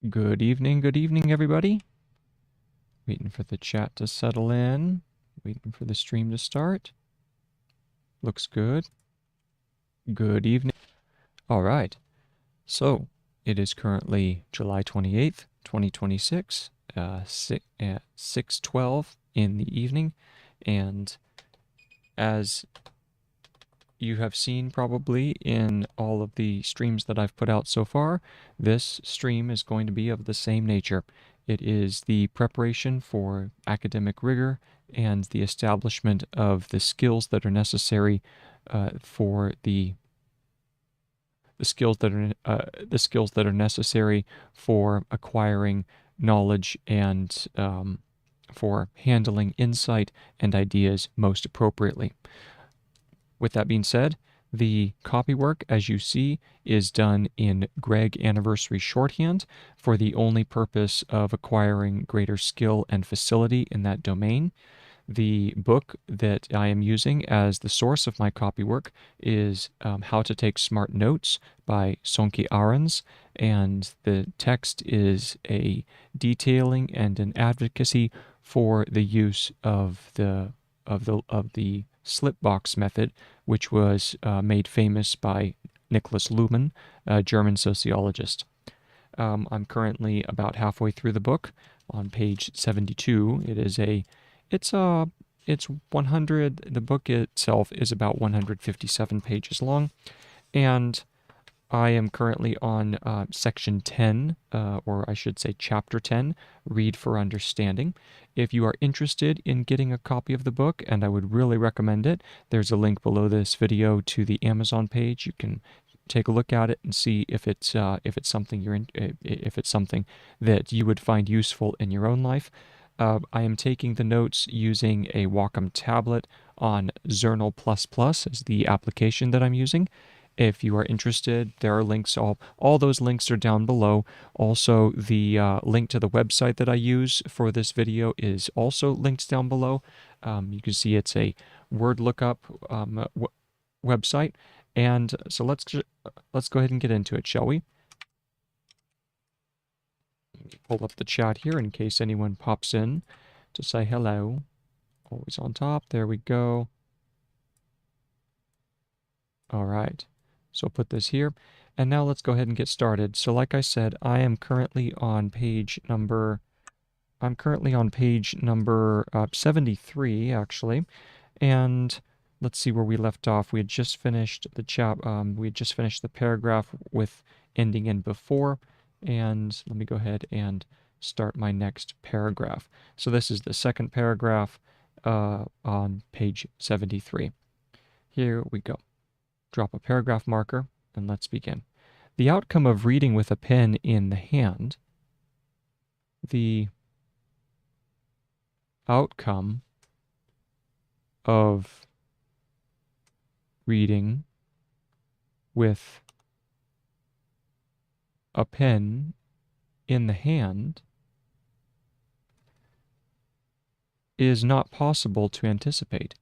Good evening, everybody. Waiting for the chat to settle in. Waiting for the stream to start. Looks good. Good evening. All right. So, it is currently July 28th, 2026, 6:12 in the evening. And as you have seen probably in all of the streams that I've put out so far, this stream is going to be of the same nature. It is the preparation for academic rigor and the establishment of the skills that are necessary for the skills that are necessary for acquiring knowledge and for handling insight and ideas most appropriately. With that being said, the copywork, as you see, is done in Gregg Anniversary Shorthand for the only purpose of acquiring greater skill and facility in that domain. The book that I am using as the source of my copywork is How to Take Smart Notes by Sonke Ahrens, and the text is a detailing and an advocacy for the use of the slipbox method, which was made famous by Niklas Luhmann, a German sociologist. I'm currently about halfway through the book on page 72. It's 100. The book itself is about 157 pages long, and I am currently on section 10, or I should say chapter 10, Read for Understanding. If you are interested in getting a copy of the book, and I would really recommend it, there's a link below this video to the Amazon page. You can take a look at it and see if it's something if it's something that you would find useful in your own life. I am taking the notes using a Wacom Tablet on Zernal++ as the application that I'm using. If you are interested, there are links. All those links are down below. Also, the link to the website that I use for this video is also linked down below. You can see it's a word lookup website. And so let's go ahead and get into it, shall we? Pull up the chat here in case anyone pops in to say hello. Always on top. There we go. All right. So I'll put this here. And now let's go ahead and get started. So like I said, I'm currently on page number 73, actually. And let's see where we left off. We had just finished the paragraph with ending in before. And let me go ahead and start my next paragraph. So this is the second paragraph on page 73. Here we go. Drop a paragraph marker, and let's begin. The outcome of reading with a pen in the hand, the outcome of reading with a pen in the hand is not possible to anticipate.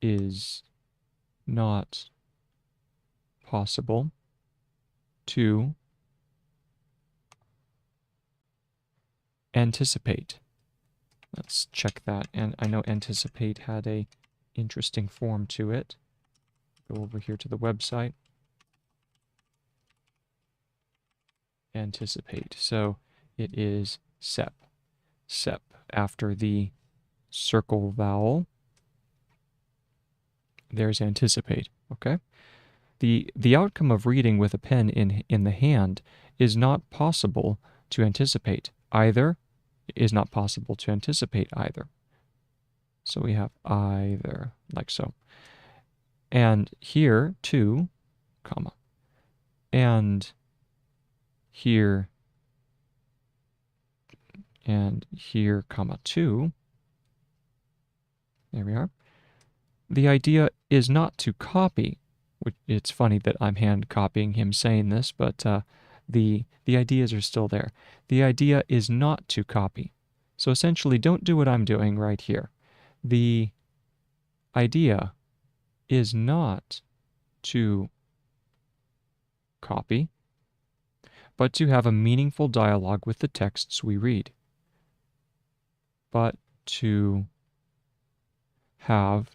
Is not possible to anticipate. Let's check that. And I know anticipate had a interesting form to it. Go over here to the website. Anticipate. So it is sep. Sep after the circle vowel. There's anticipate, okay? The outcome of reading with a pen in the hand is not possible to anticipate. Either is not possible to anticipate either. So we have either, like so. And here, too, comma. And here, comma, too. There we are. The idea is not to copy, which it's funny that I'm hand copying him saying this, but the ideas are still there. The idea is not to copy. So essentially, don't do what I'm doing right here. The idea is not to copy, but to have a meaningful dialogue with the texts we read. But to have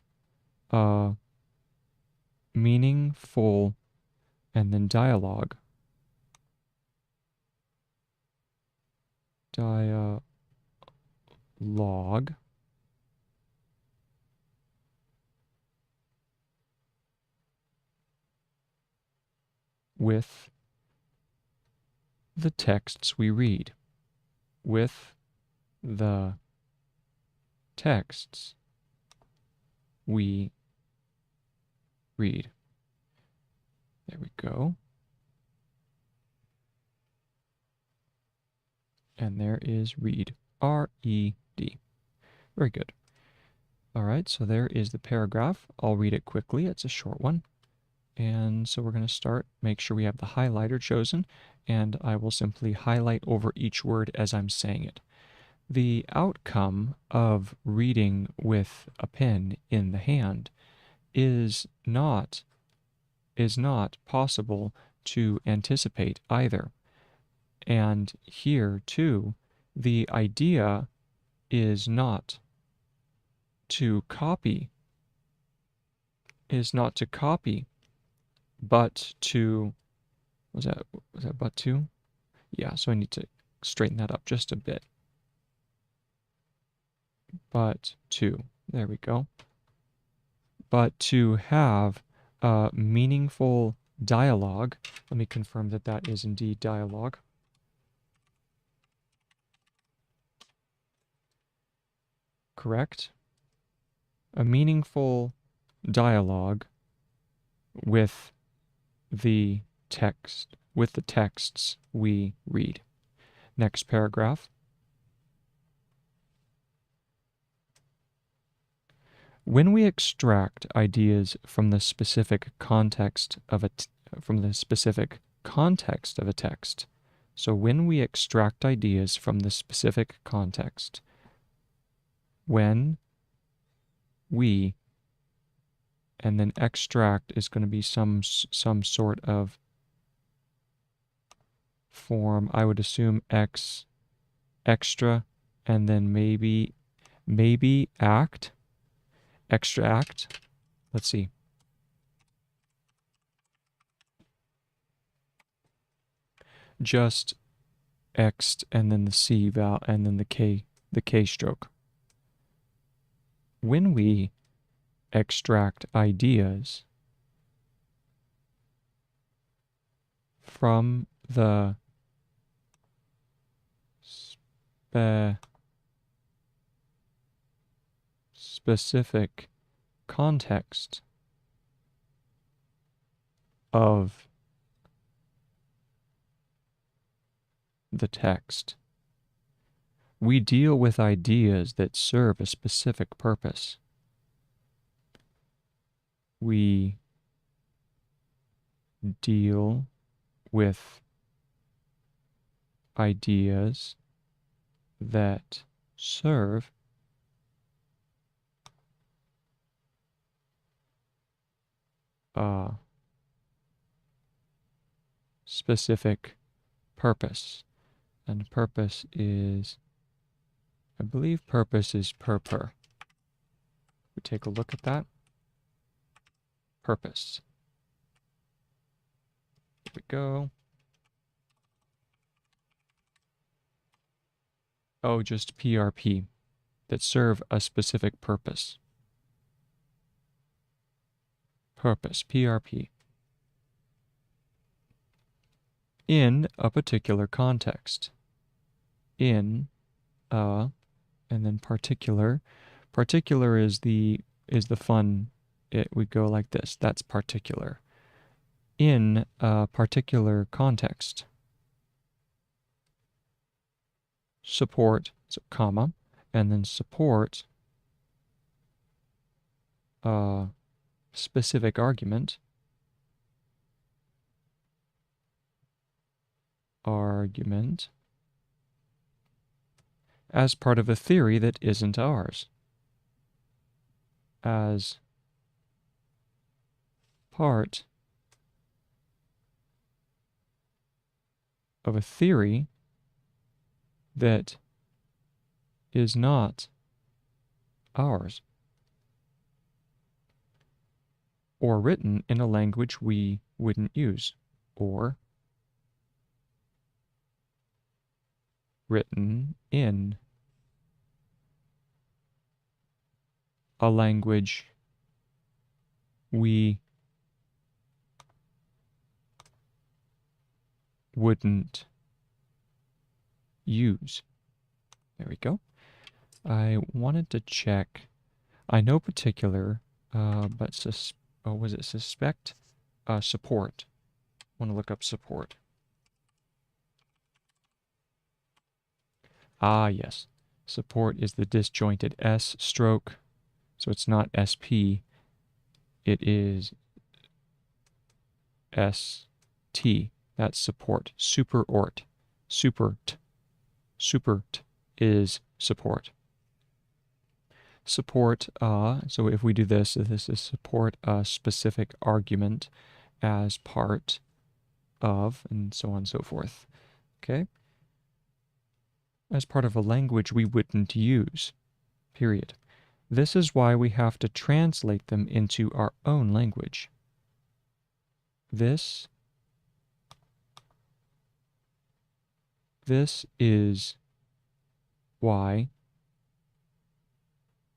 a meaningful and then dialogue. Dialogue with the texts we read. With the texts we read. There we go. And there is read. R-E-D. Very good. All right, so there is the paragraph. I'll read it quickly. It's a short one. And so we're going to start. Make sure we have the highlighter chosen, and I will simply highlight over each word as I'm saying it. The outcome of reading with a pen in the hand is not possible to anticipate either. And here, too, the idea is not to copy, but to, was that but to? Yeah, so I need to straighten that up just a bit. But to, there we go. But to have a meaningful dialogue, let me confirm that that is indeed dialogue. Correct? A meaningful dialogue with the texts we read. Next paragraph. When we extract ideas from the specific context of a text, so when we extract ideas from the specific context, when we, and then extract is going to be some sort of form. I would assume extra, and then maybe extract. Let's see. Just X and then the C vowel and then the K stroke. When we extract ideas from the specific context of the text, we deal with ideas that serve a specific purpose. We deal with ideas that serve a specific purpose. And purpose is, I believe purpose is per. We take a look at that. Purpose. Here we go. Oh, just PRP, that serve a specific purpose. Purpose, PRP. In a particular context. In a, and then particular. Particular is the fun. It would go like this. That's particular. In a particular context. Support, so comma, and then support a specific argument. As part of a theory that isn't ours. As part of a theory that is not ours, or written in a language we wouldn't use, or written in a language we wouldn't use. There we go. I wanted to check. I know particular, but was it suspect? Support. I want to look up support. Ah, yes. Support is the disjointed S stroke. So it's not SP. It is ST. That's support. Superort. Supert. Supert is support. Support, so if we do this, this is support a specific argument as part of, and so on and so forth. Okay? As part of a language we wouldn't use. Period. This is why we have to translate them into our own language. This is why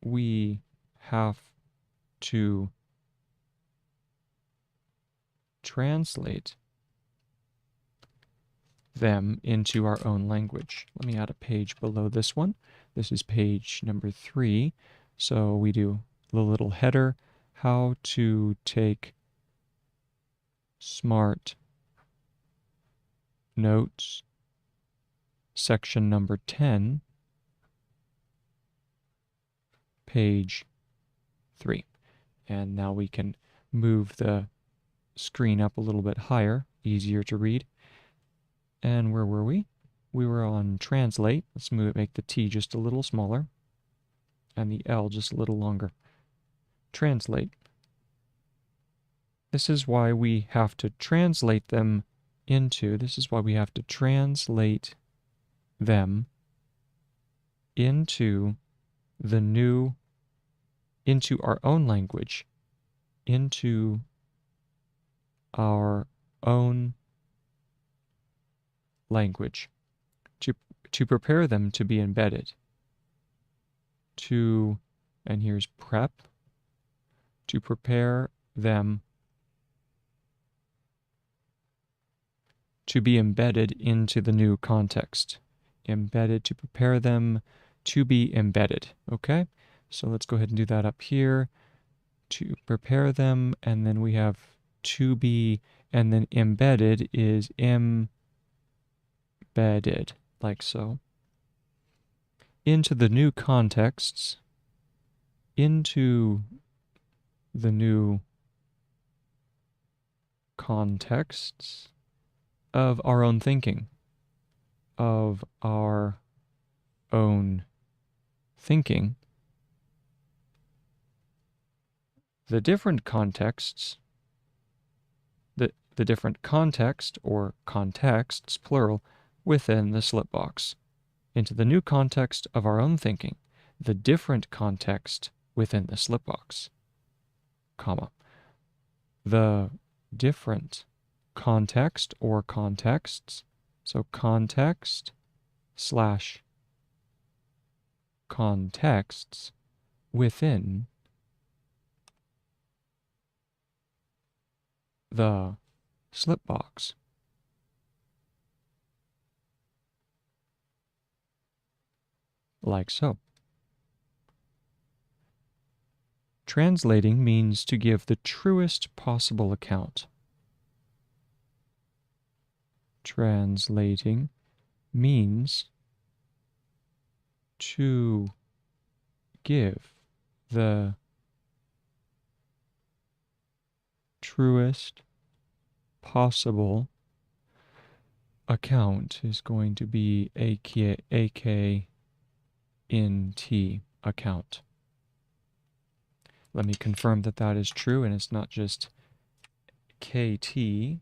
we have to translate them into our own language. Let me add a page below this one. This is page number 3. So we do the little header, how to take smart notes, section number 10, page 3. And now we can move the screen up a little bit higher, easier to read. And where were we? We were on translate. Let's make the T just a little smaller and the L just a little longer. Translate. This is why we have to translate them into, into our own language, into our own language, to prepare them to be embedded, and here's prep, to prepare them to be embedded into the new context. Embedded, to prepare them to be embedded. Okay? So let's go ahead and do that up here. To prepare them, and then we have to be, and then embedded is embedded, like so. Into the new contexts, into the new contexts of our own thinking, of our own thinking. The different contexts, the different context or contexts, plural, within the slip box. Into the new context of our own thinking, the different context within the slip box, comma. The different context or contexts, so context / contexts within the slip box. Like so. Translating means to give the truest possible account. Translating means to give the truest possible account is going to be AKNT account. Let me confirm that that is true and it's not just KT.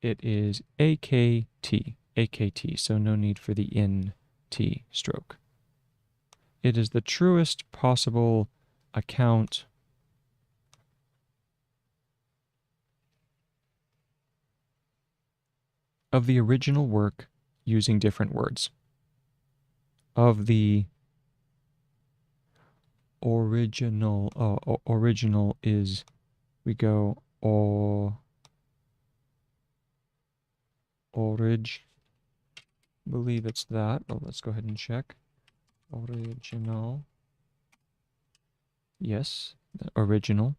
it is AKT. AKT, so no need for the NT stroke. It is the truest possible account of the original work using different words. Of the original, original is, we go believe it's that. Oh, let's go ahead and check. Original. Yes, the original.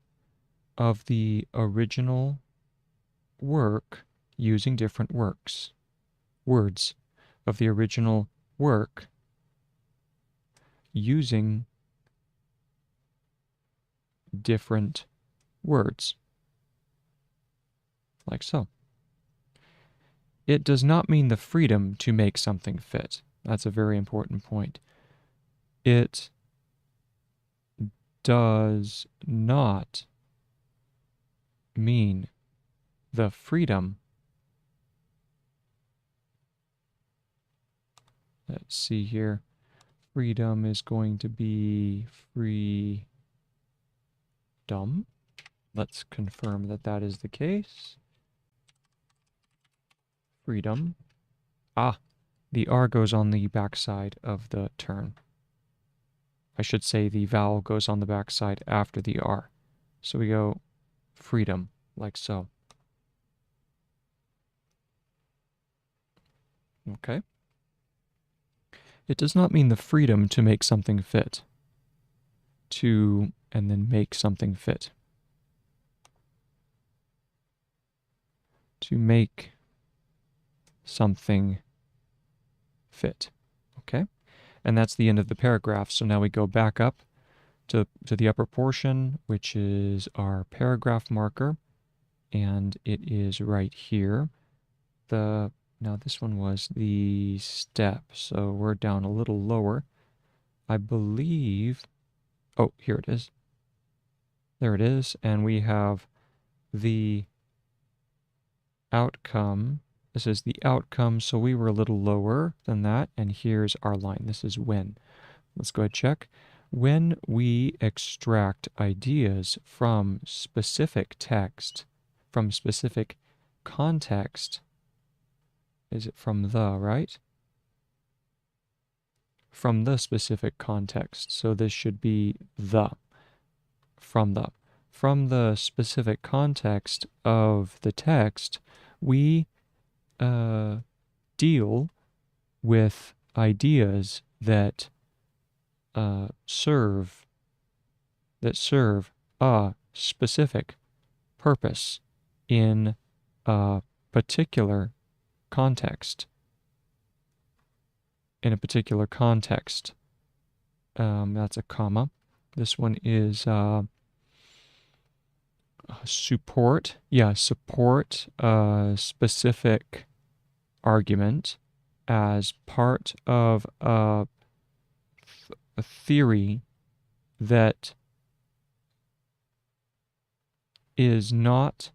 Of the original work using different words. Of the original work using different words. Like so. It does not mean the freedom to make something fit. That's a very important point. It does not mean the freedom. Let's see here. Freedom is going to be freedom. Let's confirm that that is the case. Freedom. Ah, the R goes on the backside of the turn. I should say the vowel goes on the backside after the R. So we go freedom, like so. Okay. It does not mean the freedom to make something fit. To, and then make something fit. To make something fit. Okay? And that's the end of the paragraph. So now we go back up to the upper portion, which is our paragraph marker. And it is right here. Now this one was the step, so we're down a little lower. I believe, oh, here it is. There it is, and we have the outcome. This is the outcome, so we were a little lower than that, and here's our line. This is when. Let's go ahead and check. When we extract ideas from specific text, from specific context, is it from the, right? From the specific context. So this should be the. From the. From the specific context of the text, we deal with ideas that serve a specific purpose in a particular context. In a particular context. That's a comma. This one is support. Yeah, support a specific argument as part of a theory that is not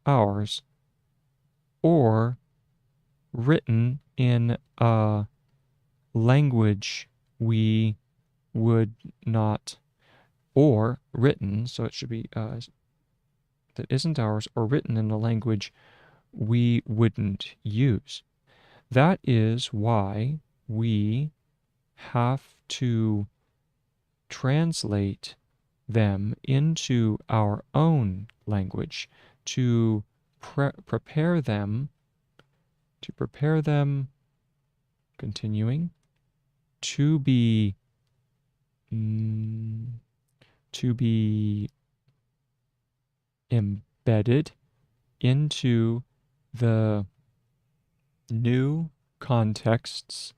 ours, or written in a language we would not, or written, so it should be that isn't ours, or written in a language we wouldn't use. That is why we have to translate them into our own language to prepare them, continuing, to be embedded into the new contexts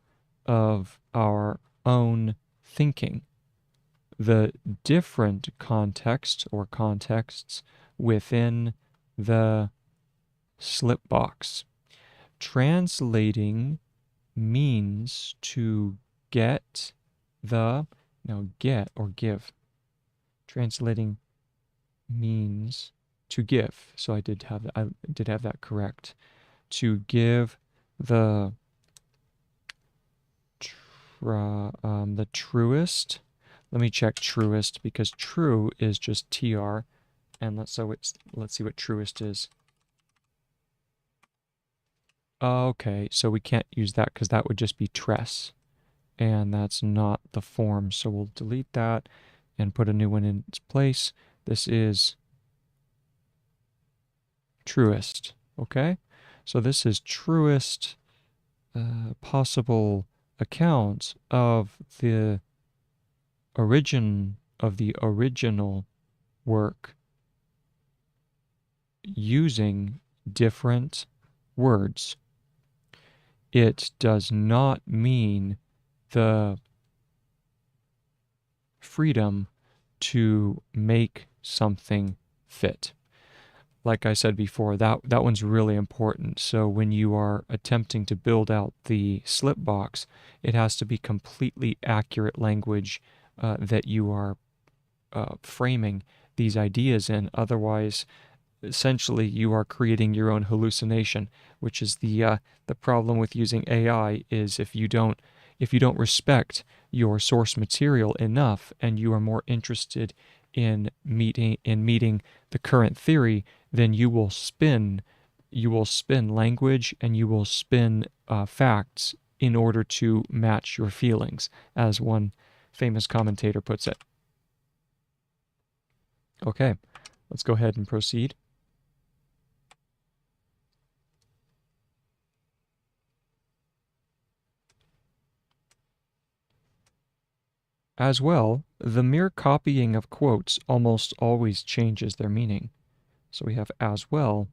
of our own thinking, the different contexts or contexts within the slip box. Translating means to get the, now get or give, Translating means to give. So I did have that correct. To give the truest. Let me check truest, because true is just tr, and let's see what truest is. Okay, so we can't use that because that would just be tress, and that's not the form. So we'll delete that and put a new one in its place. This is truest. Okay, so this is truest possible account of the original work using different words. It does not mean the freedom to make something fit. Like I said before, that one's really important. So when you are attempting to build out the slip box, it has to be completely accurate language that you are framing these ideas in. Otherwise, essentially, you are creating your own hallucination, which is the problem with using AI. Is if you don't respect your source material enough, and you are more interested in meeting the current theory, then you will spin language, and you will spin facts in order to match your feelings, as one famous commentator puts it. Okay, let's go ahead and proceed. As well, the mere copying of quotes almost always changes their meaning. So we have as well,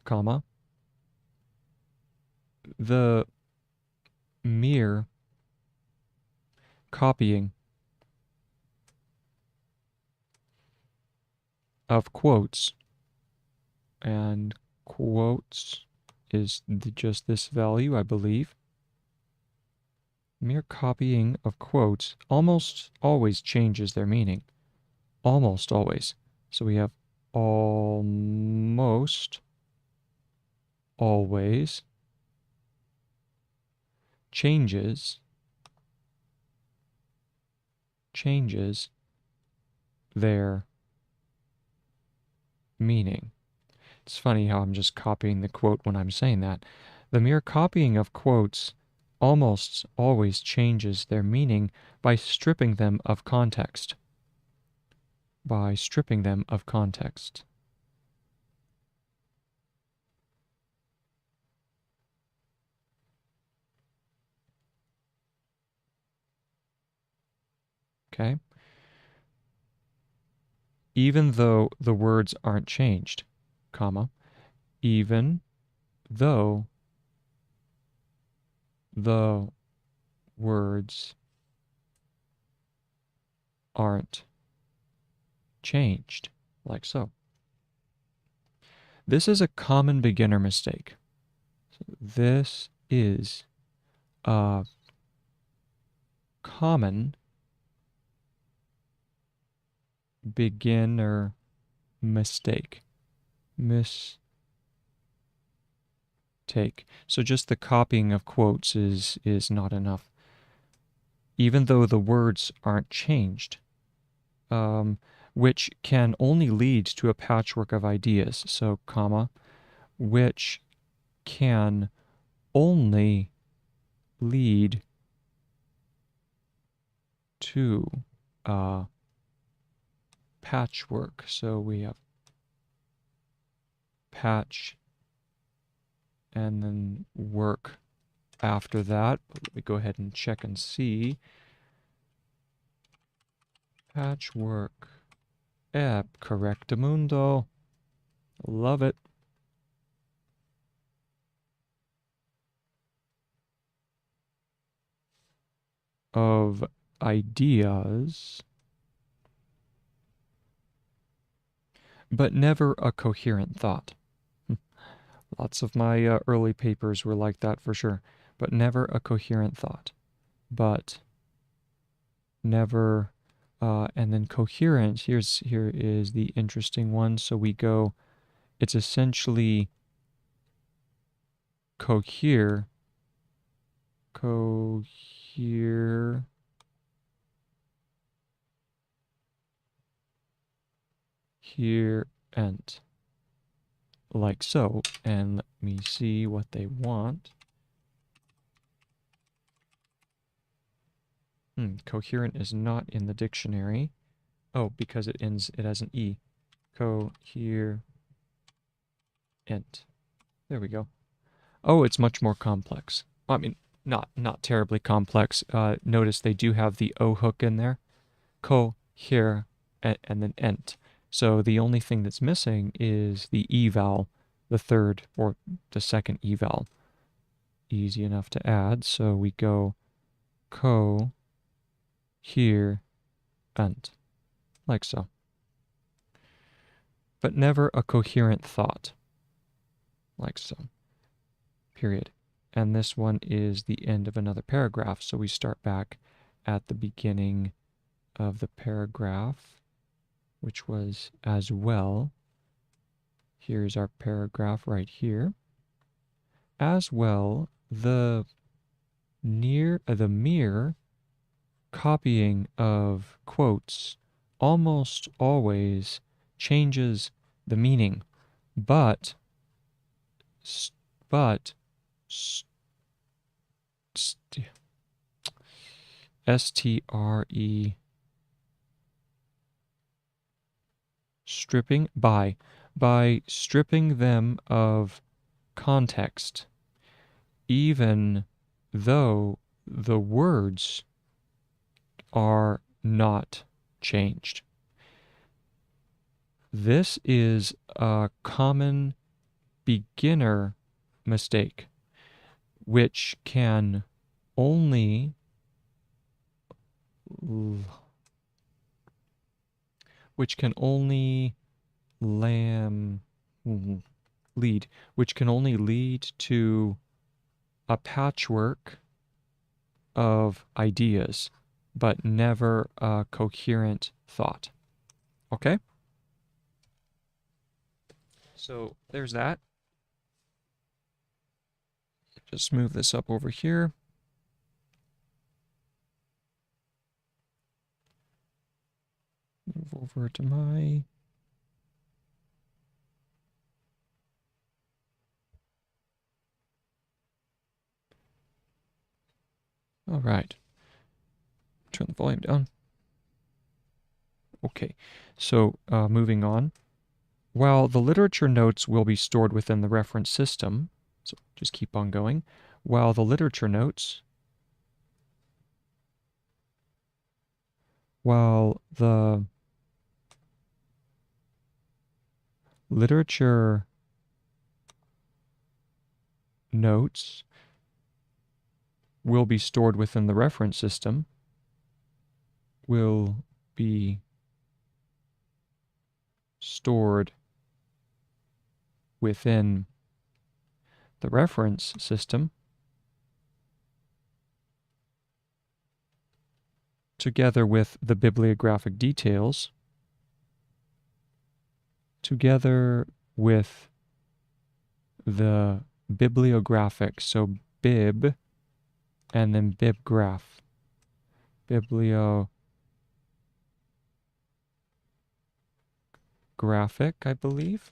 comma, the mere copying of quotes, and quotes is just this value, I believe. Mere copying of quotes almost always changes their meaning. Almost always. So we have almost always changes their meaning. It's funny how I'm just copying the quote when I'm saying that. The mere copying of quotes almost always changes their meaning by stripping them of context. By stripping them of context. Okay? Even though the words aren't changed, comma, even though the words aren't changed, like so. This is a common beginner mistake. This is a common beginner mistake. So just the copying of quotes is not enough. Even though the words aren't changed, which can only lead to a patchwork of ideas. So, comma, which can only lead to a patchwork. So we have patch and then work after that. But let me go ahead and check and see. Patchwork. Correctamundo. Love it. Of ideas, but never a coherent thought. Lots of my early papers were like that for sure, but never a coherent thought. But never, and then coherent, here is the interesting one. So we go, it's essentially cohere, here, and like so. And let me see what they want. Coherent is not in the dictionary. Oh, because it has an E. Coherent. There we go. Oh, it's much more complex. I mean, not terribly complex. Notice they do have the O hook in there. Cohere, and then ent. So the only thing that's missing is the E vowel, the third or the second E vowel. Easy enough to add. So we go here, ent, like so. But never a coherent thought, like so. Period. And this one is the end of another paragraph. So we start back at the beginning of the paragraph, which was as well. Here's our paragraph right here. As well, the mere copying of quotes almost always changes the meaning, but STRE stripping by stripping them of context, even though the words are not changed. This is a common beginner mistake, which can only lead to a patchwork of ideas, but never a coherent thought. Okay? So there's that. Just move this up over here. Move over to my... All right. Turn the volume down. Okay, so moving on. While the literature notes will be stored within the reference system, so just keep on going. While the literature notes, will be stored within the reference system, will be stored within the reference system, together with the bibliographic details, together with the bibliographic, so bib, and then bibgraph. Bibliographic, I believe.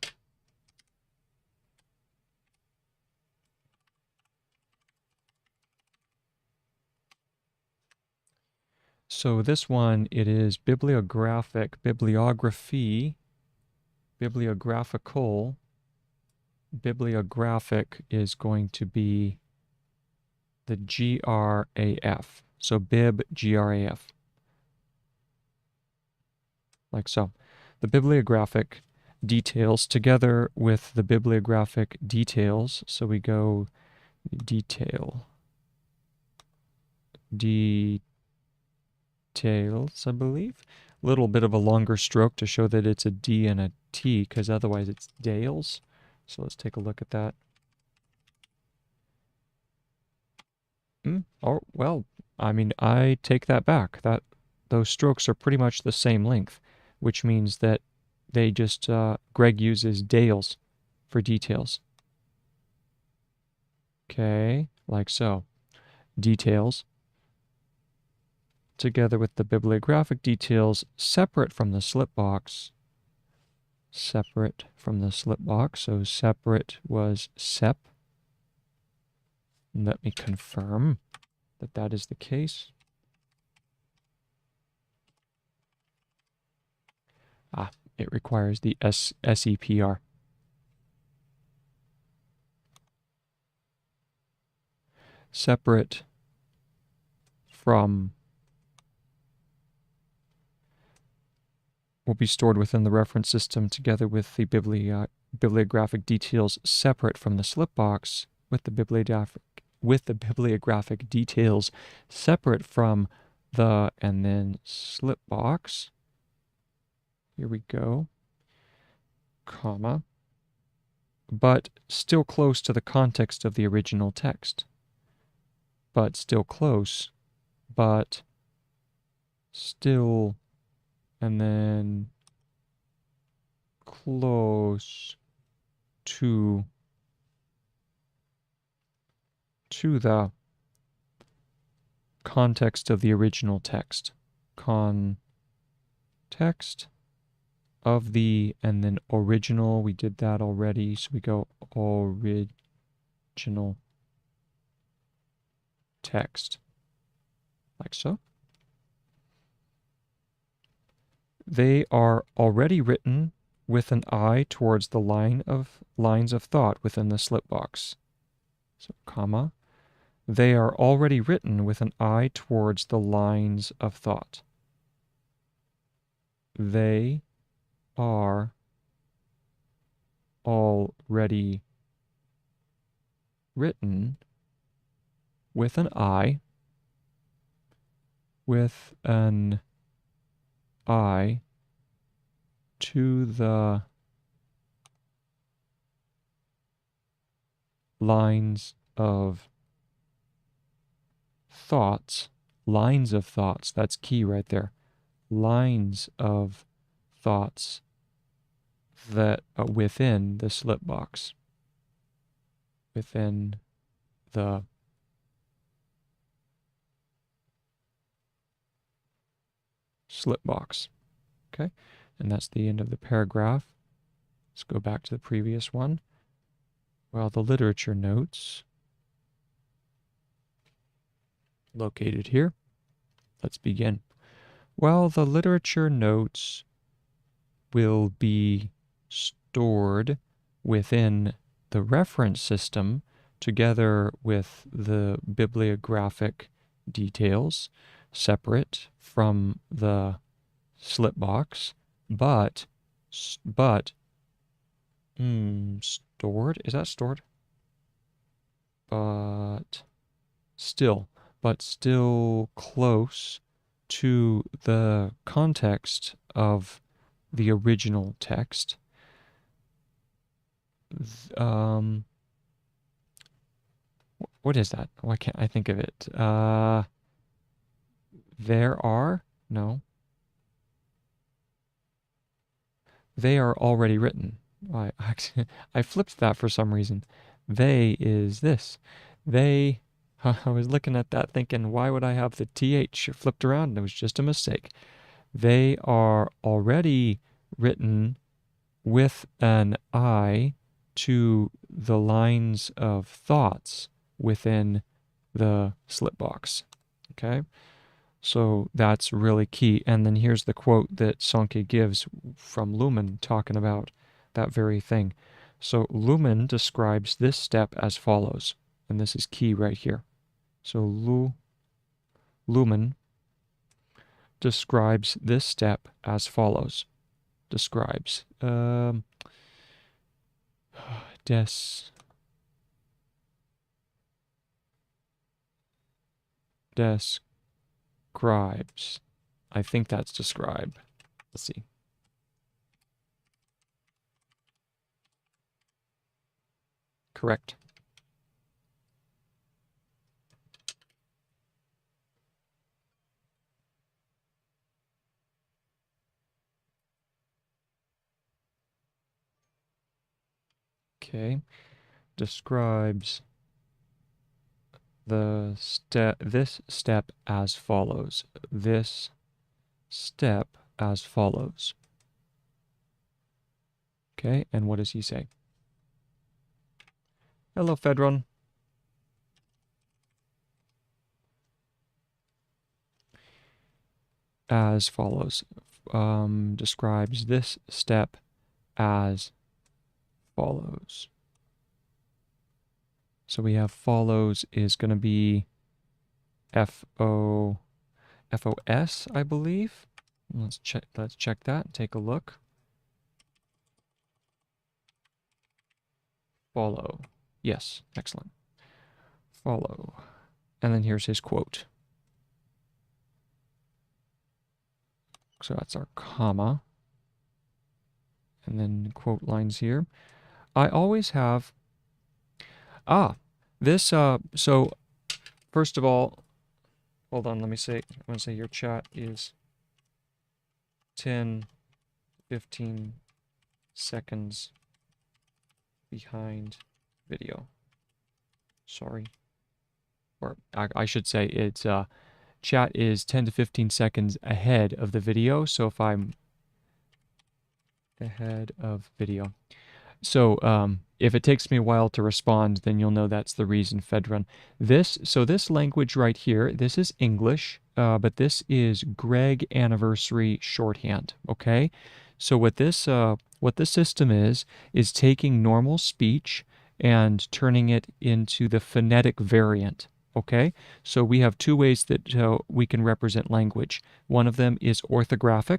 So this one, it is bibliographic, bibliography, bibliographical. Bibliographic is going to be the GRAF. So bib, GRAF. Like so. The bibliographic details together with the bibliographic details. So we go details, I believe. A little bit of a longer stroke to show that it's a D and a T, because otherwise it's dales. So let's take a look at that. Oh, well, I mean, I take that back. those strokes are pretty much the same length, which means that they just, Gregg uses dales for details. Okay, like so. Details together with the bibliographic details separate from the slip box. Separate from the slip box, so separate was sep. Let me confirm that that is the case. It requires the SEPR. Separate from will be stored within the reference system together with the bibliographic details separate from the slip box with the bibliographic details separate from the and then slip box. Here we go. Comma. But still close to the context of the original text. But still close. But still, and then close to the context of the original text. Context of the, and then original, we did that already, so we go original text, like so. They are already written with an eye towards the lines of thought within the slip box. So, comma. They are already written with an eye towards the lines of thought. They are already written with an eye to the lines of thoughts. Lines of thoughts, that's key right there. Lines of thoughts that within the slip box. Within the slip box. Okay, and that's the end of the paragraph. Let's go back to the previous one. Well, the literature notes located here. Let's begin. Well, the literature notes will be stored within the reference system together with the bibliographic details separate from the slip box, but stored? Is that stored? But still close to the context of the original text. What is that? Why can't I think of it? They are already written. I flipped that for some reason. They is this. They, I was looking at that thinking, why would I have the TH flipped around? It was just a mistake. They are already written with an eye to the lines of thoughts within the slip box. Okay? So that's really key. And then here's the quote that Sonke gives from Luhmann talking about that very thing. So Luhmann describes this step as follows, and this is key right here. So Luhmann describes this step as follows. Describes. Describes. I think that's describe. Let's see. Correct. Okay. Describes this step as follows. This step as follows. Okay, and what does he say? Hello, Fedron. As follows. Describes this step as follows. So we have follows is going to be FOS, I believe. Let's check that and take a look. Follow. Yes, excellent. Follow. And then here's his quote. So that's our comma. And then quote lines here. I always have, this, so first of all, hold on, I'm going to say your chat is 10, 15 seconds behind video. Sorry. Or I should say it's, chat is 10 to 15 seconds ahead of the video. So if I'm ahead of video. So if it takes me a while to respond, then you'll know that's the reason, Fedron. So this language right here, this is English, but this is Gregg Anniversary Shorthand, okay? So what this system is taking normal speech and turning it into the phonetic variant, okay? So we have two ways that we can represent language. One of them is orthographic.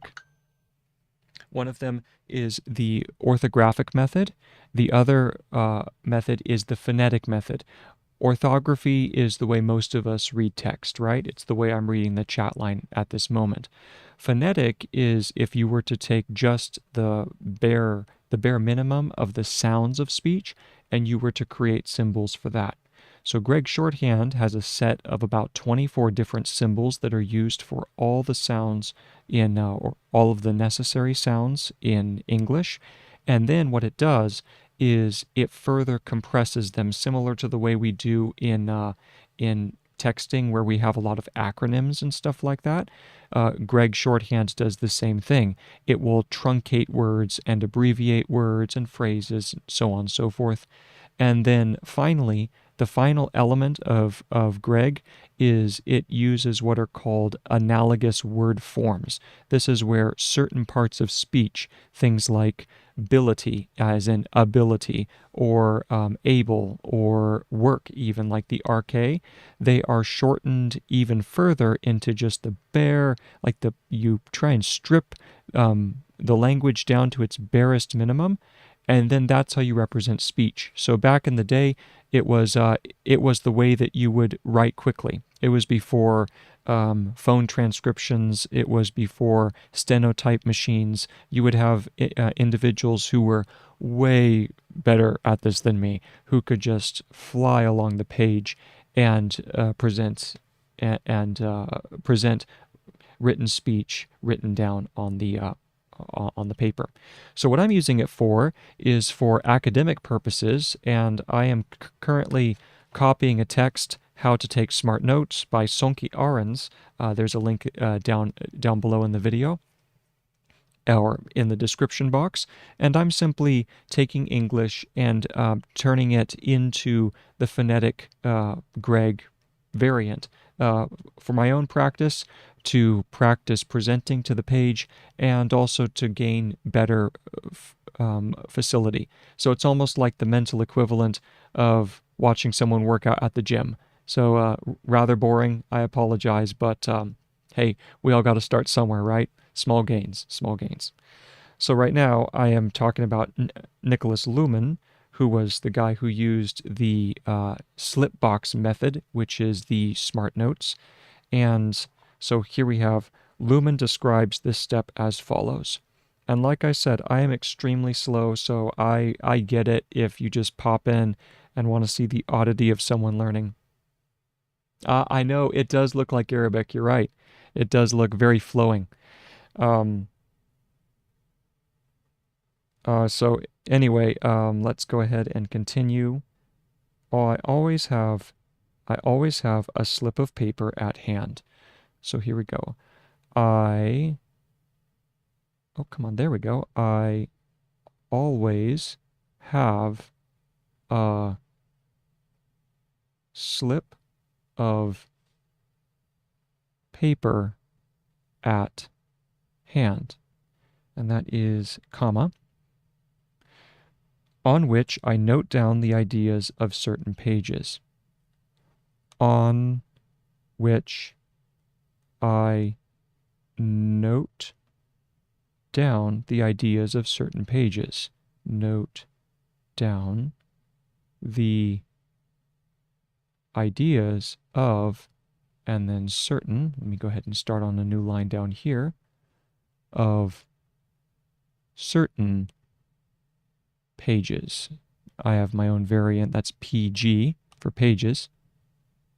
One of them is the orthographic method. The other method is the phonetic method. Orthography is the way most of us read text, right? It's the way I'm reading the chat line at this moment. Phonetic is if you were to take just the bare minimum of the sounds of speech and you were to create symbols for that. So Gregg Shorthand has a set of about 24 different symbols that are used for all the sounds in, or all of the necessary sounds in English. And then what it does is it further compresses them, similar to the way we do in texting, where we have a lot of acronyms and stuff like that. Gregg Shorthand does the same thing. It will truncate words and abbreviate words and phrases, and so on and so forth. And then finally, the final element of Gregg is it uses what are called analogous word forms. This is where certain parts of speech, things like ability, as in ability, or able, or work, even like the RK, they are shortened even further into just the bare, you try and strip the language down to its barest minimum, and then that's how you represent speech. So back in the day, it was the way that you would write quickly. It was before phone transcriptions. It was before stenotype machines. You would have individuals who were way better at this than me, who could just fly along the page and present written speech written down on the paper. So what I'm using it for is for academic purposes, and I am currently copying a text, How to Take Smart Notes by Sonke Ahrens. There's a link down below in the video, or in the description box, and I'm simply taking English and turning it into the phonetic Gregg variant for my own practice, to practice presenting to the page, and also to gain better facility. So it's almost like the mental equivalent of watching someone work out at the gym. So rather boring, I apologize, but hey, we all got to start somewhere, right? Small gains, small gains. So right now I am talking about Nicholas Luhmann, who was the guy who used the slipbox method, which is the Smart Notes. And so here we have, Luhmann describes this step as follows. And like I said, I am extremely slow, so I get it if you just pop in and want to see the oddity of someone learning. I know, it does look like Arabic, you're right. It does look very flowing. So Anyway, let's go ahead and continue. I always have a slip of paper at hand. So here we go. Oh, come on, there we go. I always have a slip of paper at hand. And that is comma, on which I note down the ideas of certain pages. On which I note down the ideas of certain pages. Note down the ideas of, and then certain, let me go ahead and start on a new line down here, of certain pages. I have my own variant, that's PG for pages,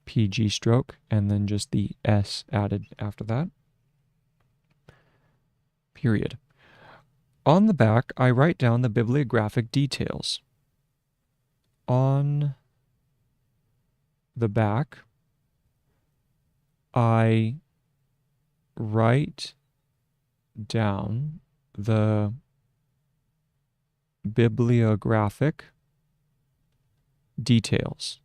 PG stroke, and then just the S added after that. Period. On the back, I write down the bibliographic details. On the back, I write down the bibliographic details,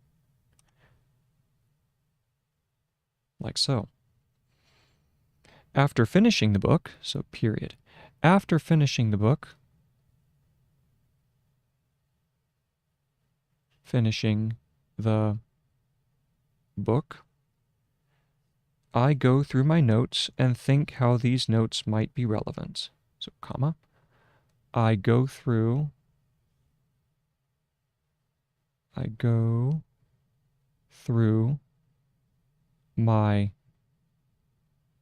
like so. After finishing the book, so period. After finishing the book, I go through my notes and think how these notes might be relevant. So, comma, I go through my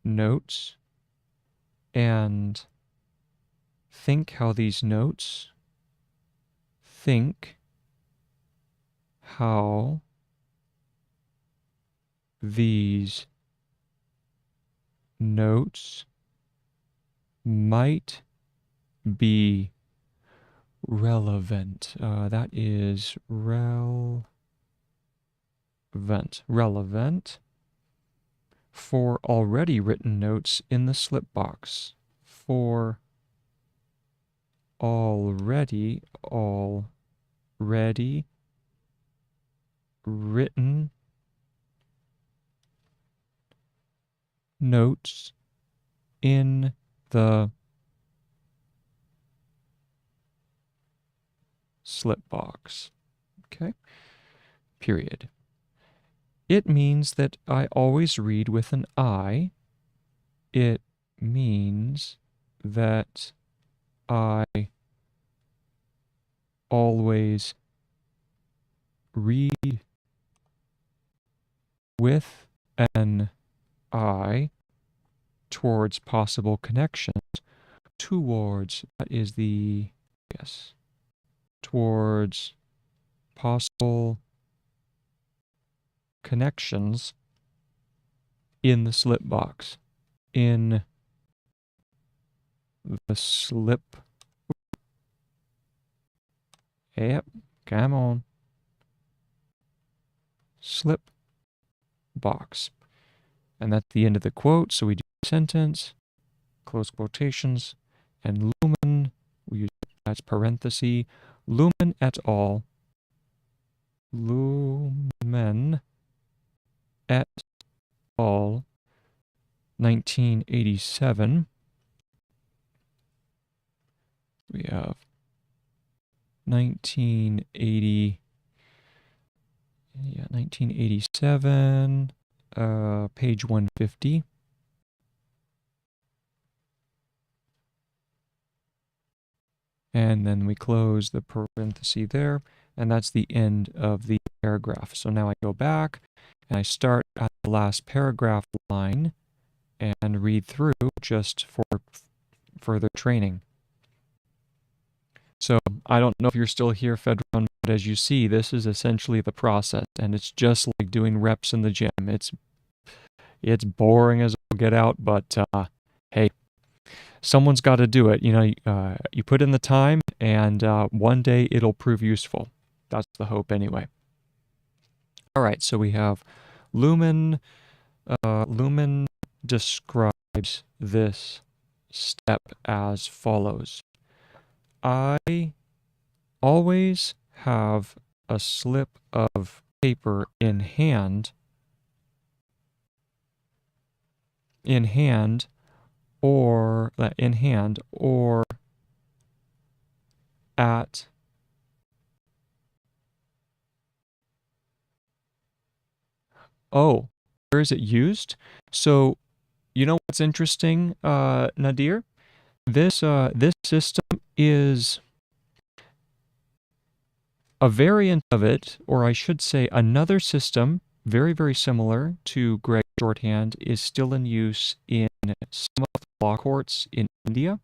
notes and think how these notes might be relevant. That is relevant for already written notes in the slip box. For already written notes in the slip box. Okay? Period. It means that I always read with an I. It means that I always read with an eye towards possible connections. Towards, that is the, yes, towards possible connections in the slip box. In the slip. Yep, come on. Slip box. And that's the end of the quote, so we do sentence, close quotations, and Lumen, we use that's parenthesis, Lumen et al. Lumen et al. 1987. We have 1987, page 150. And then we close the parenthesis there, and that's the end of the paragraph. So now I go back, and I start at the last paragraph line and read through just for further training. So I don't know if you're still here, Fedron, but as you see, this is essentially the process, and it's just like doing reps in the gym. It's boring as all get out, but hey, someone's got to do it. You know, you put in the time, and one day it'll prove useful. That's the hope anyway. All right, so we have Lumen. Lumen describes this step as follows. I always have a slip of paper in hand or at where is it used? So you know what's interesting, Nadir? This system is a variant of it, or I should say another system, very, very similar to Gregg Shorthand, is still in use in some of the law courts in India.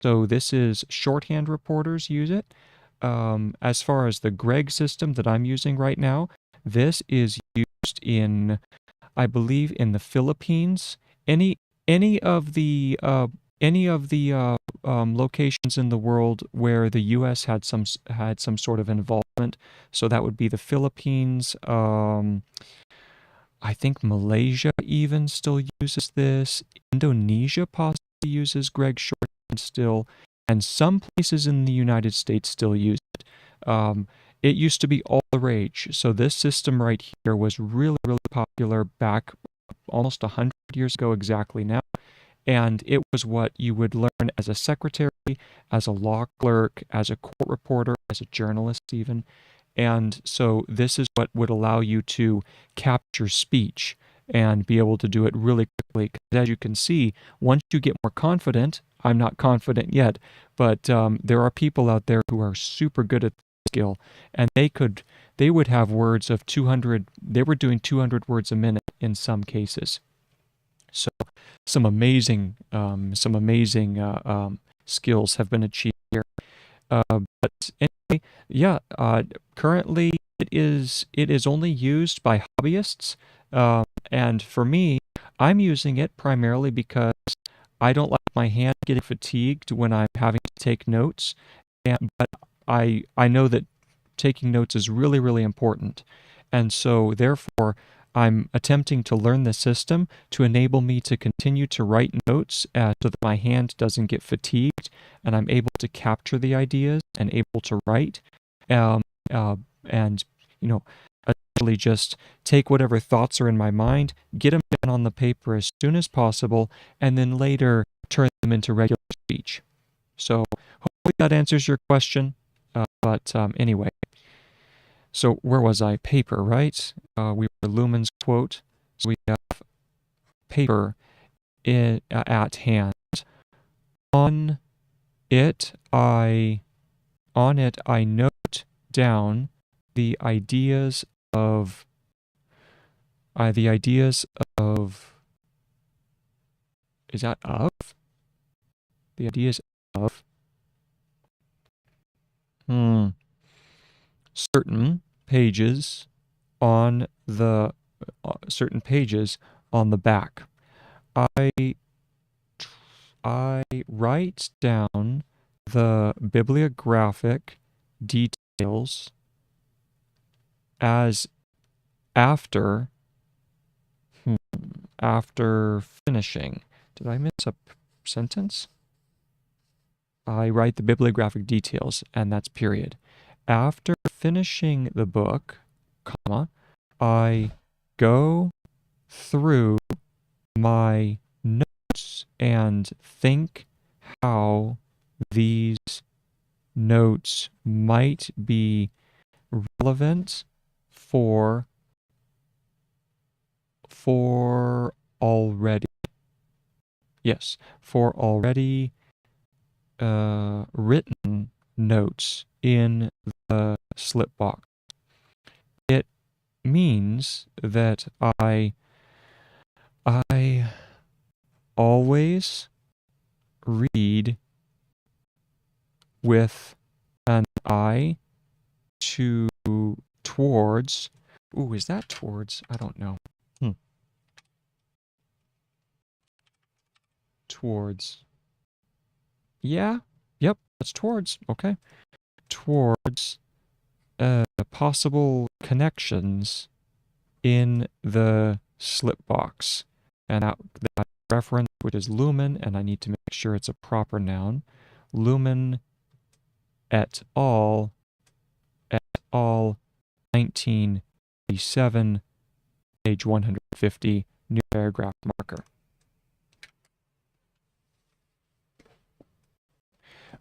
So this is shorthand reporters use it. As far as the Gregg system that I'm using right now, this is used in, I believe, in the Philippines. Any any of the uh, locations in the world where the U.S. had some sort of involvement. So that would be the Philippines. I think Malaysia even still uses this. Indonesia possibly uses Gregg Shorthand still, and some places in the United States still use it. It used to be all the rage. So this system right here was really, really popular back almost 100 years ago exactly now. And it was what you would learn as a secretary, as a law clerk, as a court reporter, as a journalist even. And so this is what would allow you to capture speech and be able to do it really quickly. 'Cause as you can see, once you get more confident, I'm not confident yet, but there are people out there who are super good at this skill, and they would have words of 200, they were doing 200 words a minute in some cases. So some amazing skills have been achieved here. But anyway, yeah, currently it is only used by hobbyists, and for me, I'm using it primarily because I don't like my hand getting fatigued when I'm having to take notes, but I know that taking notes is really, really important, and so therefore I'm attempting to learn the system to enable me to continue to write notes so that my hand doesn't get fatigued and I'm able to capture the ideas and able to write, um, and you know essentially just take whatever thoughts are in my mind, get them down on the paper as soon as possible, and then later turn them into regular speech. So hopefully that answers your question. But anyway, so where was I? Paper, right? We were Lumen's quote. So we have paper at hand. On it, I note down the ideas of is that of the ideas of certain pages on the back. I write down the bibliographic details as after finishing. Did I miss a sentence? I write the bibliographic details, and that's period. After finishing the book, comma, I go through my notes and think how these notes might be relevant for already written notes in the slip box. It means that I always read with an eye towards. Ooh, is that towards? I don't know. Towards. Yeah. Yep. That's towards, okay. Towards possible connections in the slip box. And that reference, which is lumen, and I need to make sure it's a proper noun, lumen et al. 1987, page 150, new paragraph marker.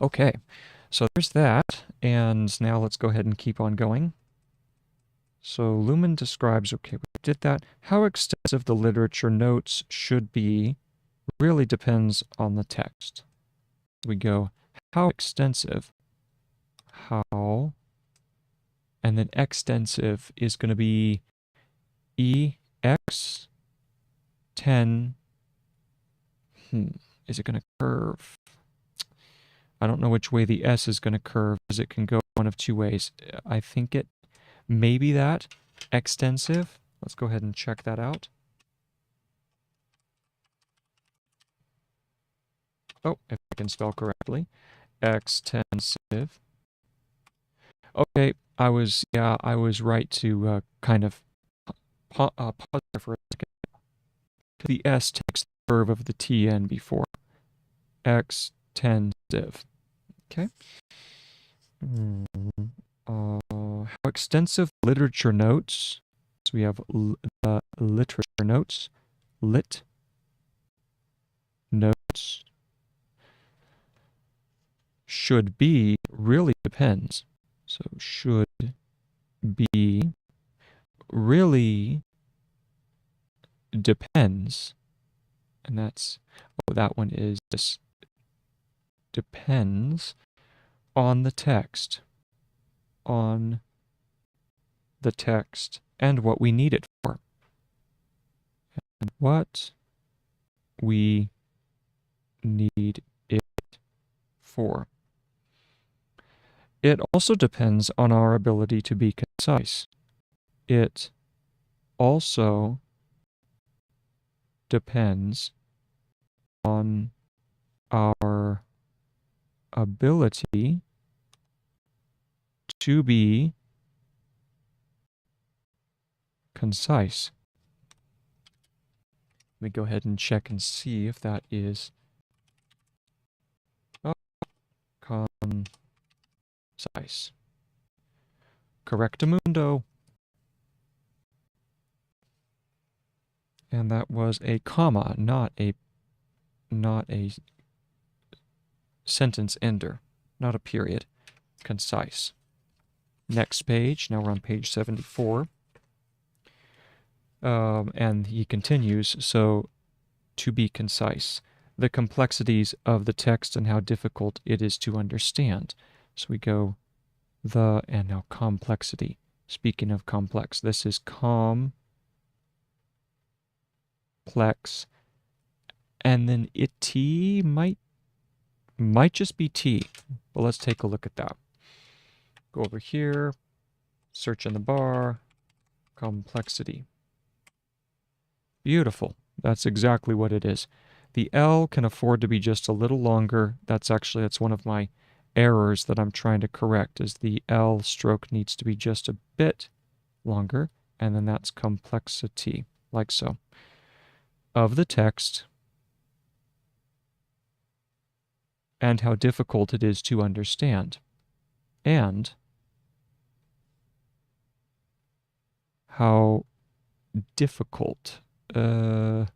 Okay, so there's that, and now let's go ahead and keep on going. So Lumen describes, okay, we did that. How extensive the literature notes should be really depends on the text. We go, how extensive, how, and then extensive is going to be EX 10. Is it going to curve? I don't know which way the S is going to curve, because it can go one of two ways. I think it may be that, extensive. Let's go ahead and check that out. Oh, if I can spell correctly. Extensive. Okay, I was right to kind of pause there for a second. The S takes the curve of the TN before. Extensive. Okay. How extensive literature notes. So we have literature notes. Lit notes should be really depends. So should be really depends. And that's, oh, that one is this. Depends on the text. On the text and what we need it for. And what we need it for. It also depends on our ability to be concise. It also depends on our ability to be concise. Let me go ahead and check and see if that is concise. Correctamundo. And that was a comma, not a sentence ender, not a period. Concise. Next page, now we're on page 74. And he continues, so to be concise, the complexities of the text and how difficult it is to understand. So we go and now complexity. Speaking of complex, this is complex, and then it might just be T, but let's take a look at that. Go over here, search in the bar, complexity. Beautiful. That's exactly what it is. The L can afford to be just a little longer. That's one of my errors that I'm trying to correct, is the L stroke needs to be just a bit longer, and then that's complexity, like so. Of the text and how difficult it is to understand. And how difficult, diffic.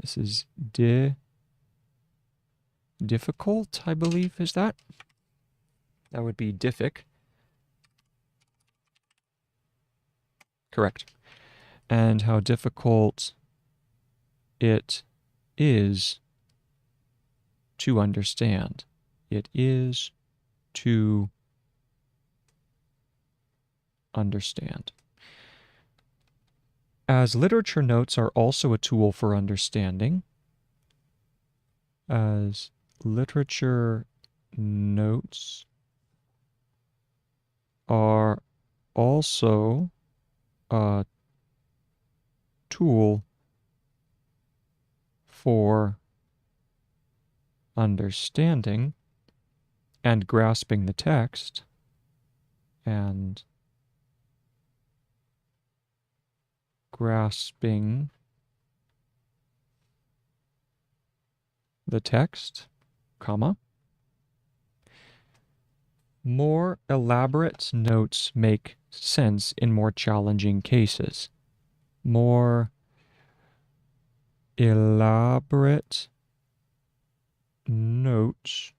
This is difficult, I believe, is that? That would be diffic. Correct. And how difficult it is to understand. It is to understand. As literature notes are also a tool for understanding, as literature notes are also a tool for understanding, and grasping the text, and grasping the text, comma. More elaborate notes make sense in more challenging cases. More elaborate notes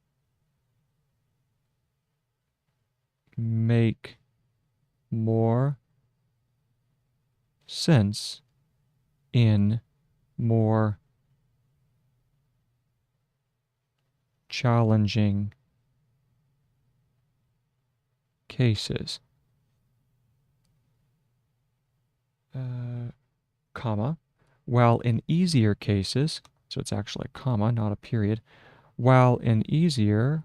make more sense in more challenging cases. Comma. While in easier cases, so it's actually a comma, not a period. While in easier,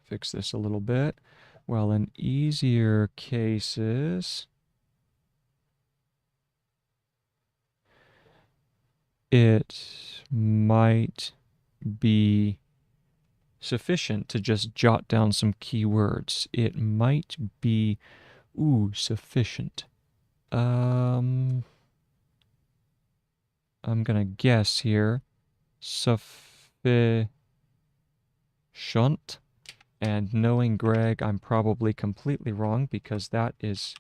fix this a little bit. While in easier cases, it might be sufficient to just jot down some keywords. It might be, sufficient. I'm gonna guess here. Sufficient. And knowing Gregg, I'm probably completely wrong because that is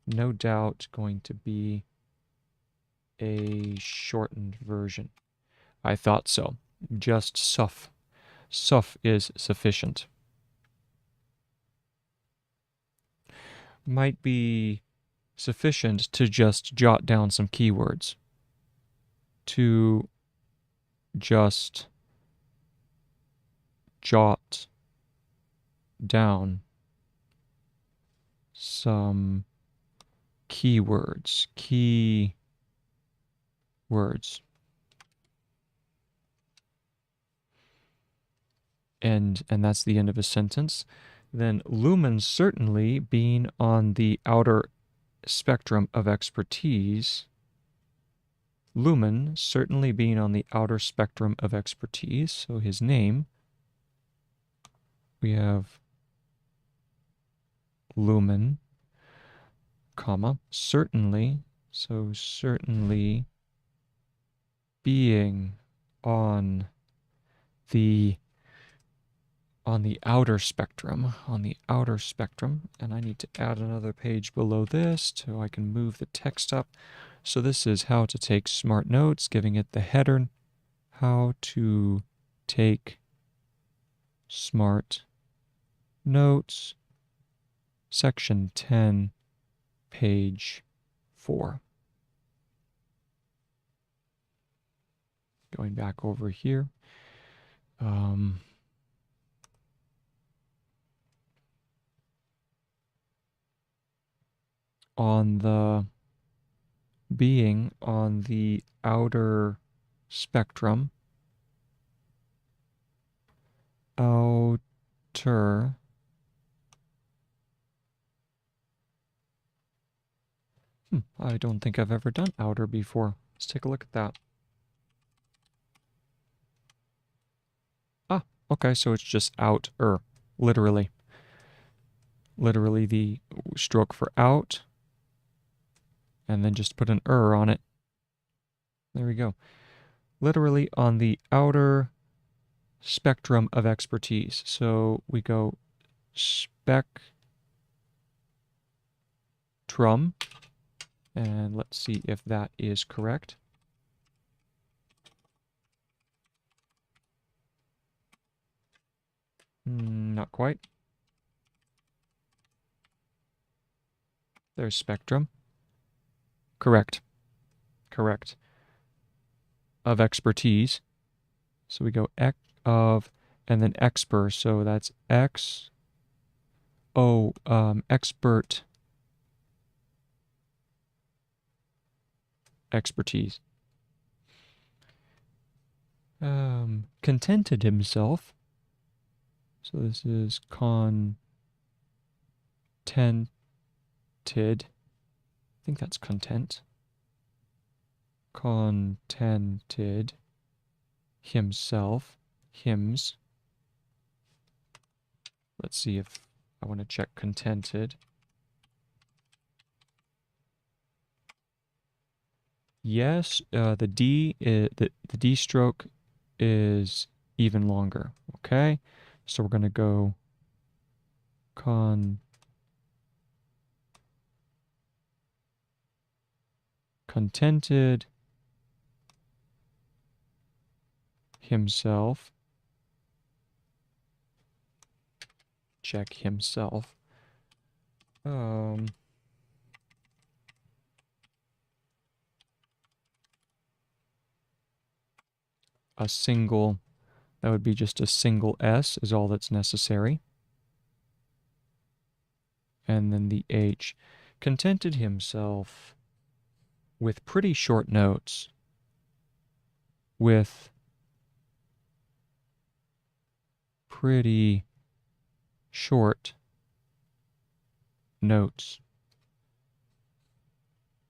no doubt going to be a shortened version. I thought so. Just suff. Suff is sufficient. Might be sufficient to just jot down some keywords. To just jot down some keywords. And that's the end of a sentence. Then Lumen certainly being on the outer spectrum of expertise. Lumen certainly being on the outer spectrum of expertise. So his name, we have Lumen, comma, certainly, so certainly being on the outer spectrum, and I need to add another page below this so I can move the text up. So this is how to take smart notes, giving it the header, how to take smart notes, section 10, page 4. Going back over here. On the being on the outer spectrum, outer I don't think I've ever done outer before. Let's take a look at that. Ah, okay, so it's just outer, literally. Literally the stroke for out, and then just put an on it. There we go. Literally on the outer spectrum of expertise. So we go spectrum, and let's see if that is correct. Not quite. There's spectrum. Correct. Correct. Of expertise. So we go of, and then expert. So that's expert. Expertise. Contented himself. So this is contented. I think that's content. contented himself, hymns. Let's see if I want to check contented. Yes, the D stroke is even longer. Okay, so we're going to go contented himself. Check himself. A single, that would be just a single S is all that's necessary. And then the H. Contented himself with pretty short notes. With pretty short notes.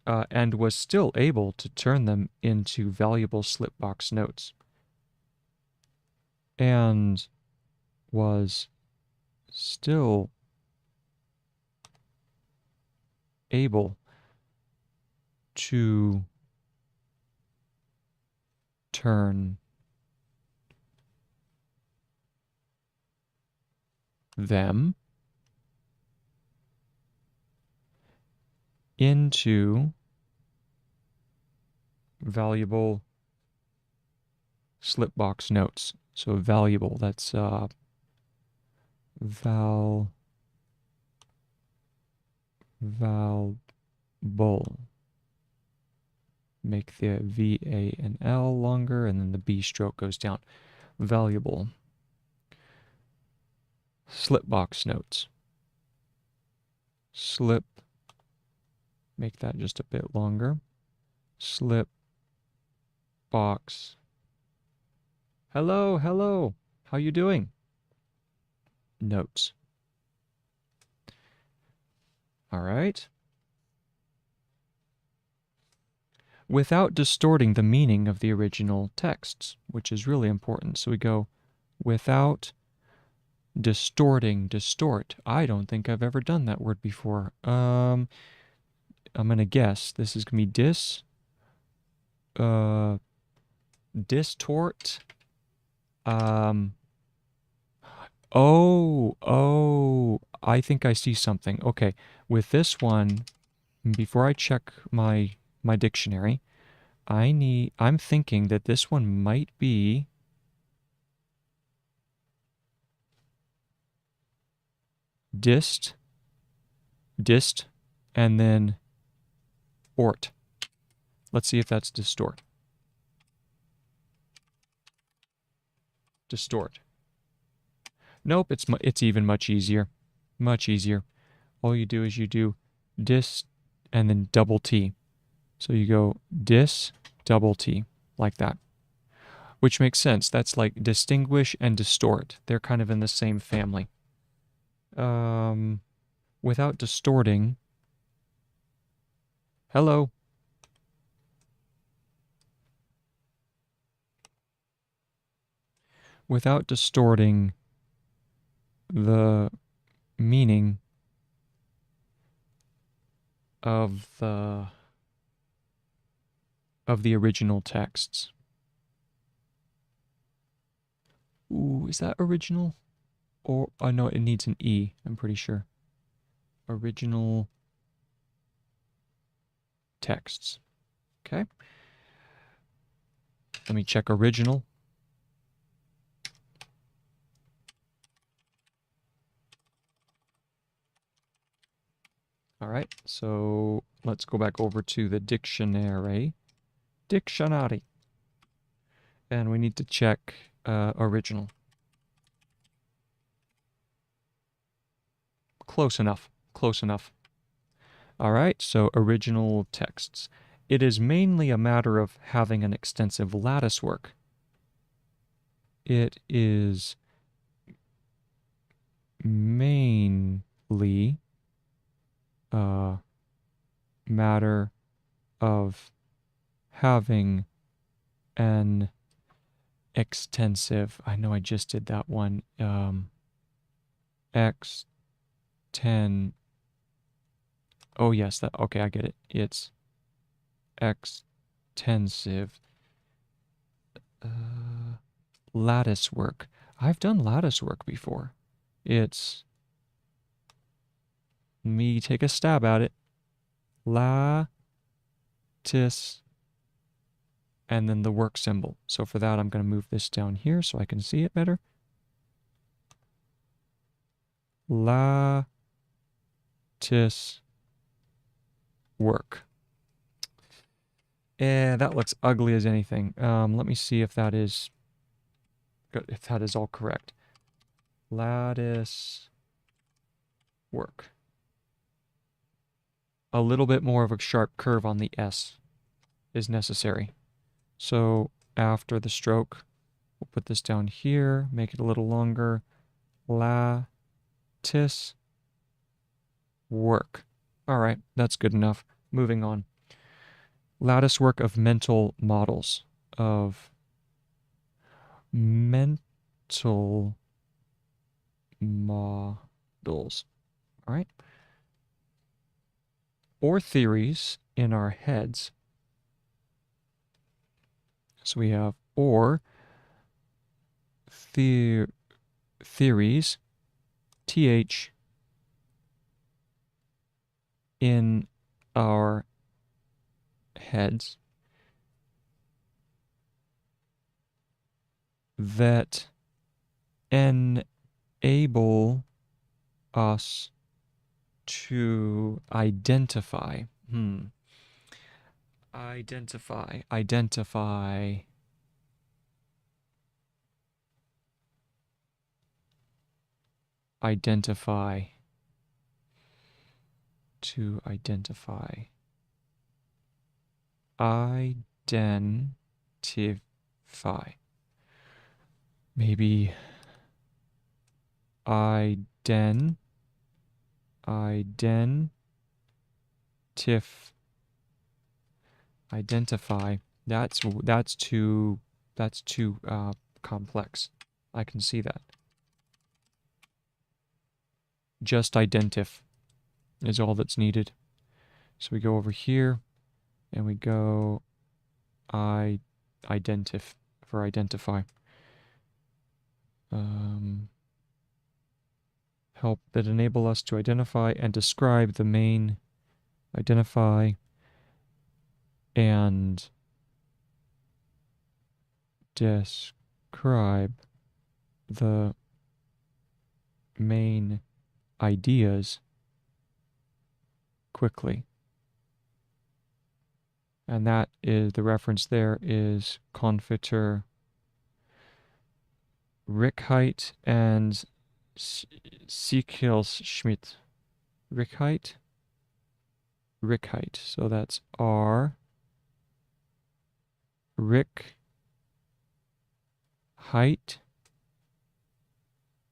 And was still able to turn them into valuable slipbox notes. And was still able to turn them into valuable slipbox notes. So valuable, that's valuable. Make the V, A, and L longer, and then the B stroke goes down. Valuable slipbox notes. Slip, make that just a bit longer. Slip box. Hello, hello. How you doing? Notes. All right. Without distorting the meaning of the original texts, which is really important. So we go without distorting, distort. I don't think I've ever done that word before. I'm going to guess this is going to be distort. I think I see something. Okay, with this one, before I check my dictionary, I'm thinking that this one might be dist, and then ort. Let's see if that's distort. Distort. Nope, it's even much easier. Much easier. All you do is you do dis and then double T. So you go dis, double T, like that. Which makes sense. That's like distinguish and distort. They're kind of in the same family. Without distorting. Hello. Without distorting the meaning of the original texts. Ooh, is that original? Or, no, it needs an E, I'm pretty sure. Original texts. Okay. Let me check original. All right, so let's go back over to the dictionary. Dictionary. And we need to check original. Close enough. Close enough. All right, so original texts. It is mainly a matter of having an extensive lattice work. It is mainly a matter of having an extensive, I know I just did that one, X10, oh yes, that, okay, I get it. It's extensive lattice work. I've done lattice work before. It's, me take a stab at it. Lattice, and then the work symbol. So for that, I'm going to move this down here so I can see it better. Lattice work. That looks ugly as anything. Let me see if that is all correct. Lattice work. A little bit more of a sharp curve on the S is necessary. So after the stroke, we'll put this down here, make it a little longer. Lattice work. All right, that's good enough. Moving on. Lattice work of mental models. Of mental models. All right. Or theories in our heads. So we have or theories, TH, in our heads that enable us to identify. Identify. To identify. Identify. Maybe identify. That's too complex. I can see that. Just identif is all that's needed. So we go over here and we go identif for identify. Help that enable us to identify and describe the main. Identify and describe the main ideas quickly. And that is, the reference there is Confiter Rickheit and Siekels-Schmidt. Rickheit. So that's R. Rickheit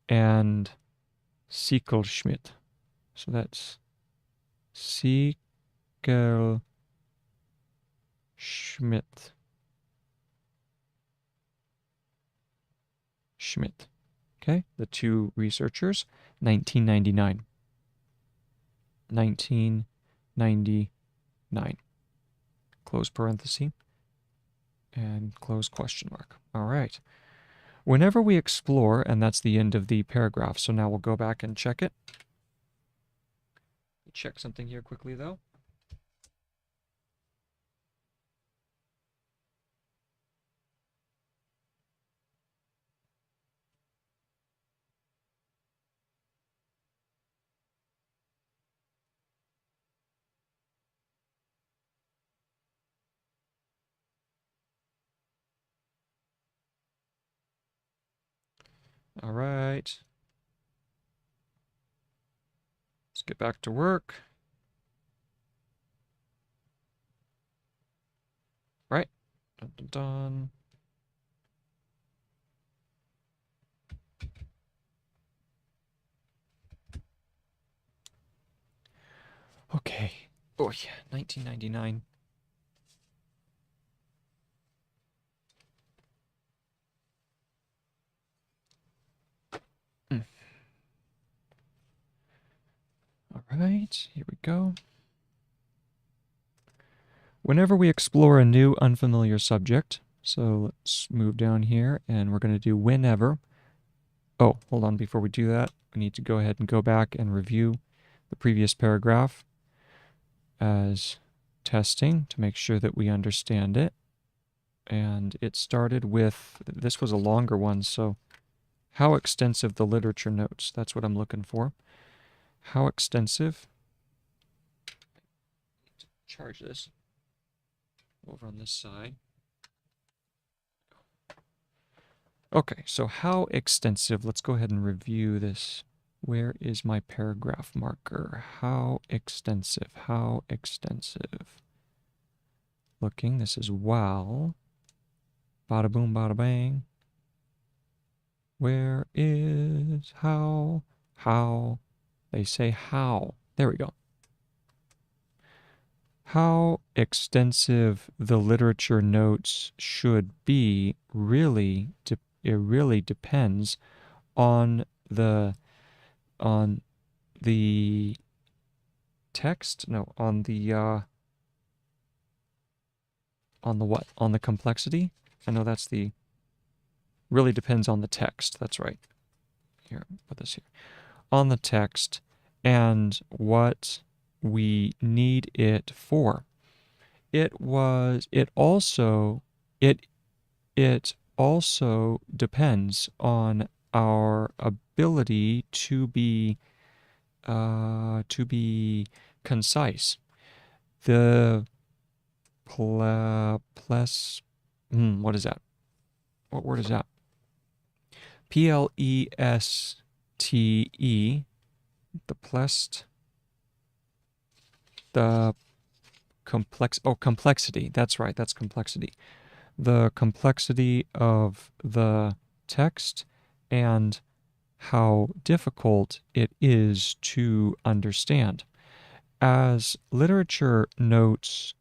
and Siekels-Schmidt. So that's Siekels-Schmidt. Okay, the two researchers, 1999. 1999. Close parenthesis and close question mark. All right. Whenever we explore, and that's the end of the paragraph, so now we'll go back and check it. Check something here quickly, though. All right. Let's get back to work. Right. Dun, dun, dun. Okay. Oh yeah, 1999. right, here we go. Whenever we explore a new unfamiliar subject, so let's move down here and we're going to do whenever. Oh, hold on, before we do that, we need to go ahead and go back and review the previous paragraph as testing to make sure that we understand it. And it started with, this was a longer one, so how extensive the literature notes, that's what I'm looking for. How extensive, charge this over on this side. Okay, so how extensive, let's go ahead and review this. Where is my paragraph marker? How extensive, how extensive. Looking, this is while. Bada boom, bada bang. Where is how? How? They say how. There we go. How extensive the literature notes should be really, it really depends on the text. No, on the what? On the complexity. I know that's the. Really depends on the text. That's right. Here, put this here. On the text and what we need it for. It also depends on our ability to be concise. The what is that? What word is that? Pleste, the complexity. That's right, that's complexity. The complexity of the text and how difficult it is to understand. As literature notes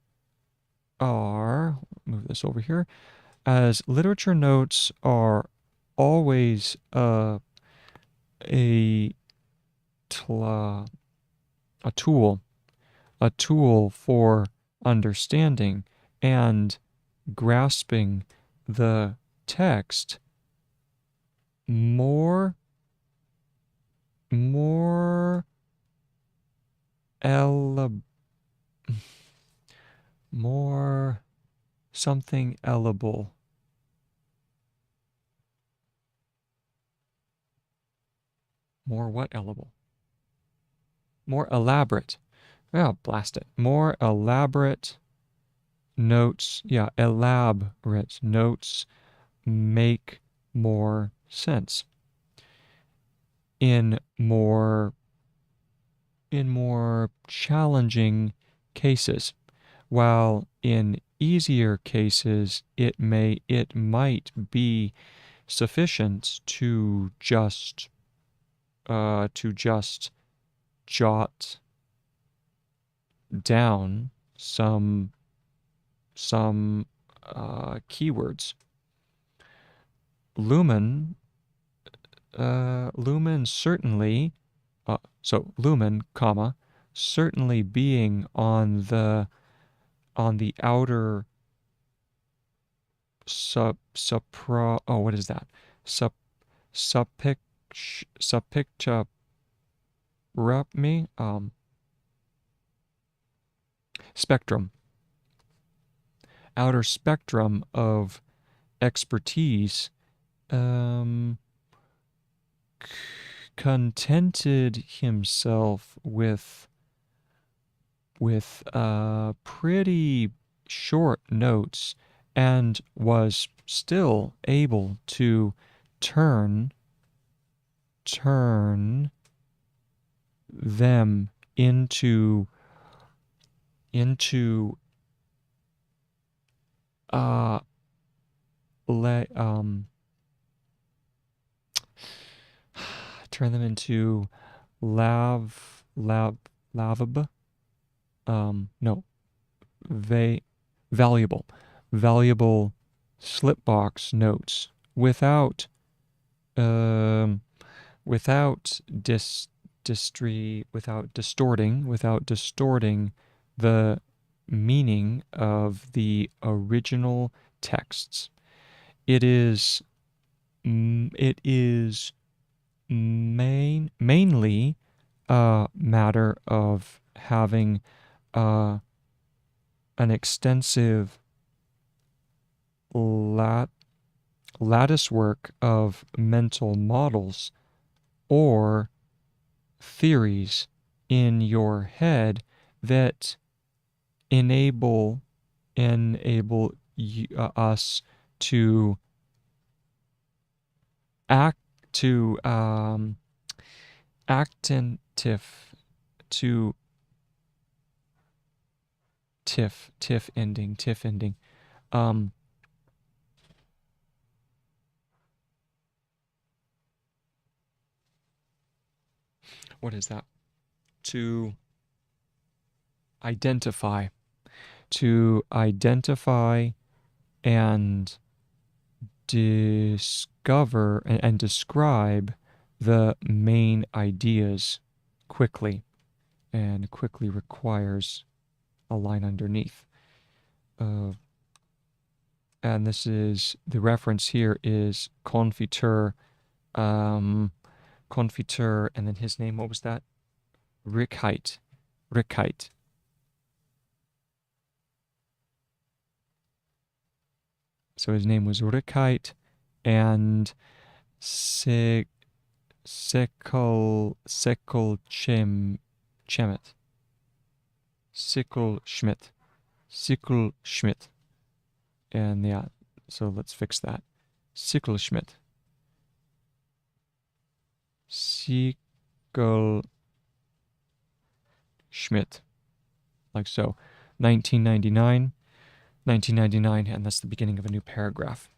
are, move this over here, as literature notes are always a tool for understanding and grasping the text, more something eligible. More what eligible? More elaborate. Oh, blast it. More elaborate notes. Yeah, elaborate notes make more sense. In more challenging cases, while in easier cases it might be sufficient to just jot down some keywords. Lumen certainly, so lumen, comma, certainly being on the outer what is that? Spectrum. Outer spectrum of expertise contented himself with pretty short notes and was still able to turn them into turn them into valuable slipbox notes without distorting the meaning of the original texts. It is mainly a matter of having an extensive lattice work of mental models or theories in your head that enable us to act to active to tiff ending what is that? To identify and discover and describe the main ideas quickly, and quickly requires a line underneath. And this is, the reference here is Confiteur, and then his name, what was that? Rickheit. So his name was Rickheit, and Seckel Schmidt. And yeah, so let's fix that. Sickelschmidt. Like so. 1999, and that's the beginning of a new paragraph.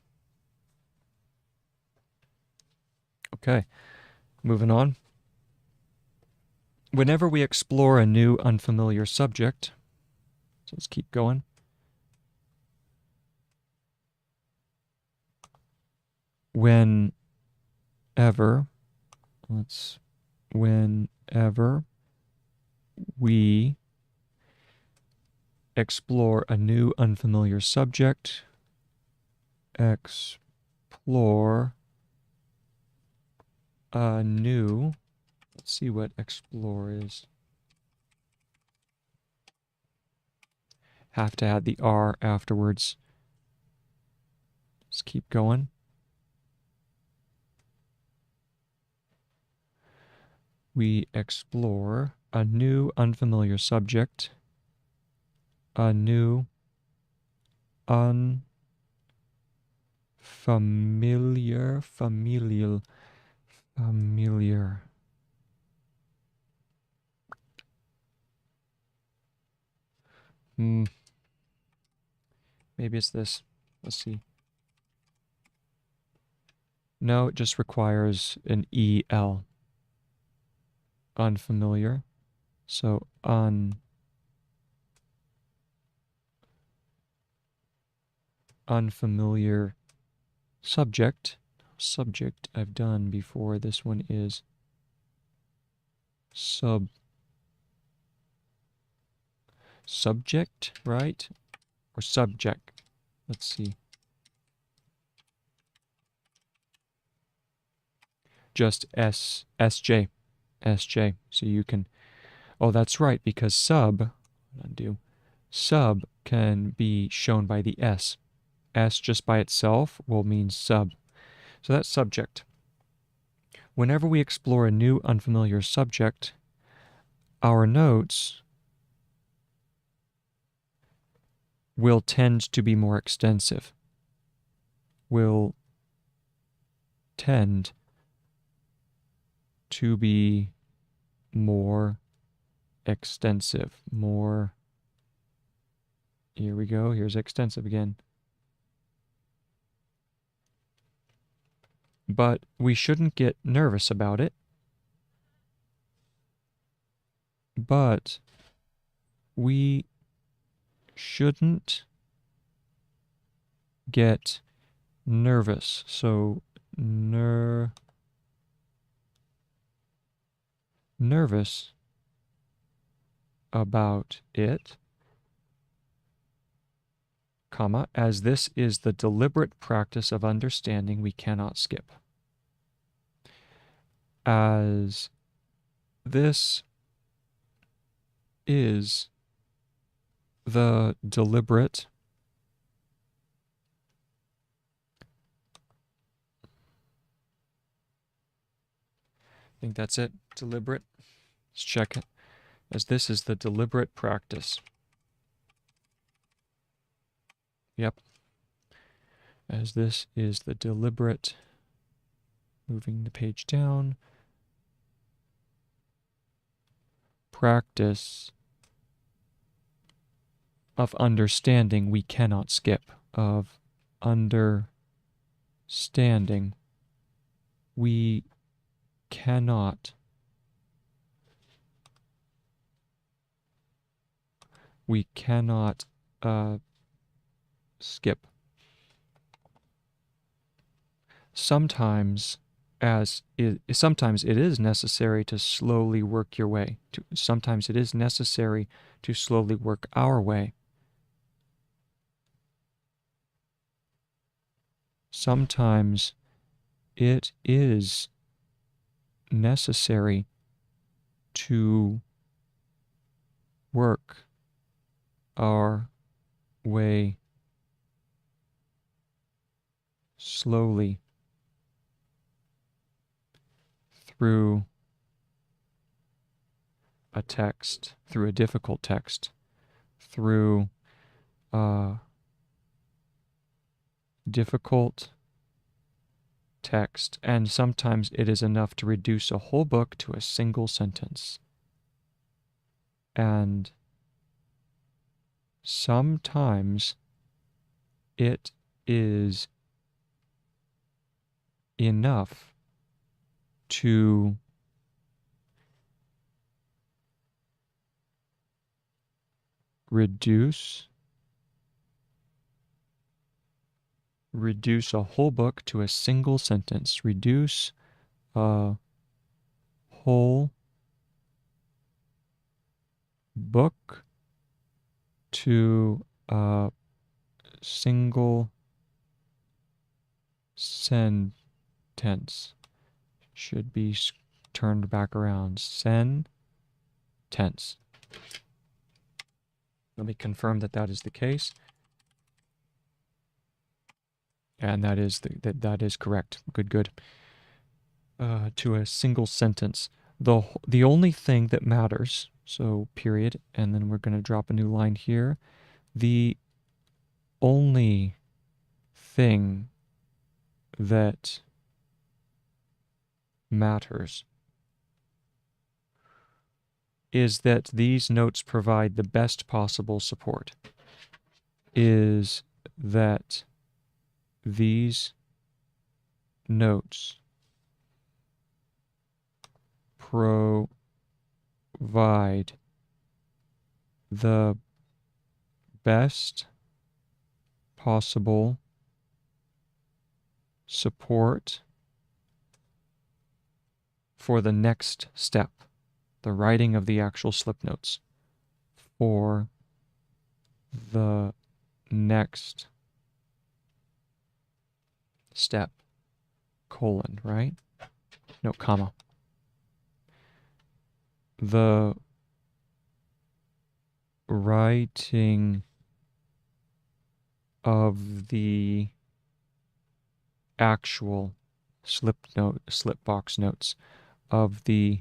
Okay, moving on. Whenever we explore a new unfamiliar subject, so let's keep going. Whenever we explore a new unfamiliar subject, explore a new, let's see what explore is. Have to add the R afterwards. Let's keep going. We explore a new unfamiliar subject, a new familiar. Maybe it's this. Let's see. No, it just requires an EL. Unfamiliar. So unfamiliar subject. Subject I've done before. This one is subject, right? Or subject. Let's see. Just SJ. So you can, oh, that's right, because sub can be shown by the S. S just by itself will mean sub. So that's subject. Whenever we explore a new unfamiliar subject, our notes will tend to be more extensive. Will tend to be more extensive. More. Here we go. Here's extensive again. But we shouldn't get nervous about it. But we shouldn't get nervous. So nervous about it, comma, as this is the deliberate practice of understanding we cannot skip. As this is the deliberate I think that's it. Deliberate. Let's check it. As this is the deliberate practice. Yep. As this is the deliberate, moving the page down, practice of understanding we cannot skip. Of understanding we cannot skip. Sometimes sometimes it is necessary to slowly work your way. Sometimes it is necessary to slowly work our way. Sometimes it is necessary to work our way slowly through a text, through a difficult text, through a difficult text, and sometimes it is enough to reduce a whole book to a single sentence. And sometimes it is enough to reduce a whole book to a single sentence. Reduce a whole book to a single sentence. Should be turned back around. Sentence. Let me confirm that that is the case. And that is that is correct. Good. To a single sentence. The only thing that matters, so period, and then we're going to drop a new line here. The only thing that matters is that these notes provide the best possible support. Is that these notes provide the best possible support for the next step, the writing of the actual slip notes. For the next step, colon, right? No, comma. The writing of the actual slip box notes of the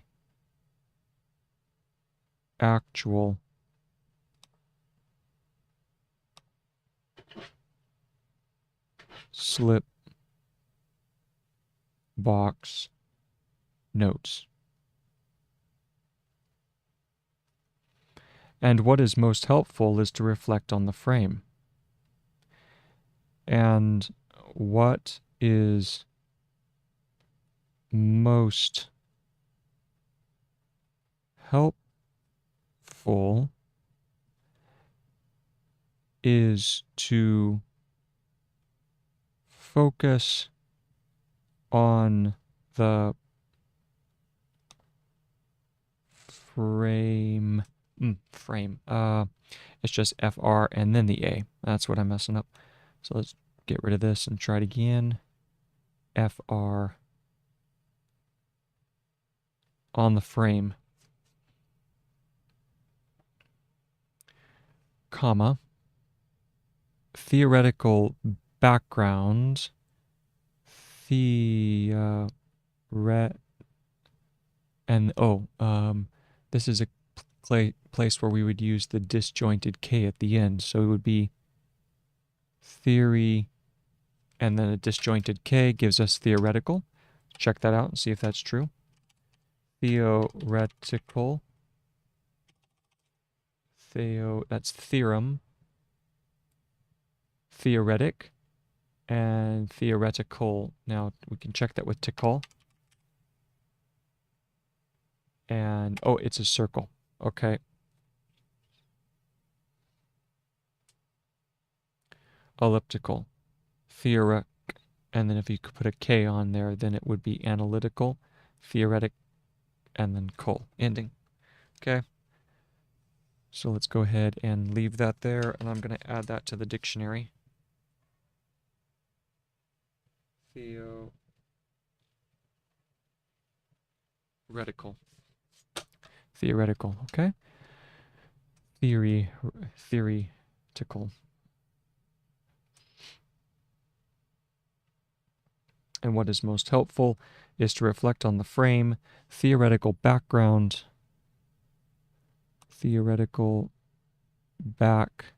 actual slip box notes. And what is most helpful is to reflect on the frame. And what is most helpful is to focus on the frame. Frame. It's just FR and then the A. That's what I'm messing up. So let's get rid of this and try it again. FR on the frame, comma, theoretical background, and this is a place where we would use the disjointed K at the end. So it would be theory, and then a disjointed K gives us theoretical. Check that out and see if that's true. Theoretical. That's theorem. Theoretic. And theoretical. Now we can check that with tickle. And, oh, it's a circle. Okay. Elliptical. Theoretic. And then if you could put a K on there, then it would be analytical, theoretic, and then col ending. Okay. So let's go ahead and leave that there, and I'm going to add that to the dictionary. Theoretical. Theoretical, okay? Theoretical. And what is most helpful is to reflect on the frame, theoretical background, theoretical background,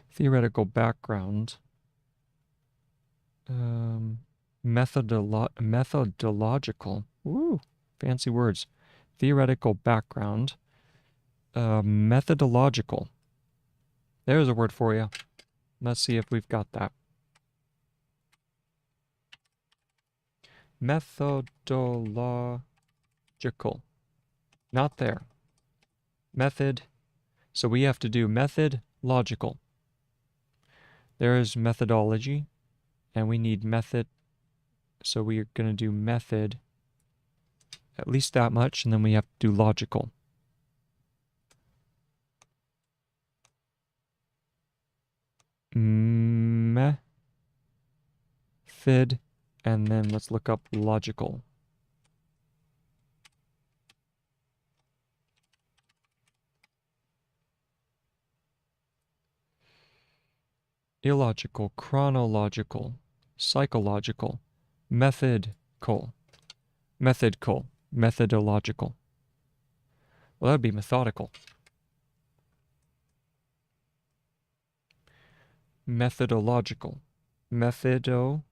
theoretical background, methodological, woo, fancy words, theoretical background, methodological. There's a word for you. Let's see if we've got that. Methodological. Not there. Method. So we have to do method logical. There is methodology, and we need method. So we are going to do method, at least that much, and then we have to do logical. Method, and then let's look up logical. Illogical, chronological, psychological, methodcal, methodological. Well, that would be methodical. Methodological, methodologic,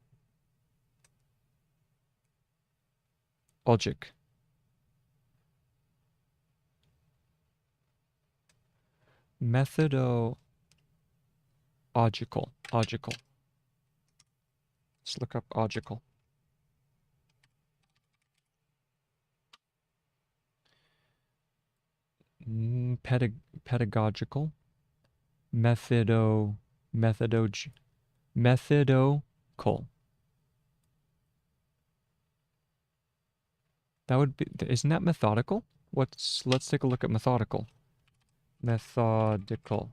methodological, logical. Let's look up logical. Pedagogical, methodological. That would be, isn't that methodical? Let's take a look at methodical. Methodical.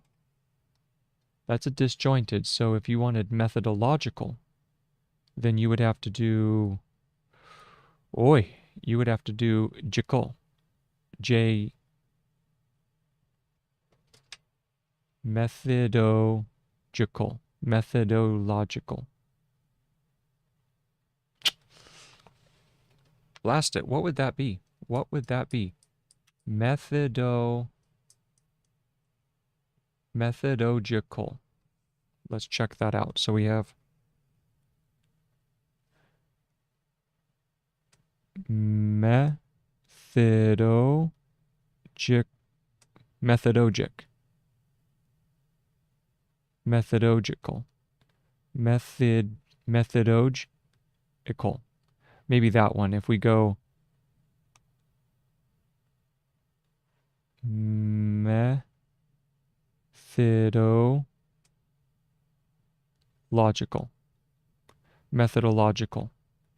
That's a disjointed, so if you wanted methodological, then you would have to do, you would have to do jical. Methodological. Methodological. Blast it. What would that be? What would that be? Methodological. Let's check that out. So we have methodogic. Methodological. Methodological. Maybe that one. If we go methodological. logical. Methodological.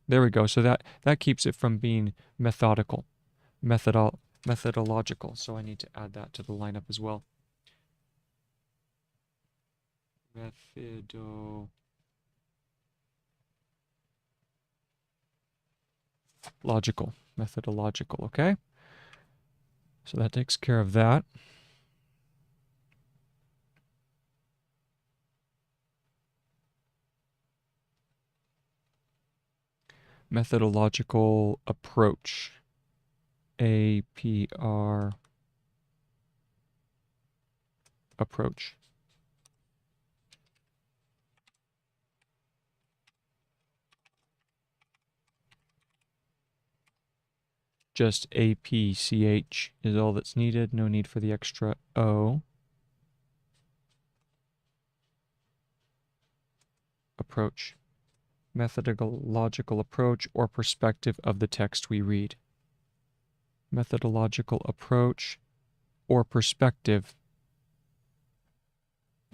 There we go. So that keeps it from being methodical. Methodological. So I need to add that to the lineup as well. Methodological, okay? So that takes care of that. Methodological approach. APR approach. Just APCH is all that's needed. No need for the extra O. Approach. Methodological approach or perspective of the text we read. Methodological approach or perspective.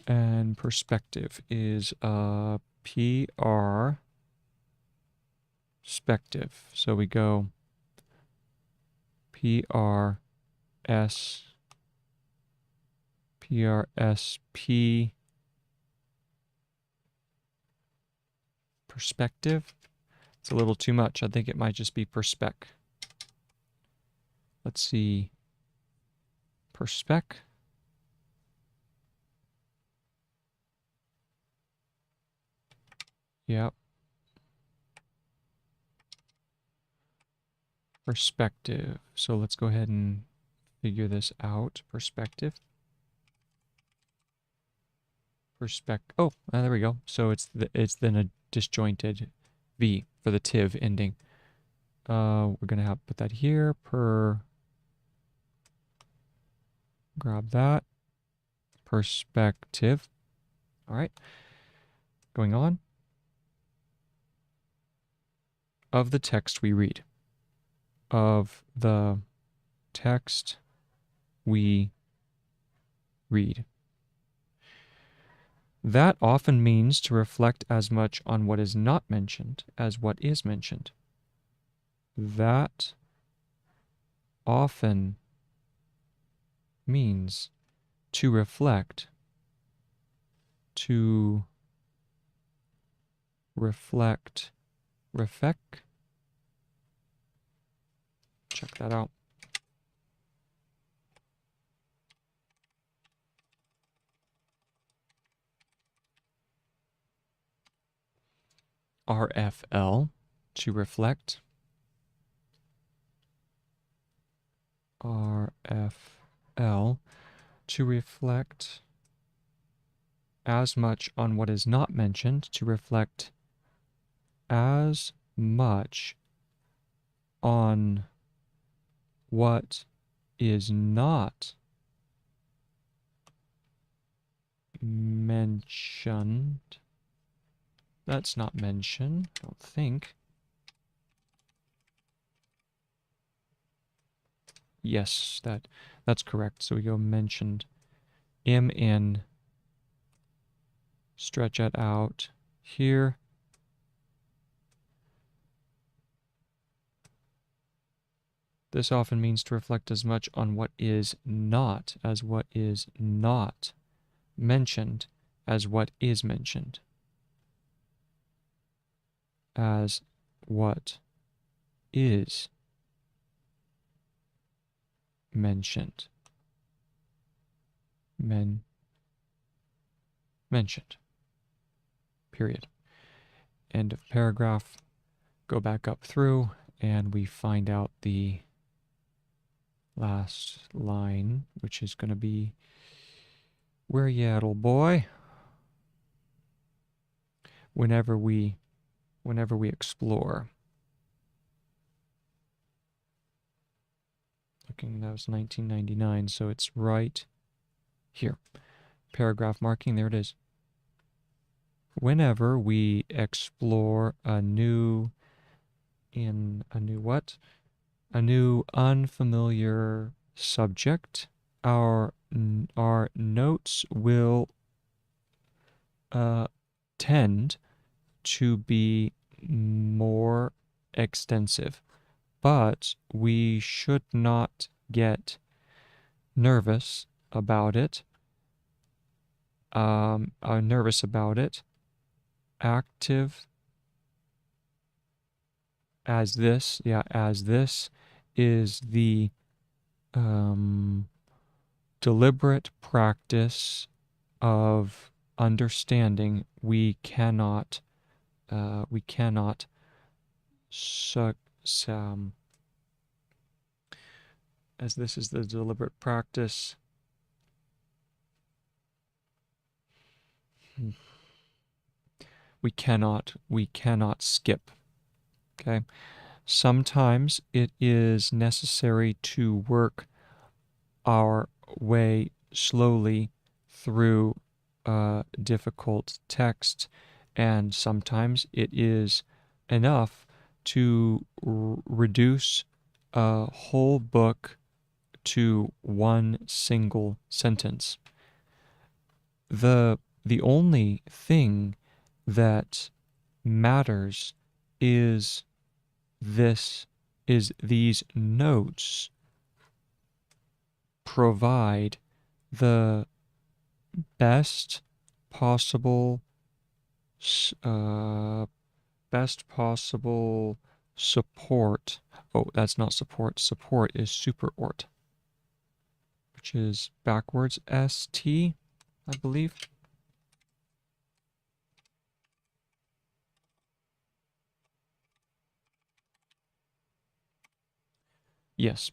And perspective is PR spective. So we go PRSP perspective. It's a little too much. I think it might just be perspec. Let's see. Perspec. Yep. Perspective. So let's go ahead and figure this out. Perspective. Oh, there we go. So it's then a disjointed V for the tiv ending. We're gonna have to put that here. Grab that. Perspective. All right. Going on. Of the text we read. Of the text we read. That often means to reflect as much on what is not mentioned as what is mentioned. That often means to reflect, check that out. RFL, to reflect. RFL, to reflect as much on what is not mentioned, to reflect as much on what is not mentioned. That's not mentioned, I don't think. Yes, that's correct. So we go mentioned. MN. Stretch it out here. This often means to reflect as much on what is not as what is not mentioned as what is mentioned. As what is mentioned. Mentioned. Period. End of paragraph. Go back up through and we find out the last line, which is going to be, where you at, old boy? Whenever we explore. Looking, that was 1999, so it's right here. Paragraph marking, there it is. Whenever we explore a new unfamiliar subject, our notes will tend tend to be more extensive, but we should not get nervous about it. Active as this is the deliberate practice of understanding. We cannot as this is the deliberate practice. We cannot skip. Okay. Sometimes it is necessary to work our way slowly through difficult text, and sometimes it is enough to reduce a whole book to one single sentence. The only thing that matters is these notes provide the best possible support. Oh, that's not support. Support is superort, which is backwards ST, I believe. Yes,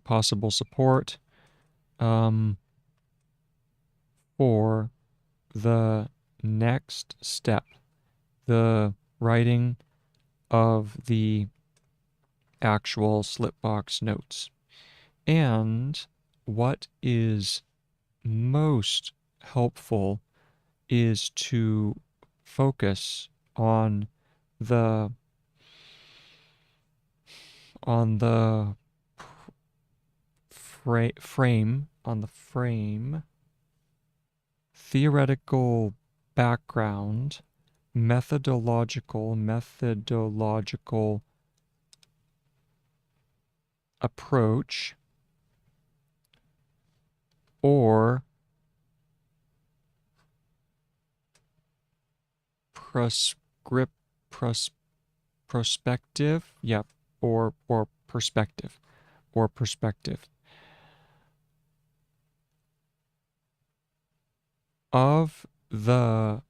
possible support for the next step, the writing of the actual slipbox notes. And what is most helpful is to focus on the frame, theoretical background, methodological approach, or perspective, or perspective, of the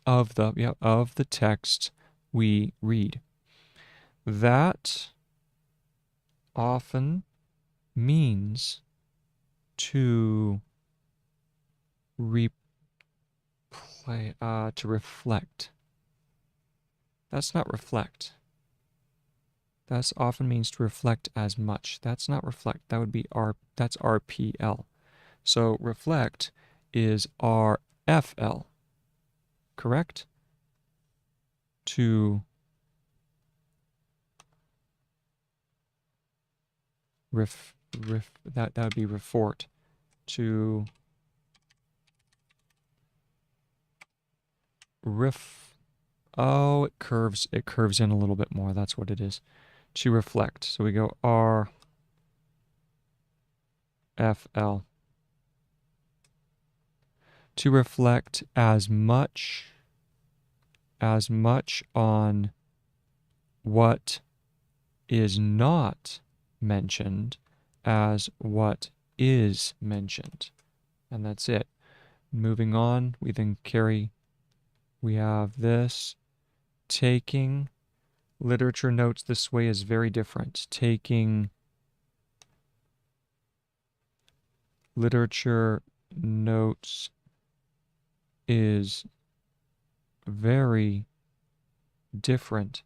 of the text we read. That often means to reflect. That's not reflect. That often means to reflect as much. That's not reflect. That would be that's RPL. So reflect is RFL. Correct? That would be refort. To it curves in a little bit more. That's what it is. To reflect. So we go RFL. To reflect as much on what is not mentioned as what is mentioned. And that's it. Moving on, we have this. Taking literature notes this way is very different. Taking literature notes is very different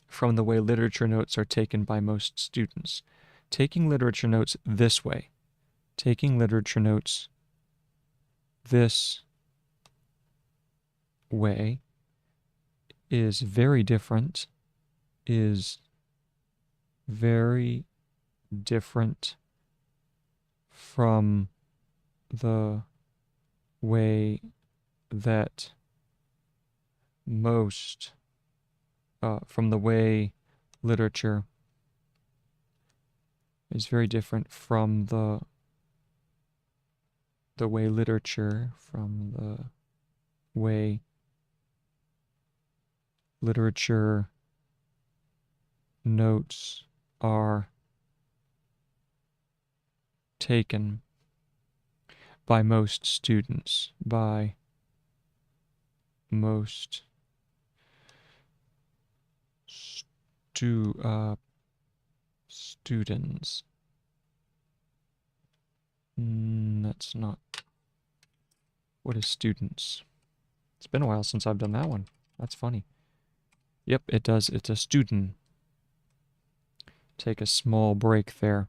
from the way literature notes are taken by most students. Taking literature notes this way, taking literature notes this way is very different, from the way that most, from the way literature is very different from the way literature, from the way literature notes are taken by most students, by most students. That's not. What is students? It's been a while since I've done that one. That's funny. Yep, it does. It's a student. Take a small break there.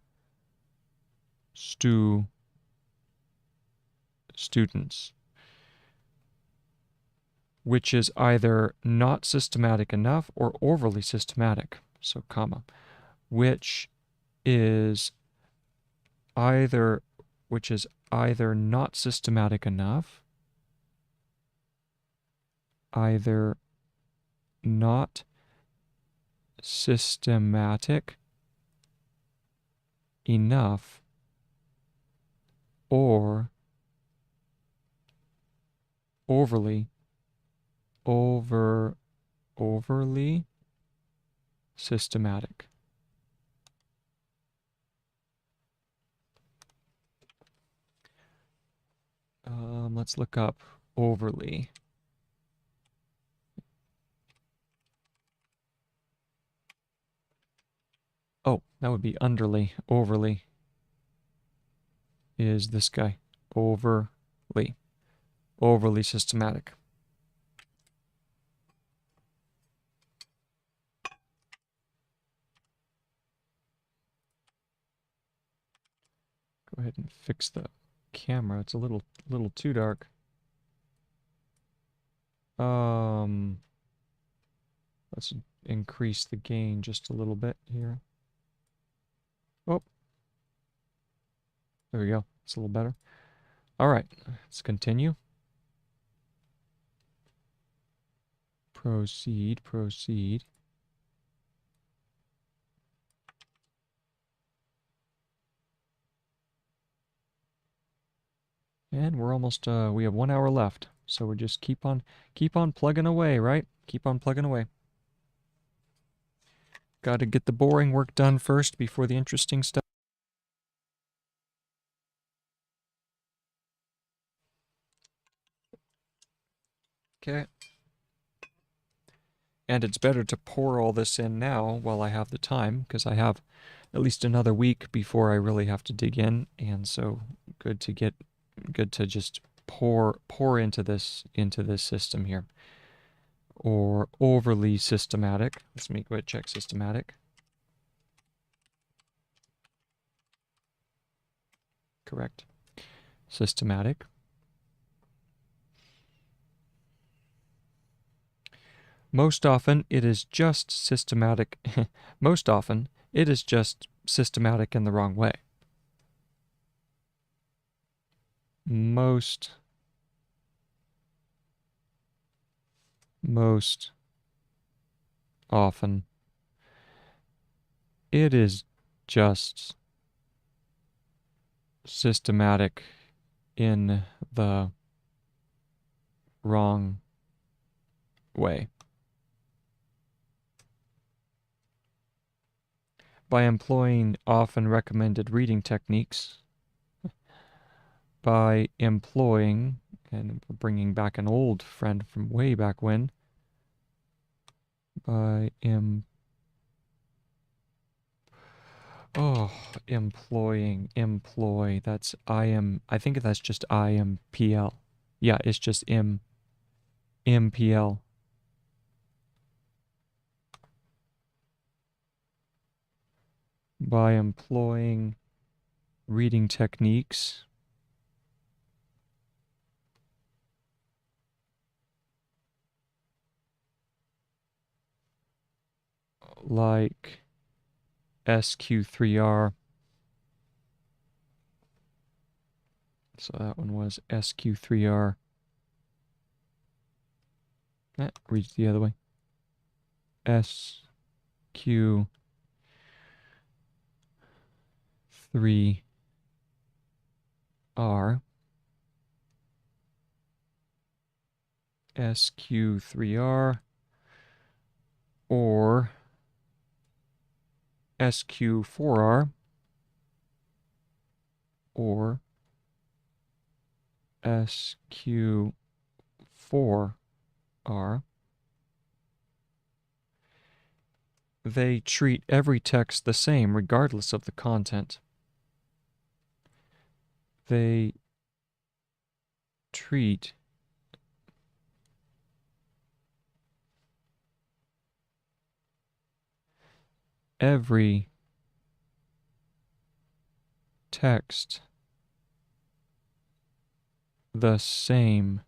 Students. Which is either not systematic enough or overly systematic. So, comma. Which is either not systematic enough, either not systematic enough, or overly systematic. Let's look up overly. Oh, that would be underly. Overly is this guy. Overly systematic. Go ahead and fix the camera. It's a little too dark. Let's increase the gain just a little bit here. Oh, there we go. It's a little better. All right, let's continue. Proceed. And we're almost, we have 1 hour left. So we're just keep on plugging away, right? Keep on plugging away. Got to get the boring work done first before the interesting stuff. Okay. And it's better to pour all this in now while I have the time, because I have at least another week before I really have to dig in, and so good to just pour into this system here. Or overly systematic. Let's go ahead and check systematic. Correct. Systematic. Most often it is just systematic. Most often it is just systematic in the wrong way. Most often it is just systematic in the wrong way. By employing often recommended reading techniques, by employing, and bringing back an old friend from way back when, by employ, that's I think that's just IMPL. Yeah, it's just MPL. By employing reading techniques like SQ3R, So that one was SQ3R. Reads the other way. SQ3R. SQ3R or SQ4R or SQ4R. They treat every text the same regardless of the content. They treat every text the same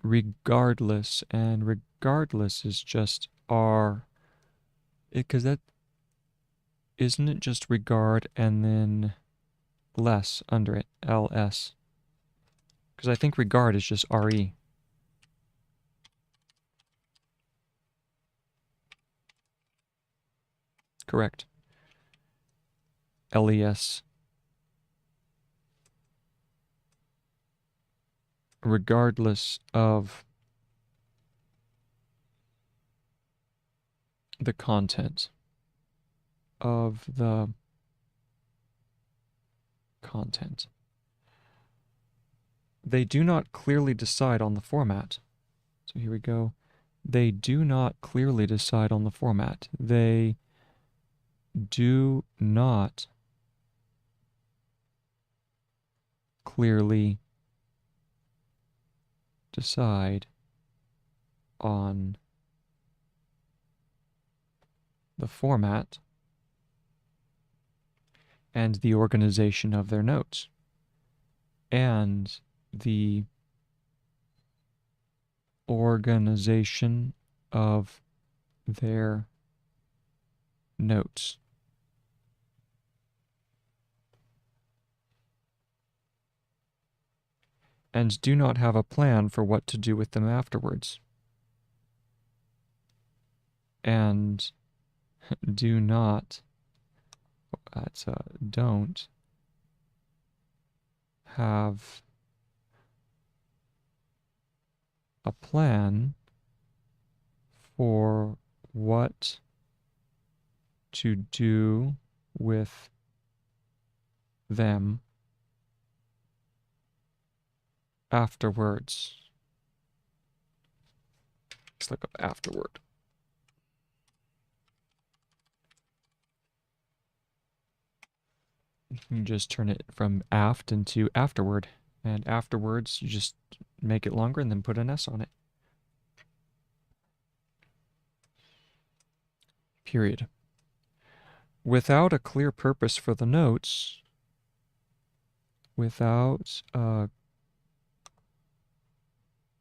regardless, and regardless is just R, because that isn't it just regard and then less under it, LS, because I think regard is just RE. Correct. LES. Regardless of the content of the content. They do not clearly decide on the format. So here we go. They do not clearly decide on the format. They do not clearly decide on the format and the organization of their notes and the organization of their notes. And do not have a plan for what to do with them afterwards. And do not, don't have a plan for what to do with them afterwards. Let's look up afterward. You just turn it from aft into afterward. And afterwards, you just make it longer and then put an S on it. Period. Without a clear purpose for the notes, without a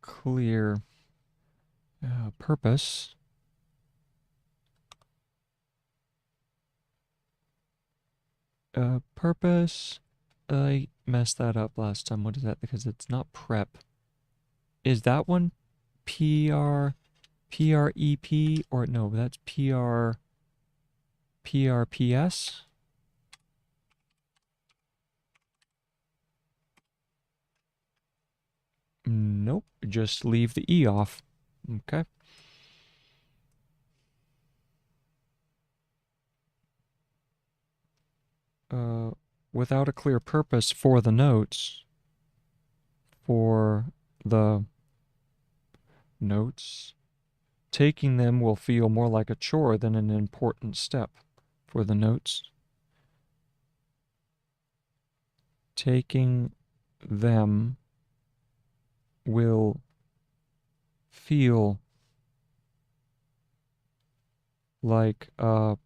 clear purpose, I messed that up last time. What is that? Because it's not prep. Is that one PREP, or no, that's PRPS? Nope, just leave the E off. Okay. Without a clear purpose for the notes, taking them will feel more like a chore than an important step. For the notes, taking them will feel like a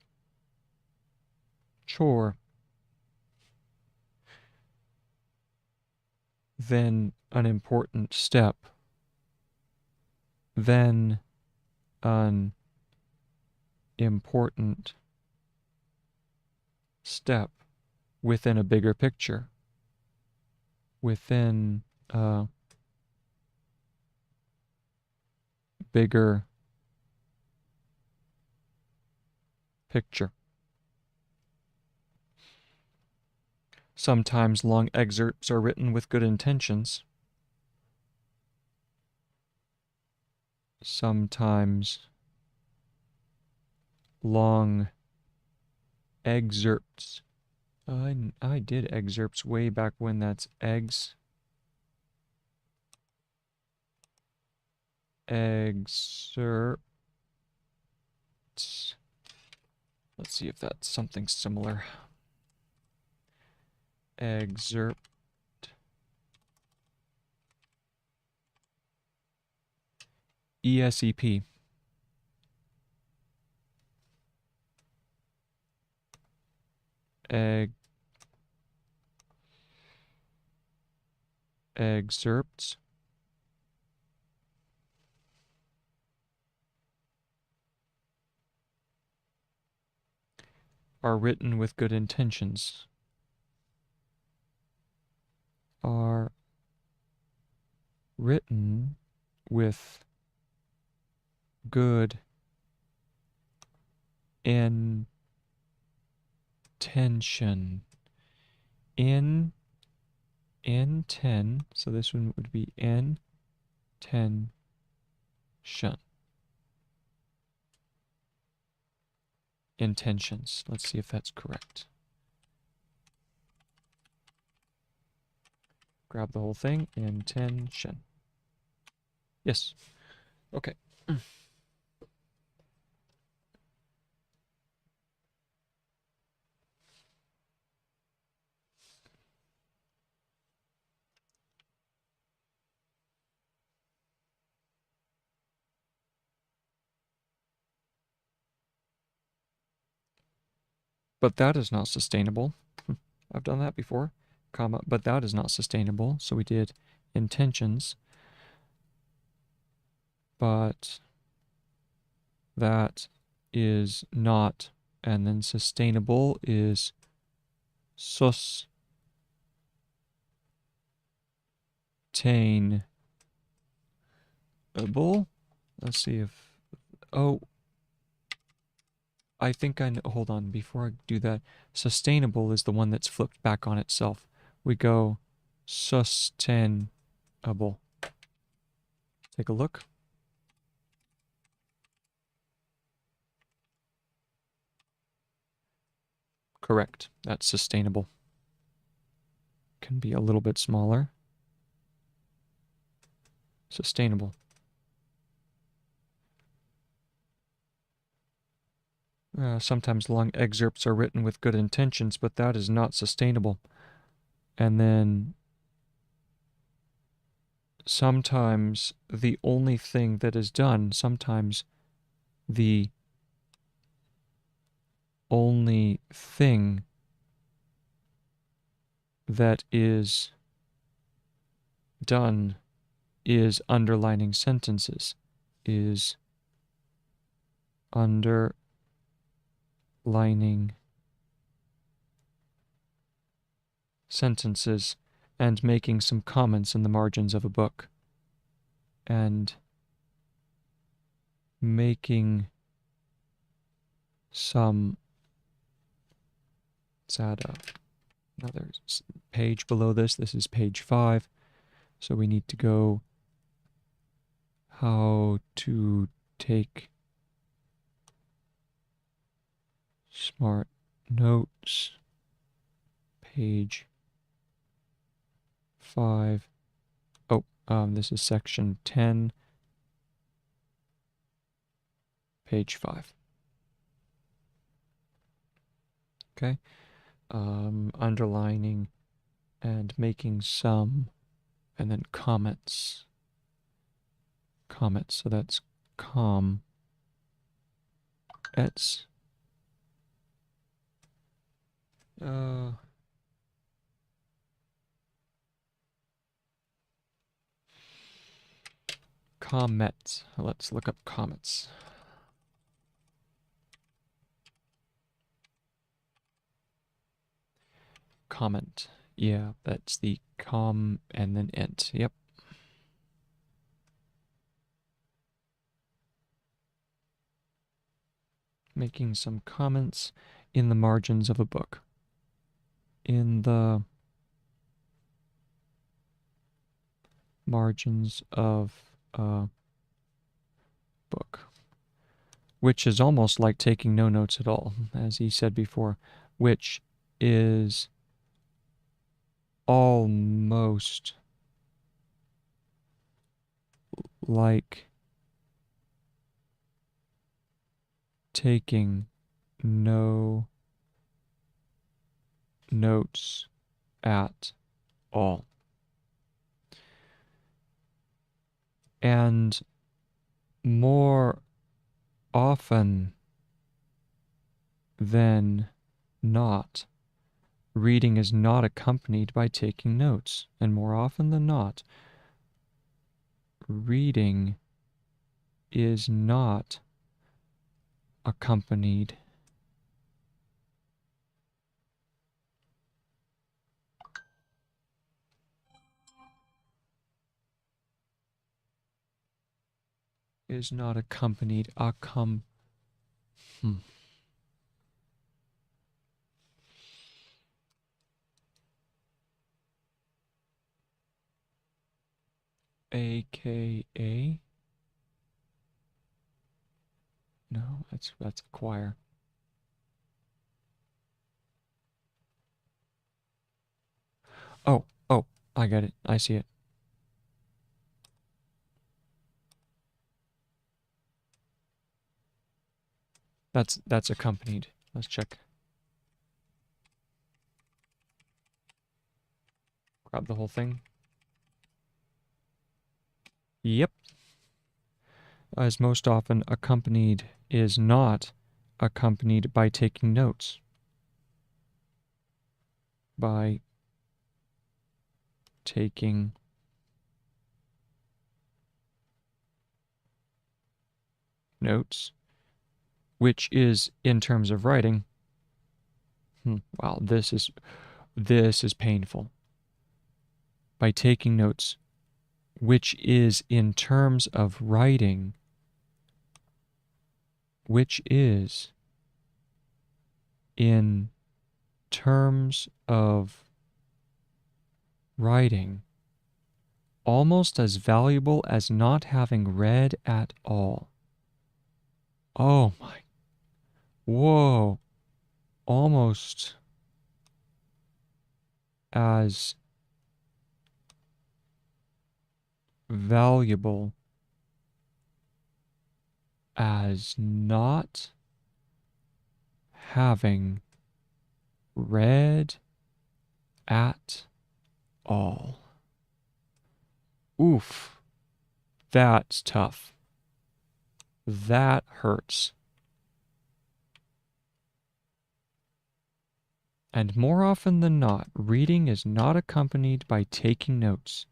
chore than an important step. Then an important step within a bigger picture. within a bigger picture. Sometimes long excerpts are written with good intentions. Sometimes long excerpts. I did excerpts way back when. That's eggs. Excerpts. Let's see if that's something similar. Excerpt. ESEP. Excerpts are written with good intentions. Are written with good intention. N10, so this one would be intention. Intentions. Let's see if that's correct. Grab the whole thing. Intention. Yes. Okay. But that is not sustainable. I've done that before. Comma, but that is not sustainable. So we did intentions. But that is not, and then sustainable is sustainable. Let's see if, oh, I think I know, hold on, before I do that, sustainable is the one that's flipped back on itself. We go sustainable. Take a look. Correct, that's sustainable. Can be a little bit smaller. Sustainable. Sometimes long excerpts are written with good intentions, but that is not sustainable. And then sometimes the only thing that is done, sometimes the only thing that is done is underlining sentences, is underlining sentences and making some comments in the margins of a book, and making some, let's add another page below this. This is page 5, so we need to go how to take smart notes, page 5. Oh, this is section 10, page 5. Okay, underlining and making some, and then comments. Comments, so that's comments. Comments. Let's look up comments. Comment. Yeah, that's the com and then int. Yep. Making some comments in the margins of a book. In the margins of a book. Which is almost like taking no notes at all, as he said before. Which is almost like taking no notes at all. And more often than not, reading is not accompanied by taking notes. And more often than not, reading is not accompanied AKA, no, that's acquire. Oh, I got it. I see it. That's accompanied. Let's check. Grab the whole thing. Yep. As most often, accompanied is not accompanied by taking notes. By taking notes, which is, in terms of writing, wow, this is painful. By taking notes, which is in terms of writing, which is in terms of writing, almost as valuable as not having read at all. Oh my, whoa, almost as valuable as not having read at all. Oof, that's tough. That hurts. And more often than not, reading is not accompanied by taking notes,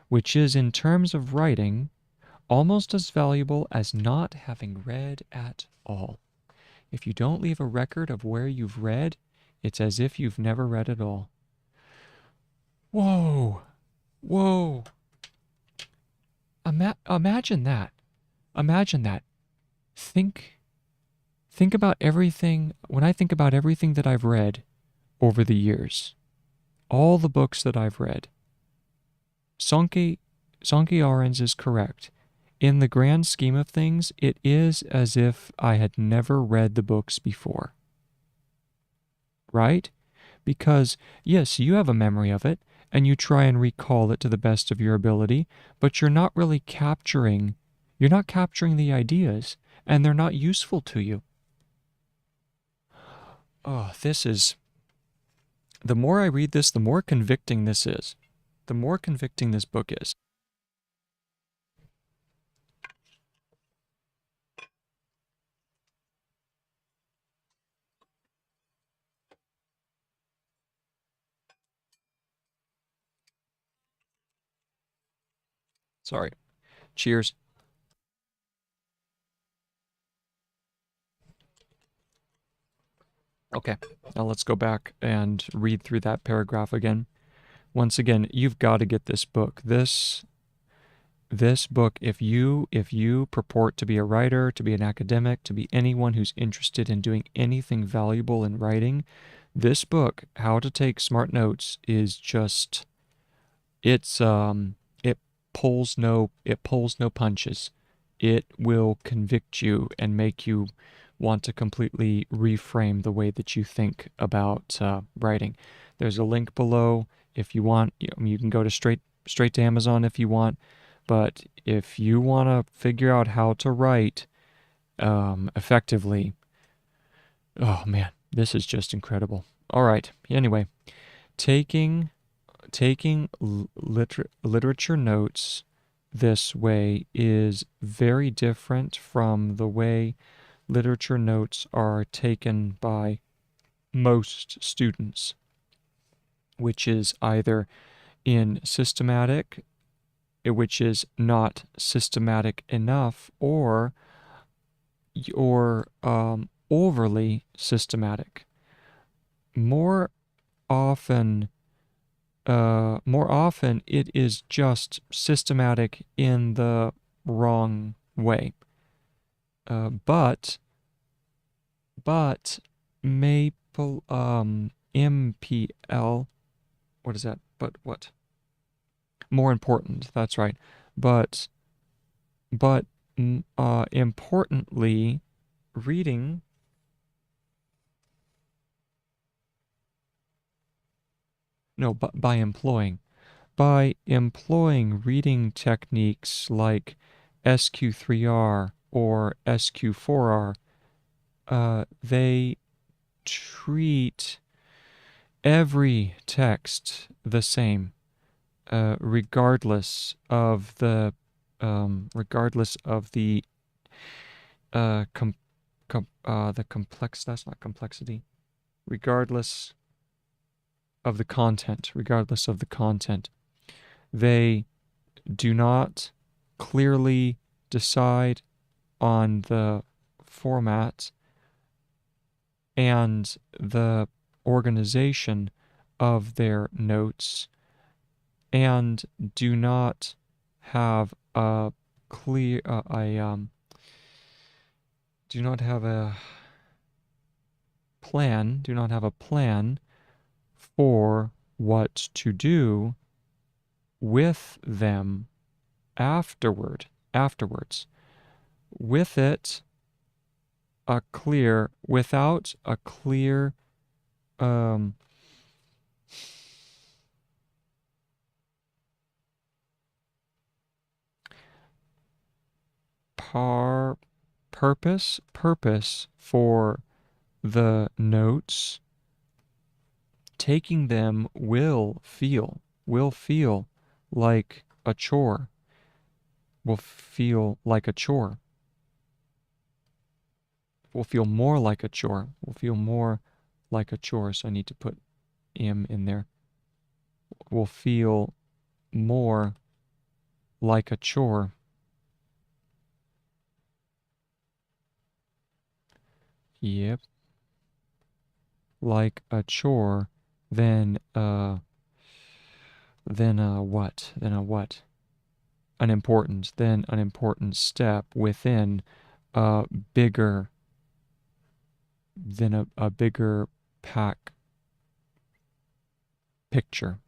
which is, in terms of writing, almost as valuable as not having read at all. If you don't leave a record of where you've read, it's as if you've never read at all. Whoa! Whoa! Imagine that. Imagine that. Think about everything, when I think about everything that I've read over the years, all the books that I've read, Sonke Ahrens is correct. In the grand scheme of things, it is as if I had never read the books before. Right? Because, yes, you have a memory of it, and you try and recall it to the best of your ability, but you're not capturing the ideas, and they're not useful to you. Oh, the more I read this, the more convicting this is. The more convicting this book is. Sorry. Cheers. Okay, now let's go back and read through that paragraph again. once again, you've got to get this book. This book, if you purport to be a writer, to be an academic, to be anyone who's interested in doing anything valuable in writing, this book, How to Take Smart Notes, is just it pulls no punches. It will convict you and make you want to completely reframe the way that you think about writing. There's a link below if you want. You can go to straight to Amazon if you want. But if you want to figure out how to write effectively, oh man, this is just incredible. All right. Anyway, taking literature notes this way is very different from the way literature notes are taken by most students, which is either in systematic, which is not systematic enough, or overly systematic. More often, it is just systematic in the wrong way. But Maple MPL, what is that? But what? More important, that's right. But importantly, reading no, but by employing reading techniques like SQ3R or SQ4R, they treat every text the same, regardless of the the complex. That's not complexity. Regardless of the content. They do not clearly decide on the format and the organization of their notes, and do not have a clear do not have a plan for what to do with them afterwards. Without a clear purpose for the notes, taking them will feel like a chore. Will feel like a chore. Will feel more like a chore. So I need to put M in there. Will feel more like a chore. Yep. Like a chore, then what? An important step within a bigger pack picture.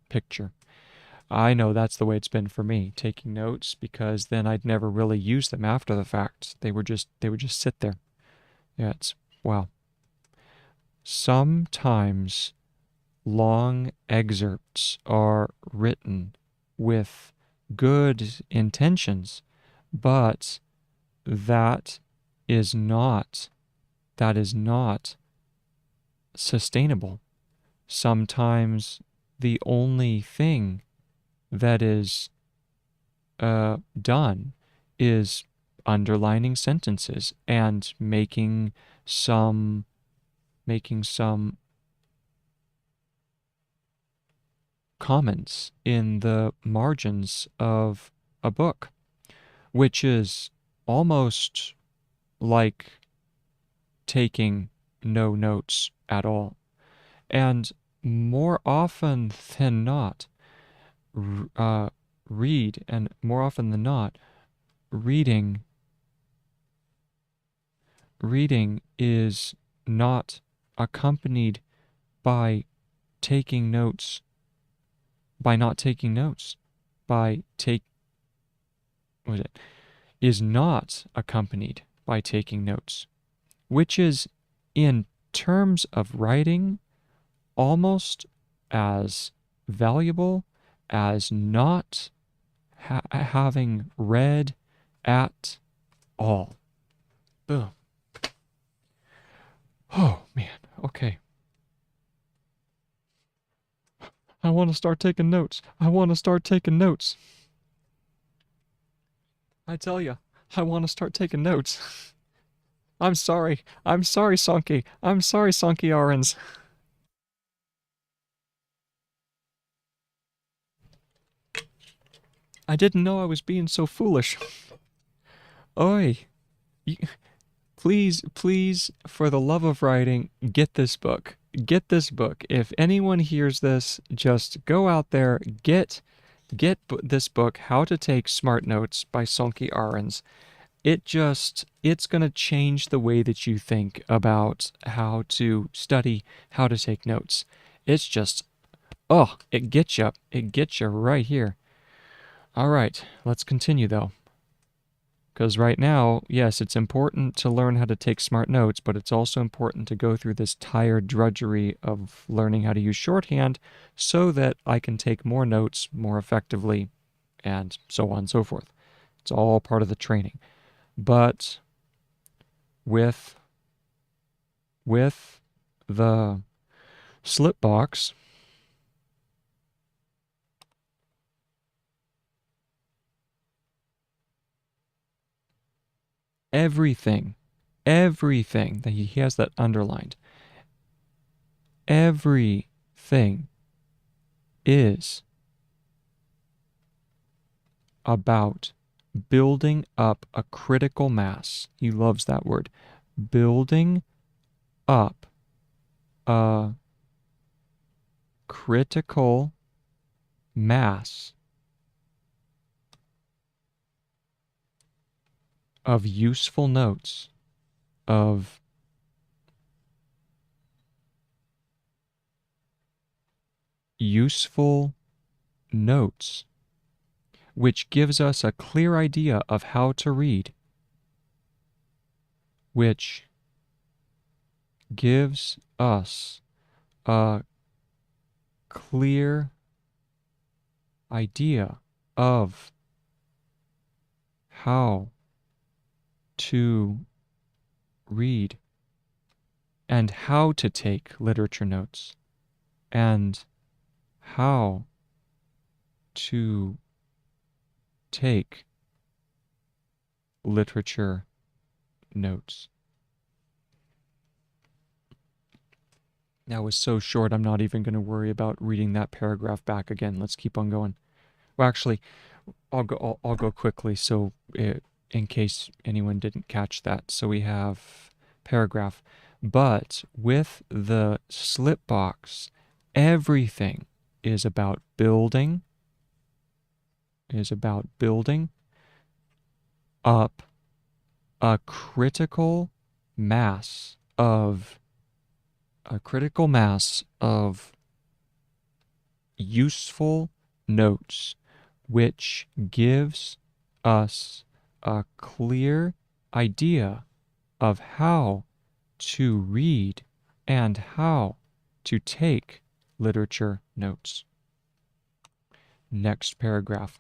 I know that's the way it's been for me, taking notes, because then I'd never really use them after the fact. They would just sit there. Yeah, wow. Sometimes long excerpts are written with good intentions, but that is not sustainable. Sometimes the only thing that is done is underlining sentences and making some comments in the margins of a book, which is almost like taking no notes at all. And more often than not, read, and more often than not, reading is not accompanied by taking notes, by not taking notes, by take, what is it, is not accompanied by taking notes, which is, in terms of writing, almost as valuable as not having read at all. Boom. Oh, man. Okay. I want to start taking notes. I want to start taking notes. I tell you, I want to start taking notes. I'm sorry. I'm sorry, Sonke. I'm sorry, Sonke Ahrens. I didn't know I was being so foolish. Oi. You, please, please, for the love of writing, get this book. Get this book. If anyone hears this, just go out there, get this book, How to Take Smart Notes by Sonke Ahrens. It's going to change the way that you think about how to study, how to take notes. It's just, oh, it gets you. It gets you right here. All right, let's continue though. Because right now, yes, it's important to learn how to take smart notes, but it's also important to go through this tired drudgery of learning how to use shorthand so that I can take more notes more effectively, and so on and so forth. It's all part of the training. But with the slip box, everything that he has that underlined, everything is about building up a critical mass. He loves that word. Building up a critical mass of useful notes, of useful notes, which gives us a clear idea of how to read, which gives us a clear idea of how to read and how to take literature notes and how to take literature notes. That was so short, I'm not even going to worry about reading that paragraph back again. Let's keep on going. Well, actually, I'll go quickly so in case anyone didn't catch that. So we have paragraph, but with the slip box, everything is about building up a critical mass of useful notes, which gives us a clear idea of how to read and how to take literature notes. Next paragraph.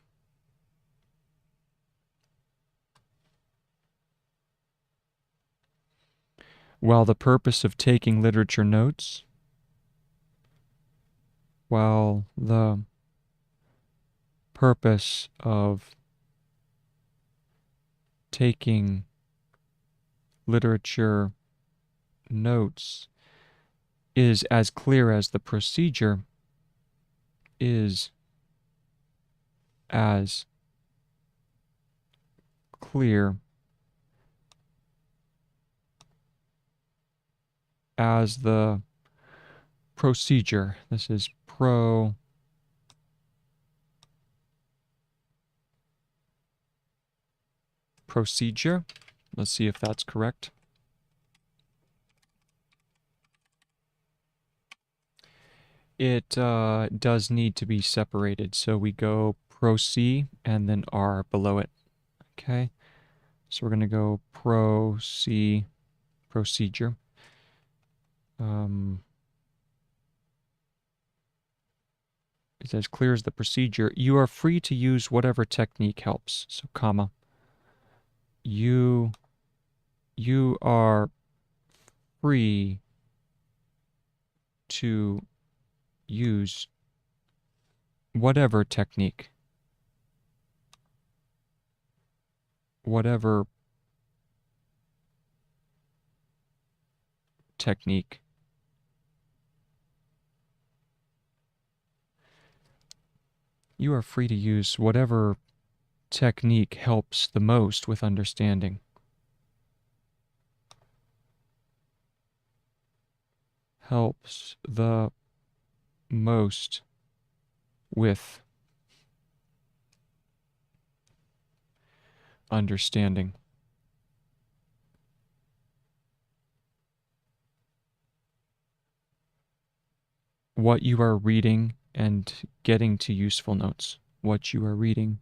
While the purpose of taking literature notes, while the purpose of taking literature notes is as clear as the procedure is as clear as the procedure. This is procedure. procedure. Let's see if that's correct. It does need to be separated, so we go Pro-C and then R below it. Okay, so we're going to go Pro-C, procedure. It's as clear as the procedure. You are free to use whatever technique helps. So, comma. You are free to use whatever technique. Whatever technique. You are free to use whatever technique helps the most with understanding. Helps the most with understanding. What you are reading and getting to useful notes. What you are reading.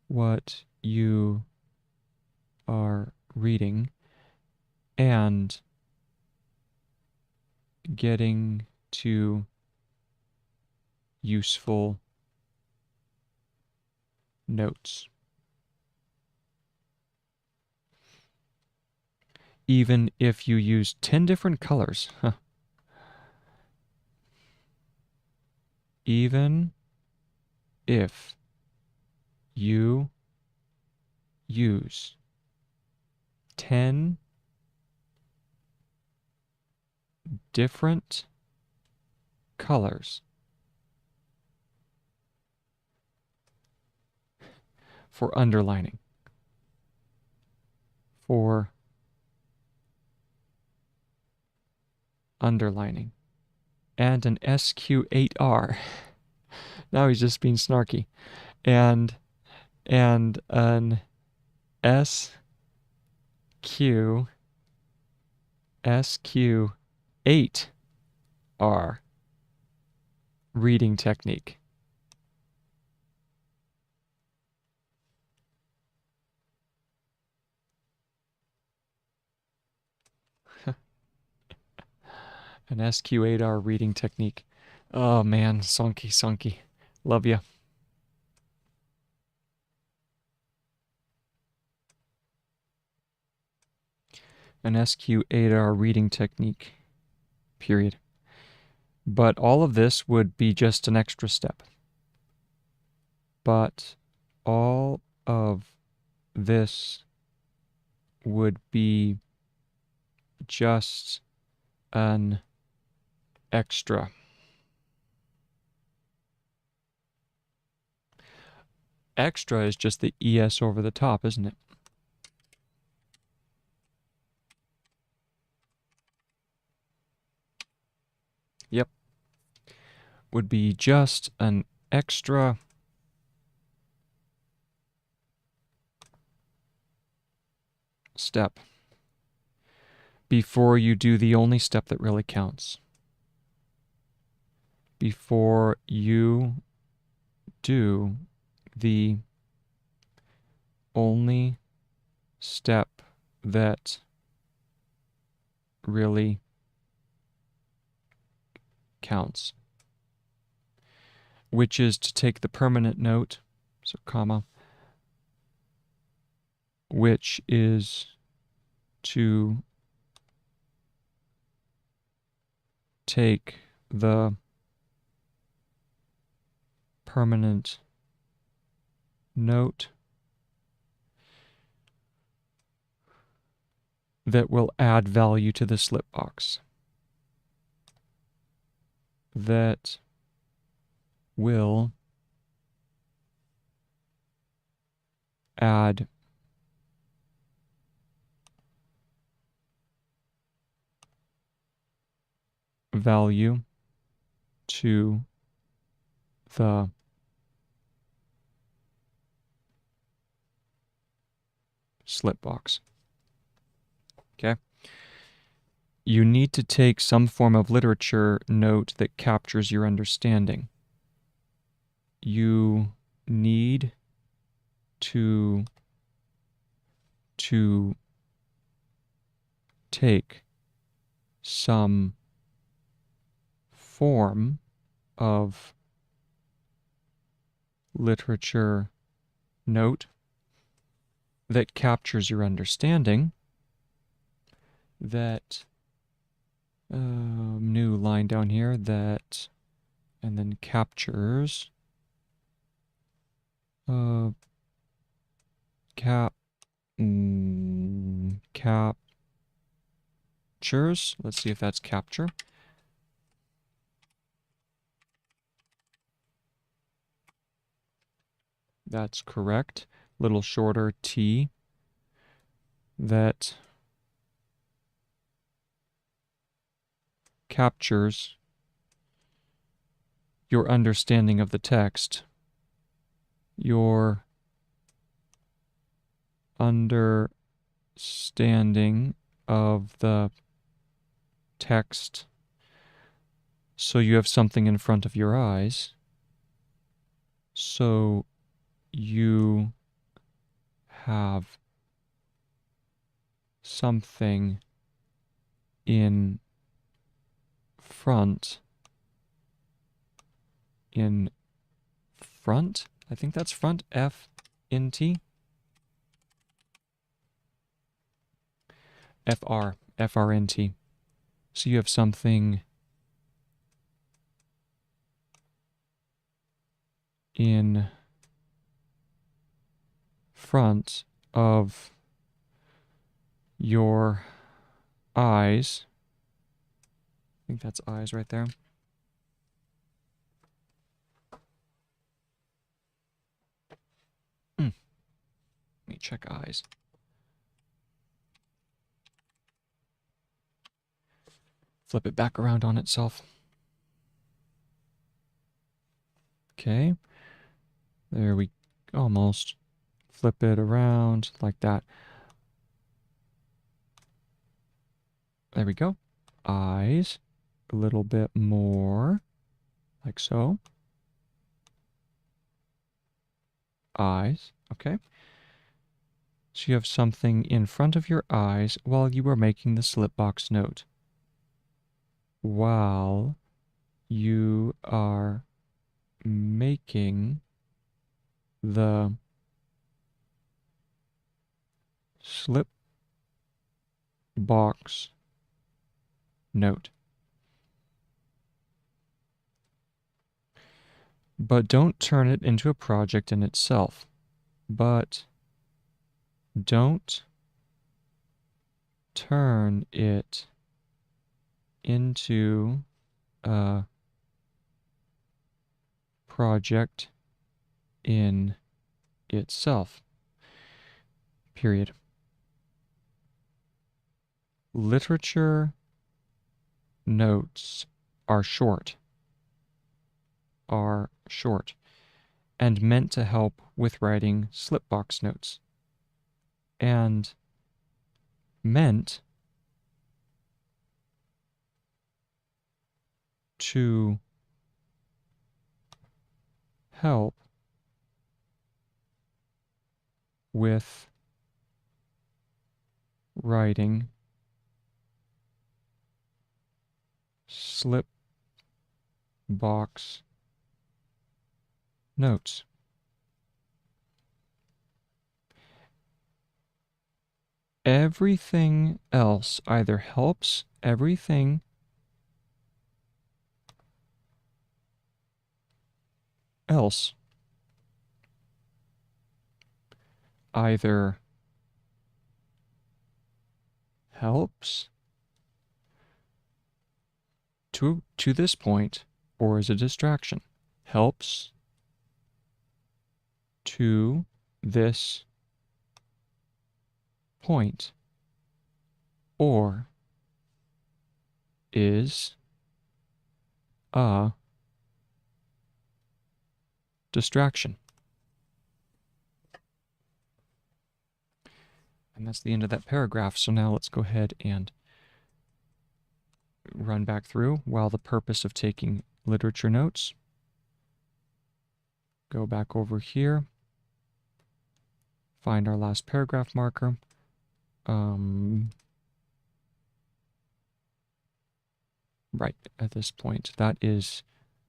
What you are reading and getting to useful notes. Even if you use 10 different colors. Even if you use 10 different colors for underlining. For underlining. And an SQ8R. Now he's just being snarky. And an SQ8R reading technique. An SQ8R reading technique. Oh man, Sonke. Love ya. An SQ8R reading technique. Period. But all of this would be just an extra step. But all of this would be just an extra. Extra is just the ES over the top, isn't it? Yep. Would be just an extra step before you do the only step that really counts. Before you do the only step that really counts, which is to take the permanent note, so comma, which is to take the permanent note that will add value to the slip box. That will add value to the slip box. Okay? You need to take some form of literature note that captures your understanding. You need to take some form of literature note that captures your understanding, that new line down here, that, and then captures, captures, let's see if that's capture. That's correct. Little shorter T. That captures your understanding of the text, your understanding of the text, so you have something in front of your eyes, so you have something in front, I think that's front, F-N-T, F-R, F-R-N-T. So you have something in front of your eyes. I think that's eyes right there. Let me check eyes. Flip it back around on itself. Okay. There we almost flip it around like that. There we go. Eyes. A little bit more. Like so. Eyes. Okay. So you have something in front of your eyes while you are making the slipbox note. While you are making the slipbox note. But don't turn it into a project in itself. But don't turn it into a project in itself. Period. Literature notes are short, and meant to help with writing slipbox notes, and meant to help with writing slipbox notes. Everything else either helps, everything else either helps to this point or is a distraction. Helps to this point or is a distraction. And that's the end of that paragraph. So now let's go ahead and run back through while the purpose of taking literature notes. Go back over here. Find our last paragraph marker. Right at this point, that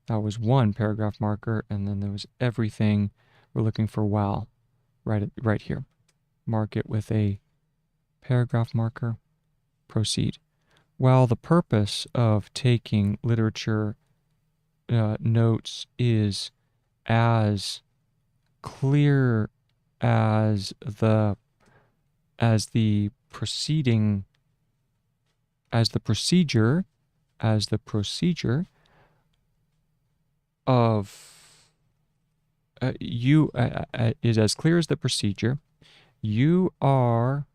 was one paragraph marker, and then there was everything. We're looking for while, right here. Mark it with a paragraph marker. Proceed. Well, the purpose of taking literature notes is as clear as the procedure of is as clear as the procedure. You are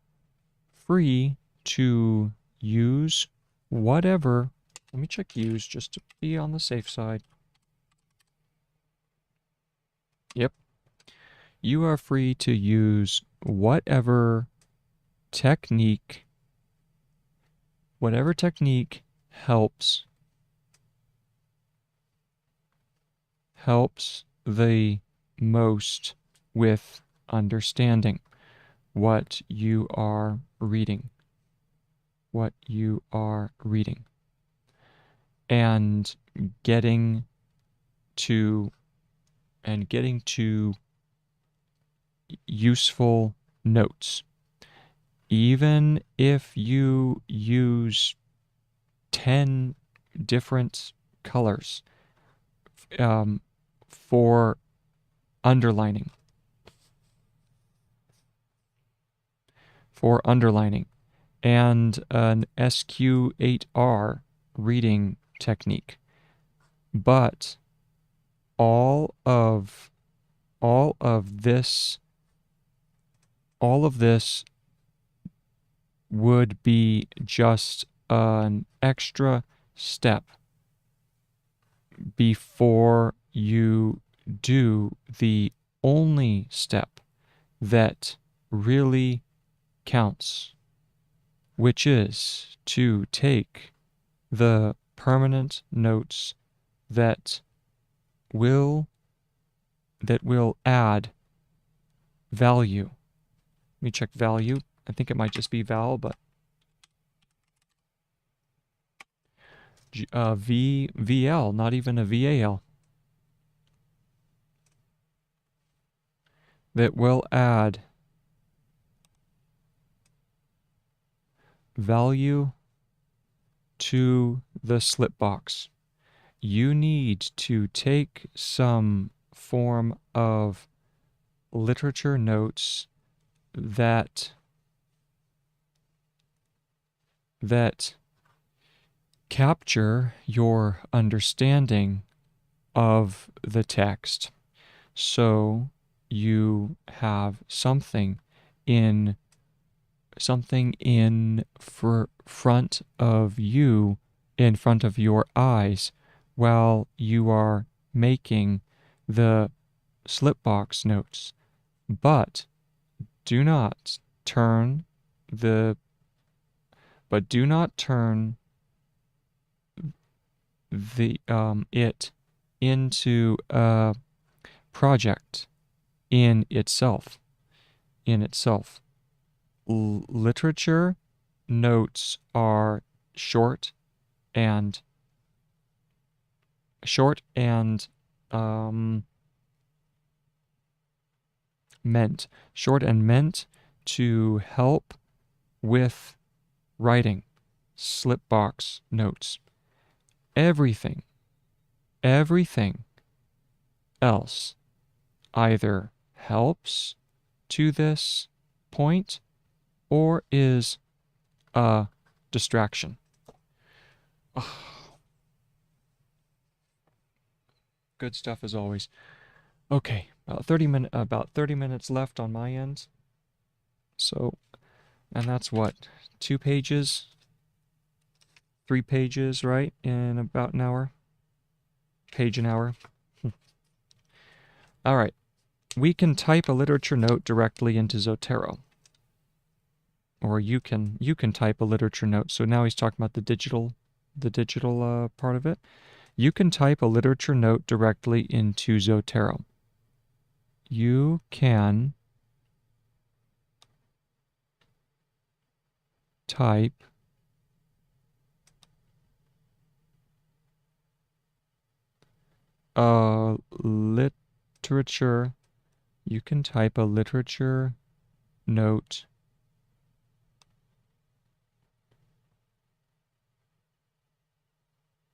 free to use whatever. Let me check use just to be on the safe side. Yep. You are free to use whatever technique helps the most with understanding what you are reading. And getting to useful notes. Even if you use 10 different colors for underlining. And an SQ8R reading technique. But all of this would be just an extra step before you do the only step that really counts, which is to take the permanent notes that will add value. Let me check value. I think it might just be val, but VL, not even a VAL. That will add value to the slip box. You need to take some form of literature notes that capture your understanding of the text, so you have something in front of you, in front of your eyes, while you are making the slipbox notes. But do not turn it into a project in itself. Literature notes are short and meant to help with writing. Slipbox notes. Everything else either helps to this point or is a distraction. Good stuff as always. Okay, about 30 minutes left on my end. So, and that's what, 2 pages, 3 pages, right? In about an hour. Page an hour. All right. We can type a literature note directly into Zotero. or you can type a literature note. So now he's talking about the digital part of it. You can type a literature note directly into Zotero. You can type a literature. You can type a literature note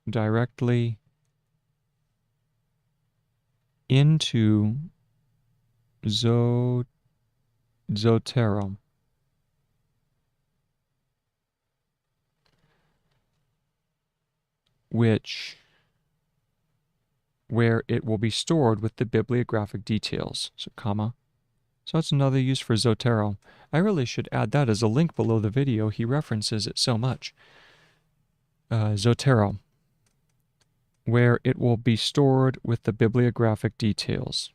directly into Zotero, where it will be stored with the bibliographic details. So comma. So that's another use for Zotero. I really should add that as a link below the video. He references it so much. Zotero, where it will be stored with the bibliographic details.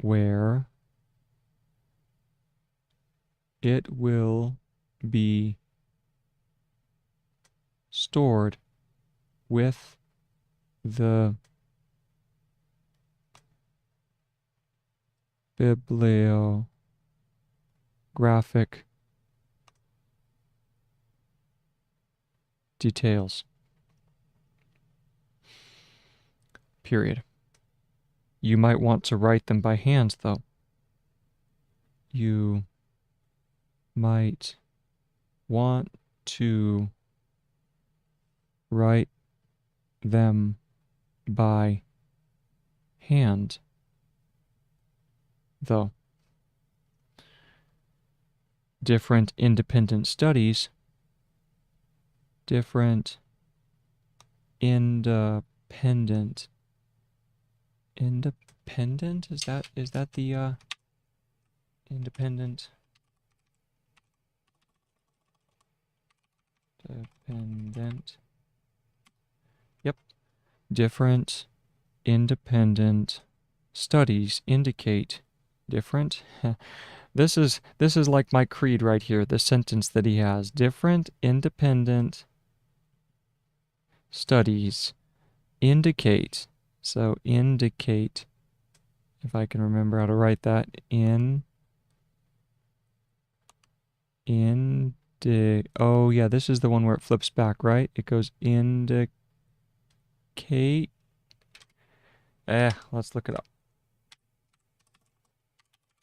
Where it will be stored with the bibliographic details. Period. You might want to write them by hand, though. You might want to write them by hand, though. Different independent studies, independent is that the independent dependent, yep, different independent studies indicate different this is like my creed right here, the sentence that he has. Different independent studies indicate, so indicate, if I can remember how to write that, oh yeah, this is the one where it flips back, right? It goes indicate, let's look it up.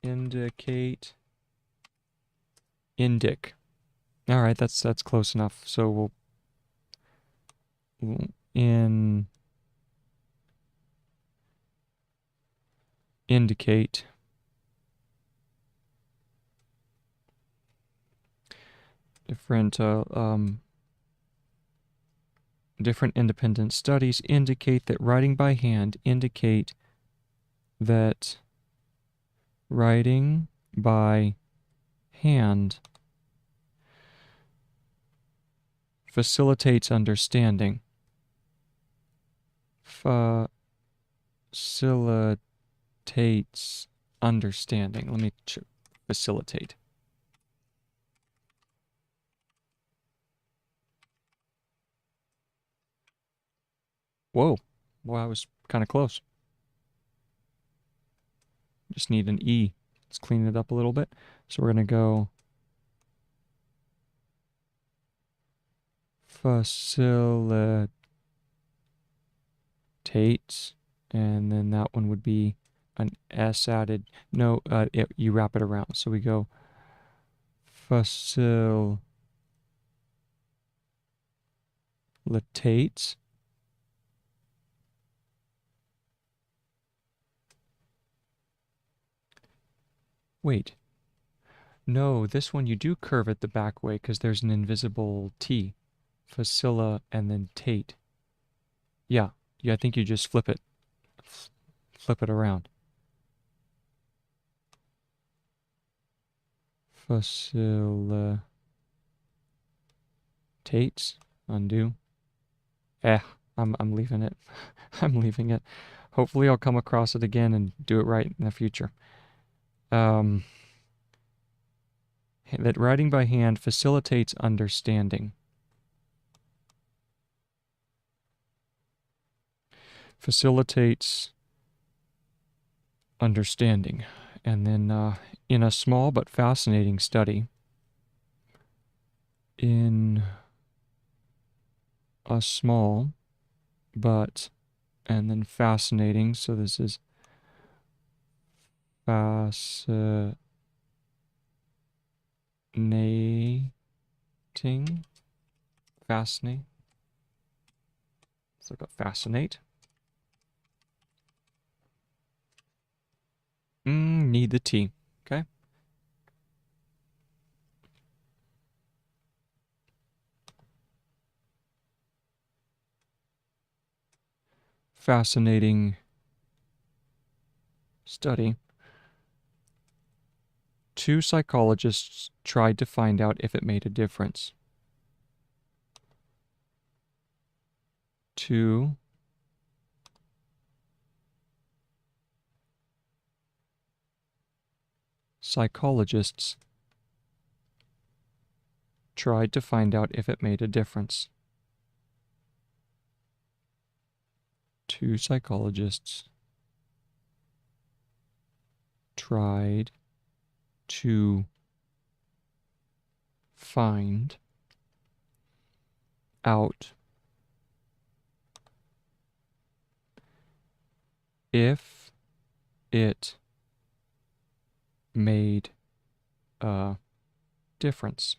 Indicate, indic. All right, that's close enough. So we'll indicate different independent studies indicate that writing by hand facilitates understanding. Facilitates understanding. Let me facilitate. Whoa. Well, I was kind of close. Just need an E. Let's clean it up a little bit. So we're going to go facilitates, and then that one would be an S added. No, you wrap it around. So we go facilitates. Wait. No, this one you do curve it the back way because there's an invisible T. Facila and then tate. Yeah, I think you just flip it. Flip it around. Facilitates. Undo. I'm leaving it. I'm leaving it. Hopefully I'll come across it again and do it right in the future. that writing by hand facilitates understanding. Facilitates understanding. And then in a small but fascinating study, in a small but, and then fascinating, so this is fascinating, fascinate, let's look up fascinate. Need the T, okay? Fascinating study. 2 psychologists tried to find out if it made a difference. 2 psychologists tried to find out if it made a difference. 2 psychologists tried to find out if it made a difference.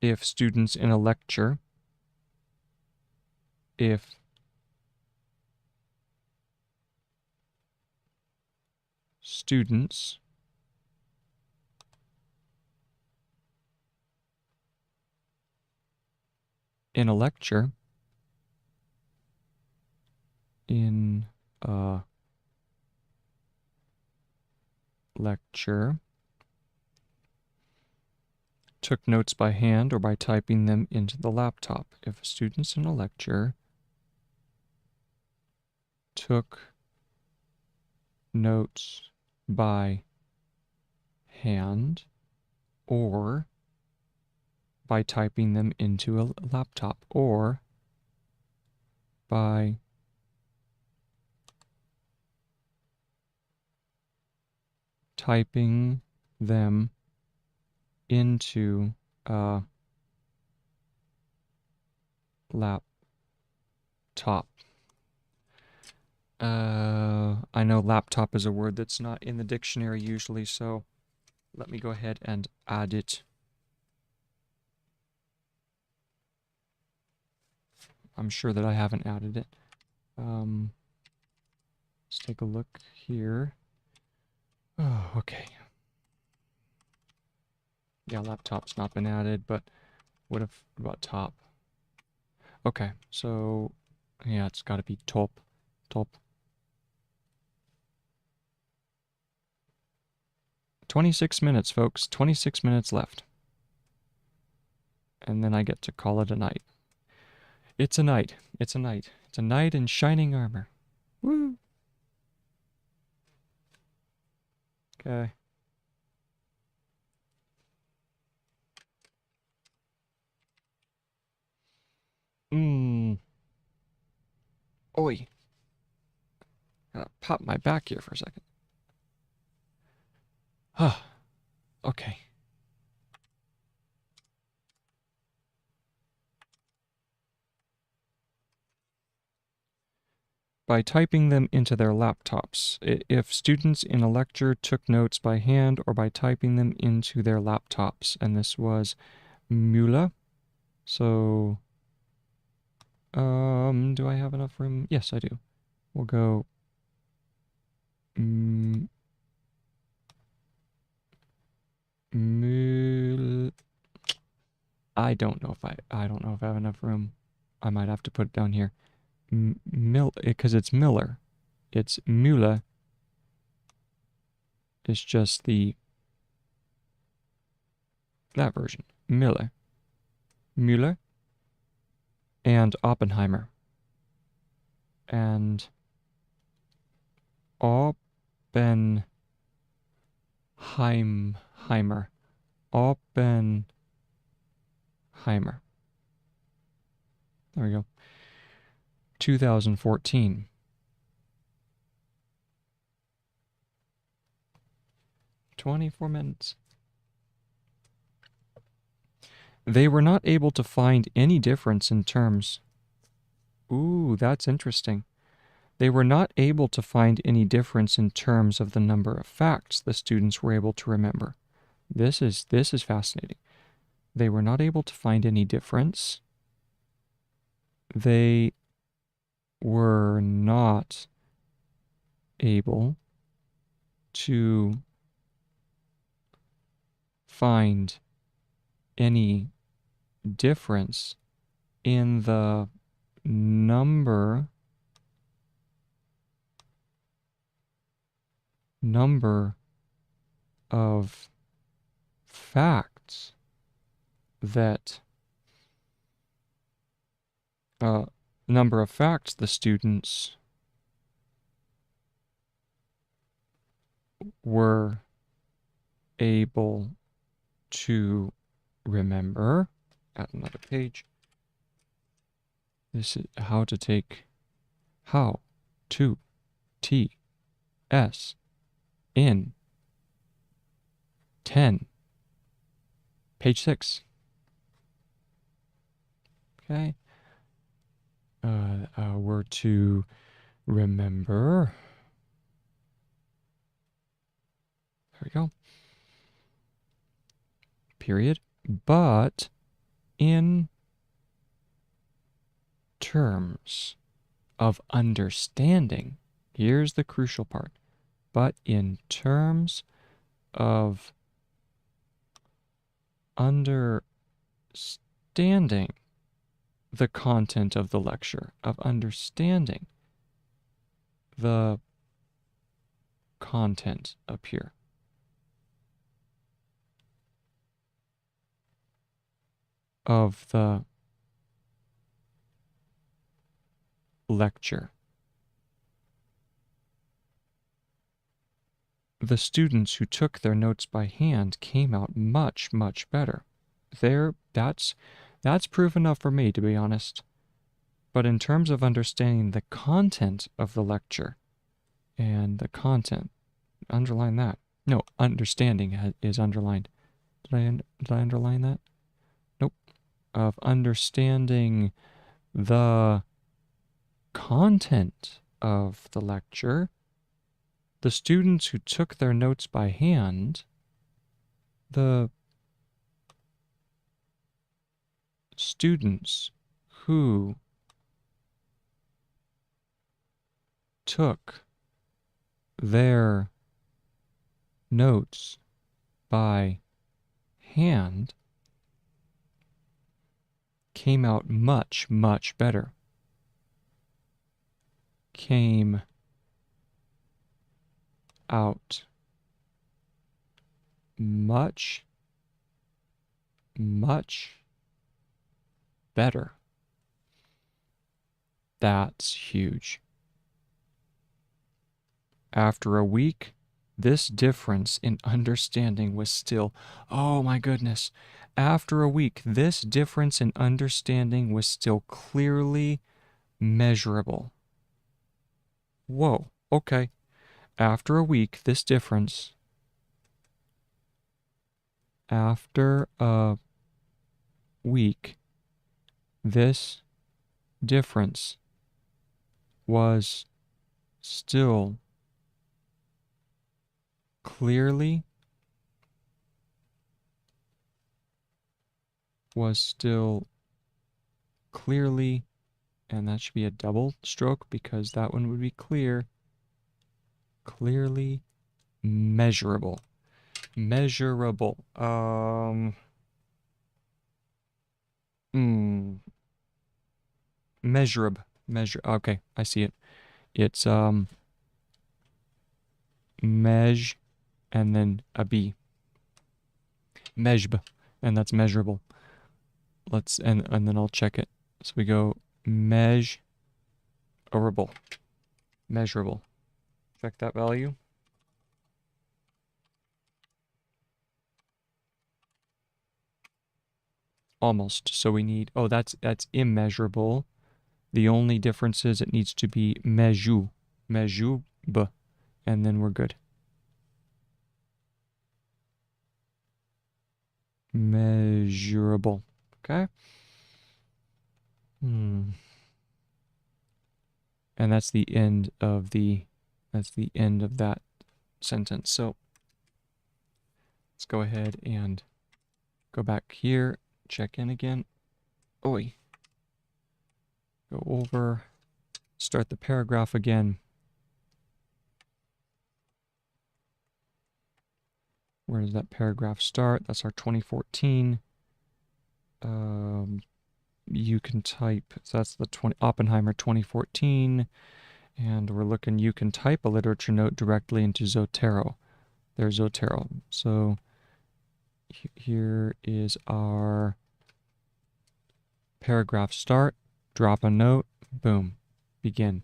If students in a lecture, if students in a lecture, in a lecture, took notes by hand or by typing them into the laptop. If students in a lecture took notes by hand or by typing them into a laptop, or by typing them into a laptop. I know laptop is a word that's not in the dictionary usually, so let me go ahead and add it. I'm sure that I haven't added it. Let's take a look here. Oh, okay. Yeah, laptop's not been added, but what about top? Okay, so yeah, it's got to be top. 26 minutes, folks. 26 minutes left. And then I get to call it a night. It's a night. It's a night. It's a knight in shining armor. Woo! Okay. Oi. Gotta pop my back here for a second. Ah. Okay. By typing them into their laptops. If students in a lecture took notes by hand or by typing them into their laptops. And this was Müller. So, do I have enough room? Yes, I do. We'll go I don't know if I have enough room. I might have to put it down here. Because it's Miller. It's Müller. It's just that version. Müller. And Oppenheimer. And Oppenheimer. Oppenheimer. Oppenheimer. There we go. 2014. $24. They were not able to find any difference in terms. Ooh, that's interesting. They were not able to find any difference in terms of the number of facts the students were able to remember. This is fascinating. They were not able to find any difference. They were not able to find any difference in the number of facts that the students were able to remember. Add another page. This is how to T S in 10. Page 6. Okay. Were to remember. There we go. Period. But in terms of understanding, here's the crucial part. But in terms of understanding the content of the lecture, of understanding the content up here, of the lecture, the students who took their notes by hand came out much, much better. That's proof enough for me, to be honest. But in terms of understanding the content of the lecture, and the content, underline that. No, understanding is underlined. Did I underline that? Nope. Of understanding the content of the lecture, the students who took their notes by hand, the students who took their notes by hand came out much, much better. Came out much, much better. That's huge. After a week, this difference in understanding was still, oh my goodness. After a week, this difference in understanding was still clearly measurable. Whoa, okay. After a week, this difference, after a week, this difference was still clearly and that should be a double stroke because that one would be clearly measurable. Measurable. Okay, I see it. It's measure and then a B. Measb, and that's measurable. And then I'll check it. So we go measurable. Measurable. Check that value. almost. So we need, oh, that's immeasurable. The only difference is it needs to be measure, measure, and then we're good. Measurable. Okay. And that's the end of that sentence. So let's go ahead and go back here, check in again. Oi. Go over, start the paragraph again. Where does that paragraph start? That's our 2014. You can type, so that's the Oppenheimer 2014. And we're looking, you can type a literature note directly into Zotero. There's Zotero. So here is our paragraph start, drop a note, boom, begin.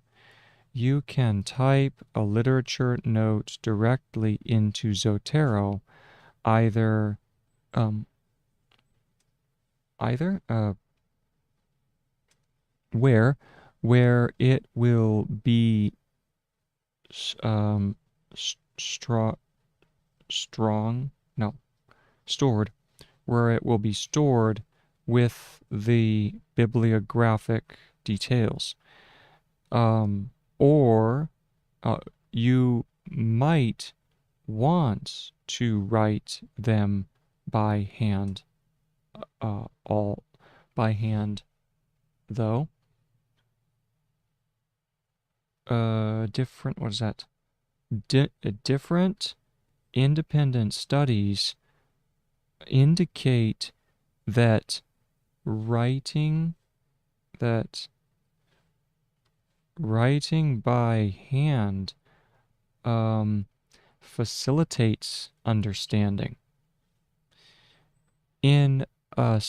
You can type a literature note directly into Zotero, either where it will be stored, where it will be stored with the bibliographic details. Or you might want to write them by hand, all by hand, though. Different, what is that? Different independent studies indicate that writing by hand facilitates understanding. In a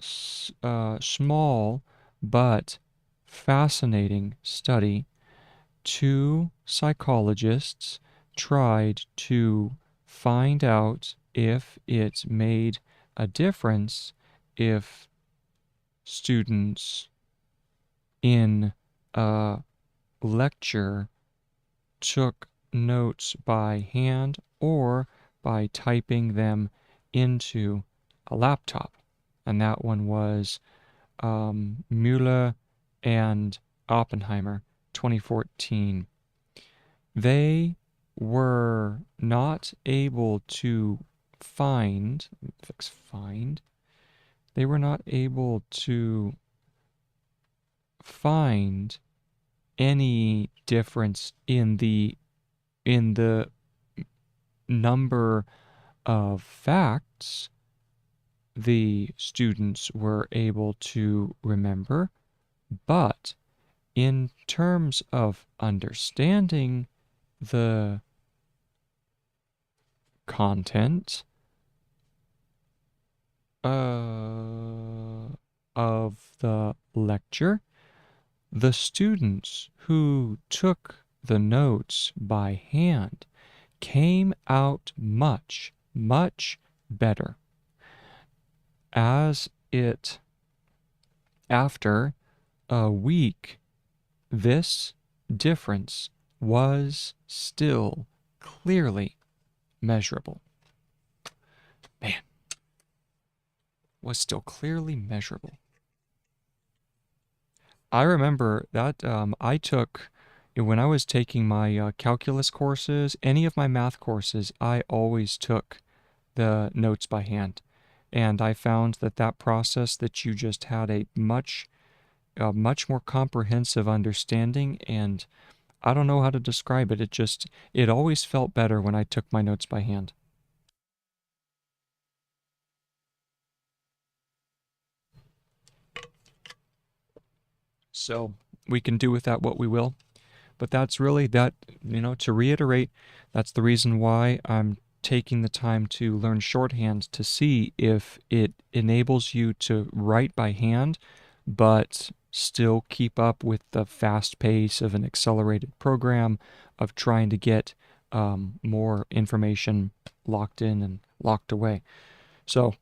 small but fascinating study, 2 psychologists tried to find out if it made a difference if students in a lecture took notes by hand or by typing them into a laptop. And that one was Müller and Oppenheimer, 2014. They were not able to they were not able to find any difference in the number of facts the students were able to remember, but in terms of understanding the content of the lecture, the students who took the notes by hand came out much, much better. After a week, this difference was still clearly measurable. Man, was still clearly measurable. I remember that I took, when I was taking my calculus courses, any of my math courses, I always took the notes by hand. And I found that process that you just had a much more comprehensive understanding, and I don't know how to describe it. It always felt better when I took my notes by hand. So we can do with that what we will. But that's really that, to reiterate, that's the reason why I'm taking the time to learn shorthand, to see if it enables you to write by hand, but still keep up with the fast pace of an accelerated program of trying to get more information locked in and locked away. So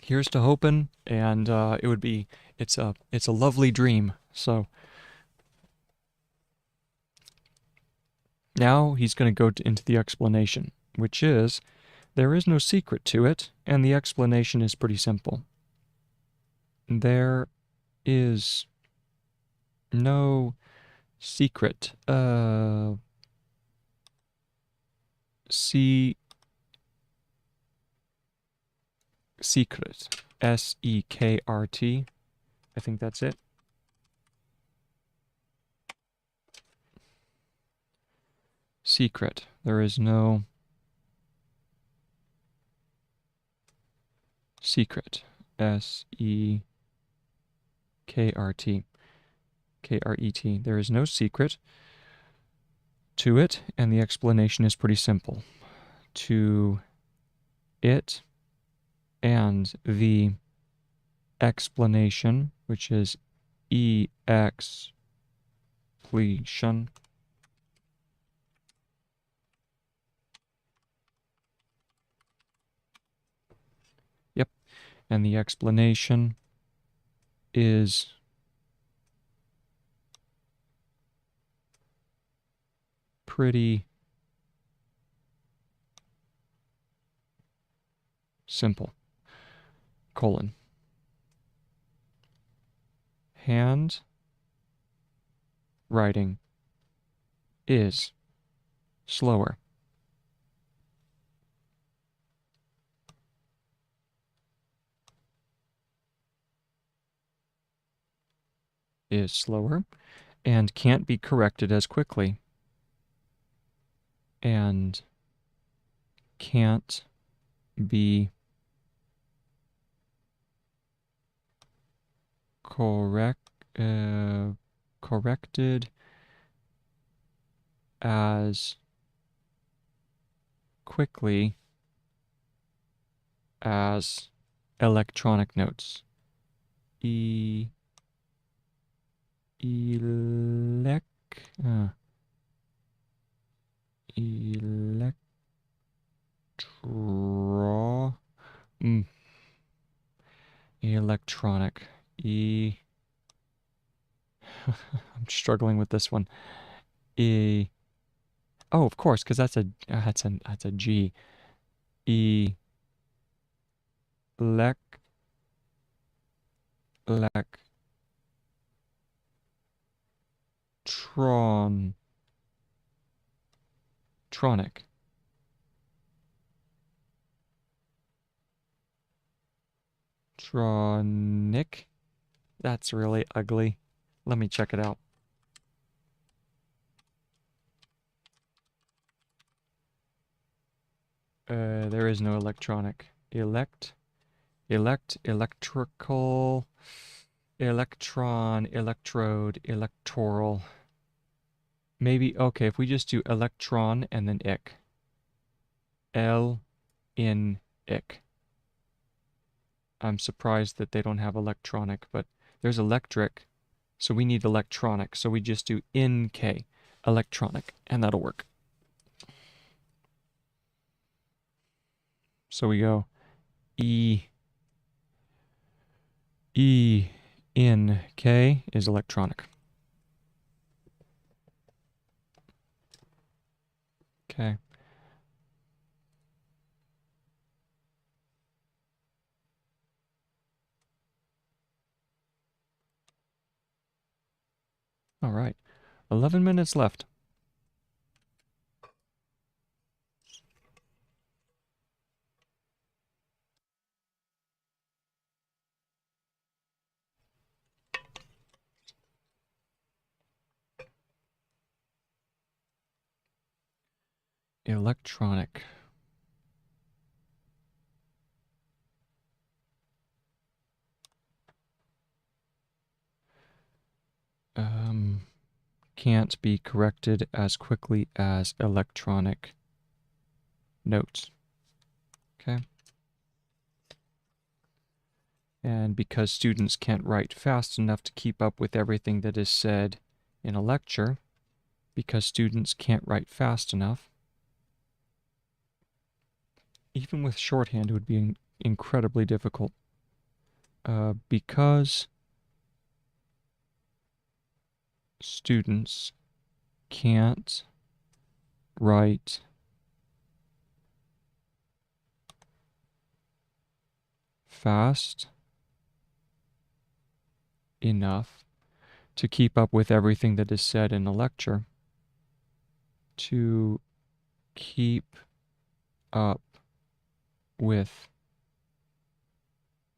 here's to hoping, and it's a lovely dream. So now he's going to go into the explanation, which is there is no secret to it, and the explanation is pretty simple. There is no secret. Secret. S-E-K-R-T. I think that's it. Secret. There is no secret. S-E-K-R-T. K-R-E-T. There is no secret to it, and the explanation is pretty simple. To it and the explanation, which is E-X-pletion. Yep, and the explanation is pretty simple. Colon. Hand writing is slower. Is slower and can't be corrected as quickly. And can't be corrected as quickly as electronic notes. Electronic. I'm struggling with this one. Oh, of course, because that's a G. Tronic. Tronic. That's really ugly. Let me check it out. There is no electronic. Electrical, electron, electrode, electoral. Maybe, okay, if we just do electron and then ic. L-in-ic. I'm surprised that they don't have electronic, but there's electric, so we need electronic. So we just do in-k, electronic, and that'll work. So we go in K is electronic. Okay. All right. 11 minutes left. Electronic. Can't be corrected as quickly as electronic notes. Okay. And because students can't write fast enough to keep up with everything that is said in a lecture, because students can't write fast enough, even with shorthand, it would be incredibly difficult. because students can't write fast enough to keep up with everything that is said in a lecture, to keep up with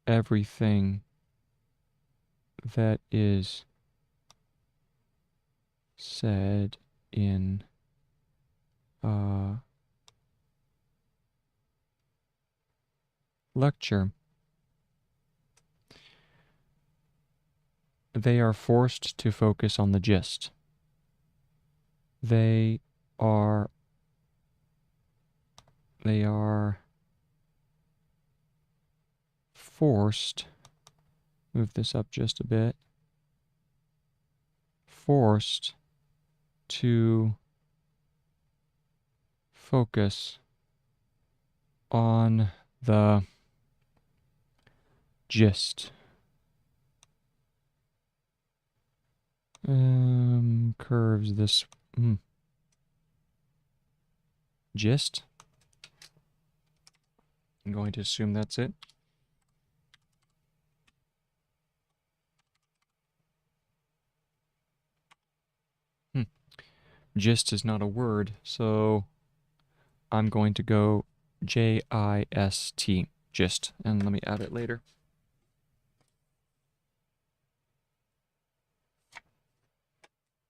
everything that is said in a lecture, they are forced to focus on the gist. They are forced, move this up just a bit, forced to focus on the gist. Curves this. Gist. I'm going to assume that's it. Gist is not a word, so I'm going to go J-I-S-T, gist, and let me add it later.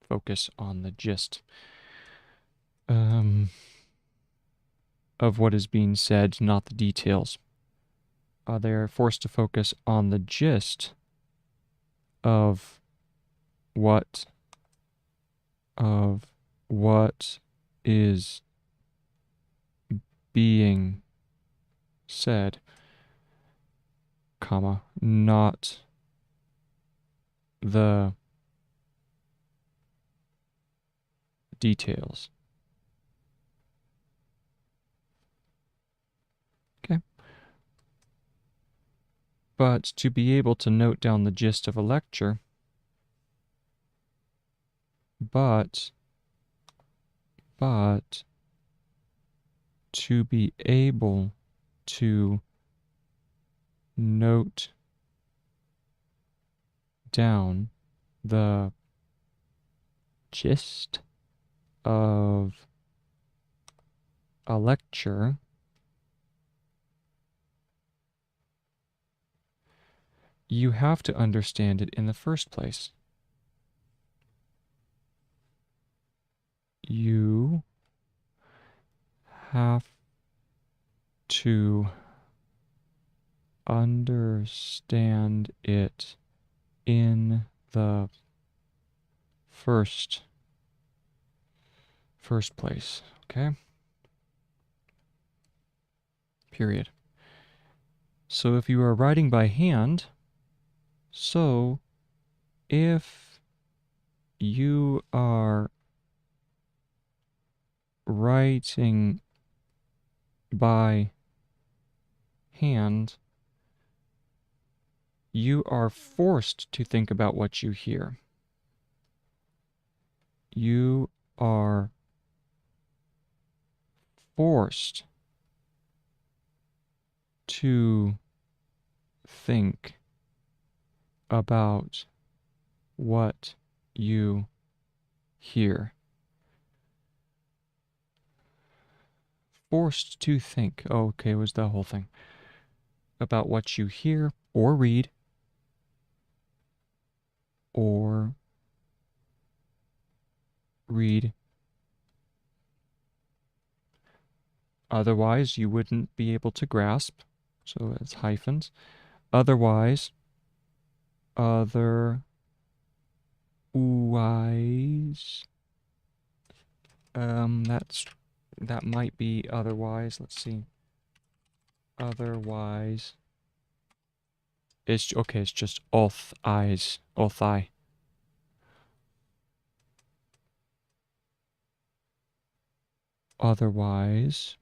Focus on the gist of what is being said, not the details. They are forced to focus on the gist of what is being said, comma, not the details. Okay. But to be able to note down the gist of a lecture, but to be able to note down the gist of a lecture, you have to understand it in the first place. You have to understand it in the first place, okay? Period. So if you are writing by hand, so if you are writing by hand, you are forced to think about what you hear. You are forced to think about what you hear. Forced to think. Oh, okay, was the whole thing. About what you hear or read Otherwise, you wouldn't be able to grasp. So it's hyphens. Otherwise, that might be otherwise. Let's see. Otherwise, it's okay. It's just othai. Otherwise,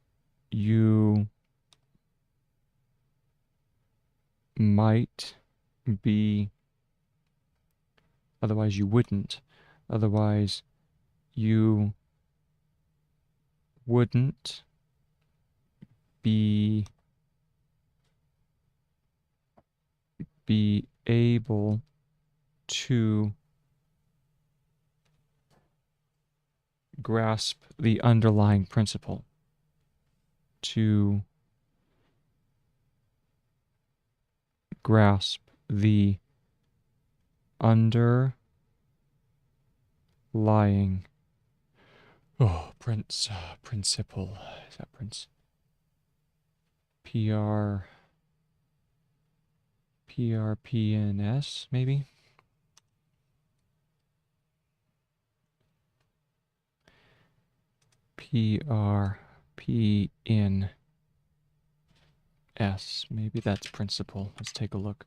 you might be, otherwise you wouldn't. Otherwise you wouldn't be able to grasp the underlying principle. To grasp the underlying principle. Is that Prince? PRPNS, maybe? PRPNS. Maybe that's principle. Let's take a look.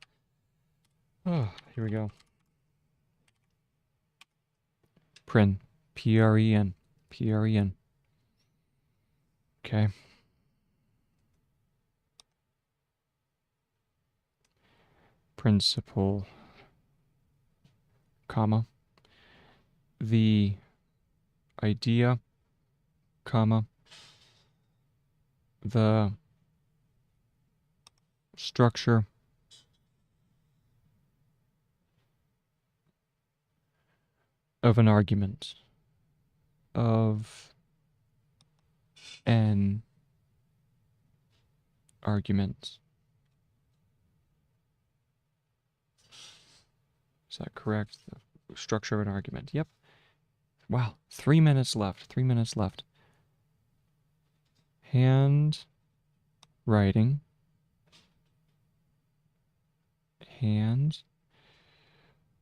Oh, here we go. Prin. PREN. PREN. Okay. Principle, comma, the idea, comma, the structure of an argument, of an argument. Is that correct? The structure of an argument. Yep. Wow. 3 minutes left. 3 minutes left. Handwriting.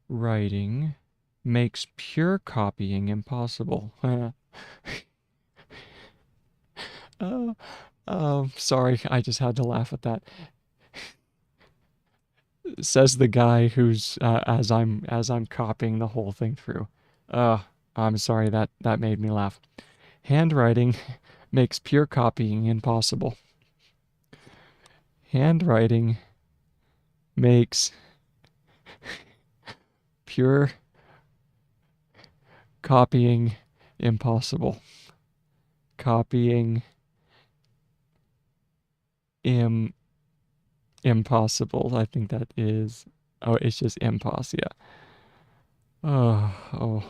Handwriting makes pure copying impossible. Sorry, I just had to laugh at that. Says the guy who's as I'm copying the whole thing through. I'm sorry, that made me laugh. Handwriting makes pure copying impossible. Handwriting makes pure copying impossible. Copying impossible. I think that is, oh, it's just impossible. Yeah. Oh.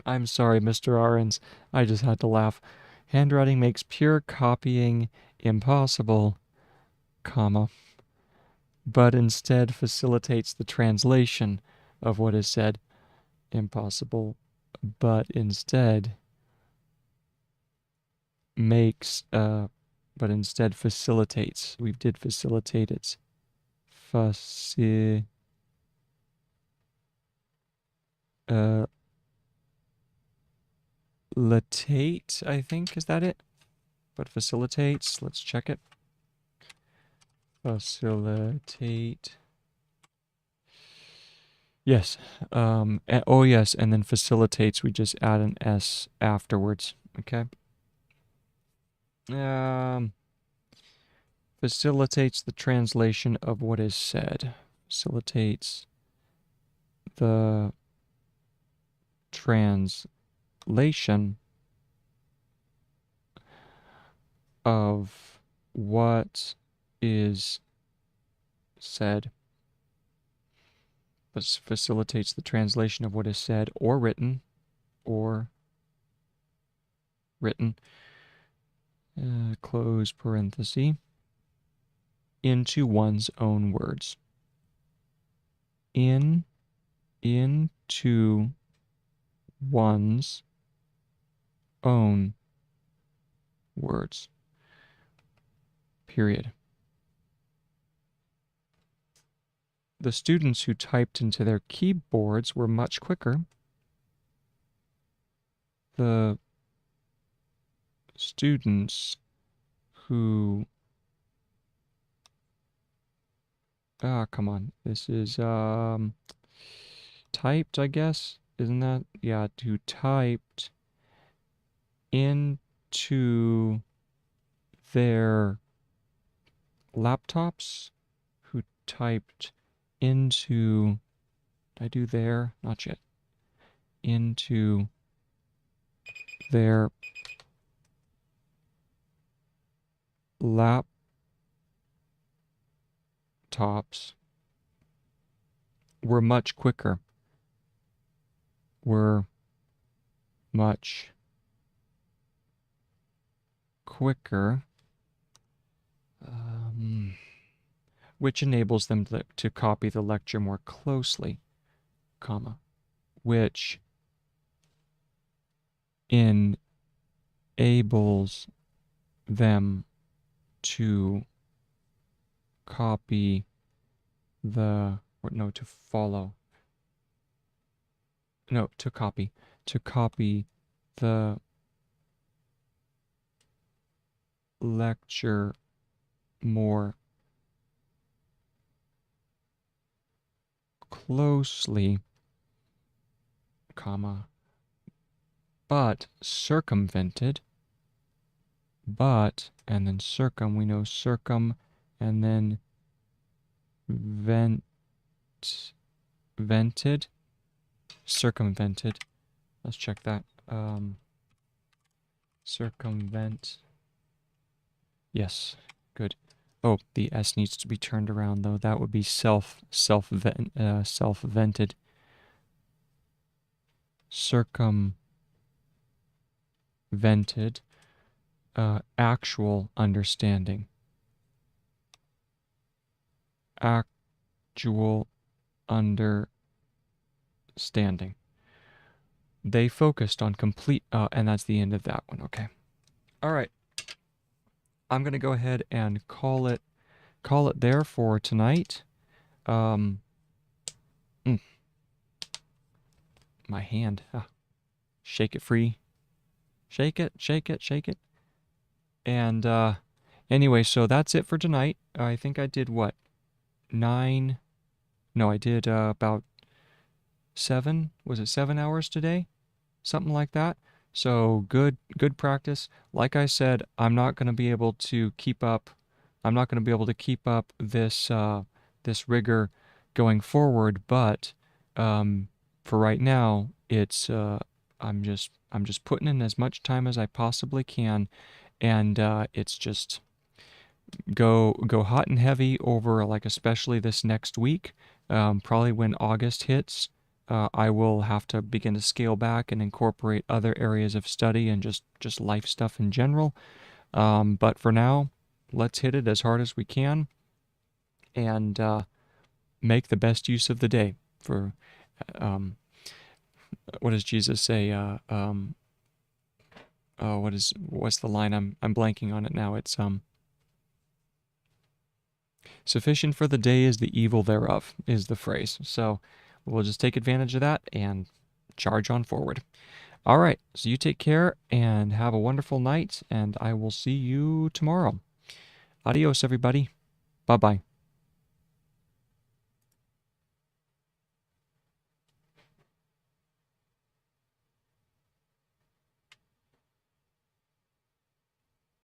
I'm sorry, Mr. Ahrens. I just had to laugh. Handwriting makes pure copying impossible, comma, but instead facilitates the translation of what is said. Impossible, but instead makes, but instead facilitates. We did facilitate it. Facilitate, I think, is that it? But facilitates, let's check it. Facilitate. Yes. Oh, yes, and then facilitates, we just add an S afterwards. Okay. Facilitates the translation of what is said. Facilitates the translation of what is said. Facilitates the translation of what is said or written, close parenthesis, into one's own words. Into one's own words. Period. The students who typed into their keyboards were much quicker. The students who... come on. This is, typed, I guess? Isn't that? Yeah, who typed into their laptops, who typed into, did I do there? Not yet. Into their laptops were much quicker. Were much quicker, which enables them to copy the lecture more closely, comma, which enables them to copy the, or no, to follow, no, to copy the lecture more closely, comma, but circumvented, but, and then circum, we know circum, and then vented, circumvented, let's check that, circumvent, yes, good. Oh, the S needs to be turned around though, that would be self-vented, circumvented, actual understanding, actual understanding. They focused on complete, and that's the end of that one, okay. All right, I'm going to go ahead and call it there for tonight. My hand, shake it free, shake it. And anyway, so that's it for tonight. I think I did what? 9? No, I did about 7. Was it 7 hours today? Something like that. So good practice. Like I said, I'm not going to be able to keep up. I'm not going to be able to keep up this this rigor going forward. But for right now, it's I'm just putting in as much time as I possibly can, and it's just go hot and heavy over, like, especially this next week. Probably when August hits, I will have to begin to scale back and incorporate other areas of study and just life stuff in general. But for now, let's hit it as hard as we can and make the best use of the day. For what does Jesus say? What's the line? I'm blanking on it now. It's sufficient for the day is the evil thereof, is the phrase. So we'll just take advantage of that and charge on forward. All right, so you take care and have a wonderful night, and I will see you tomorrow. Adios, everybody. Bye-bye.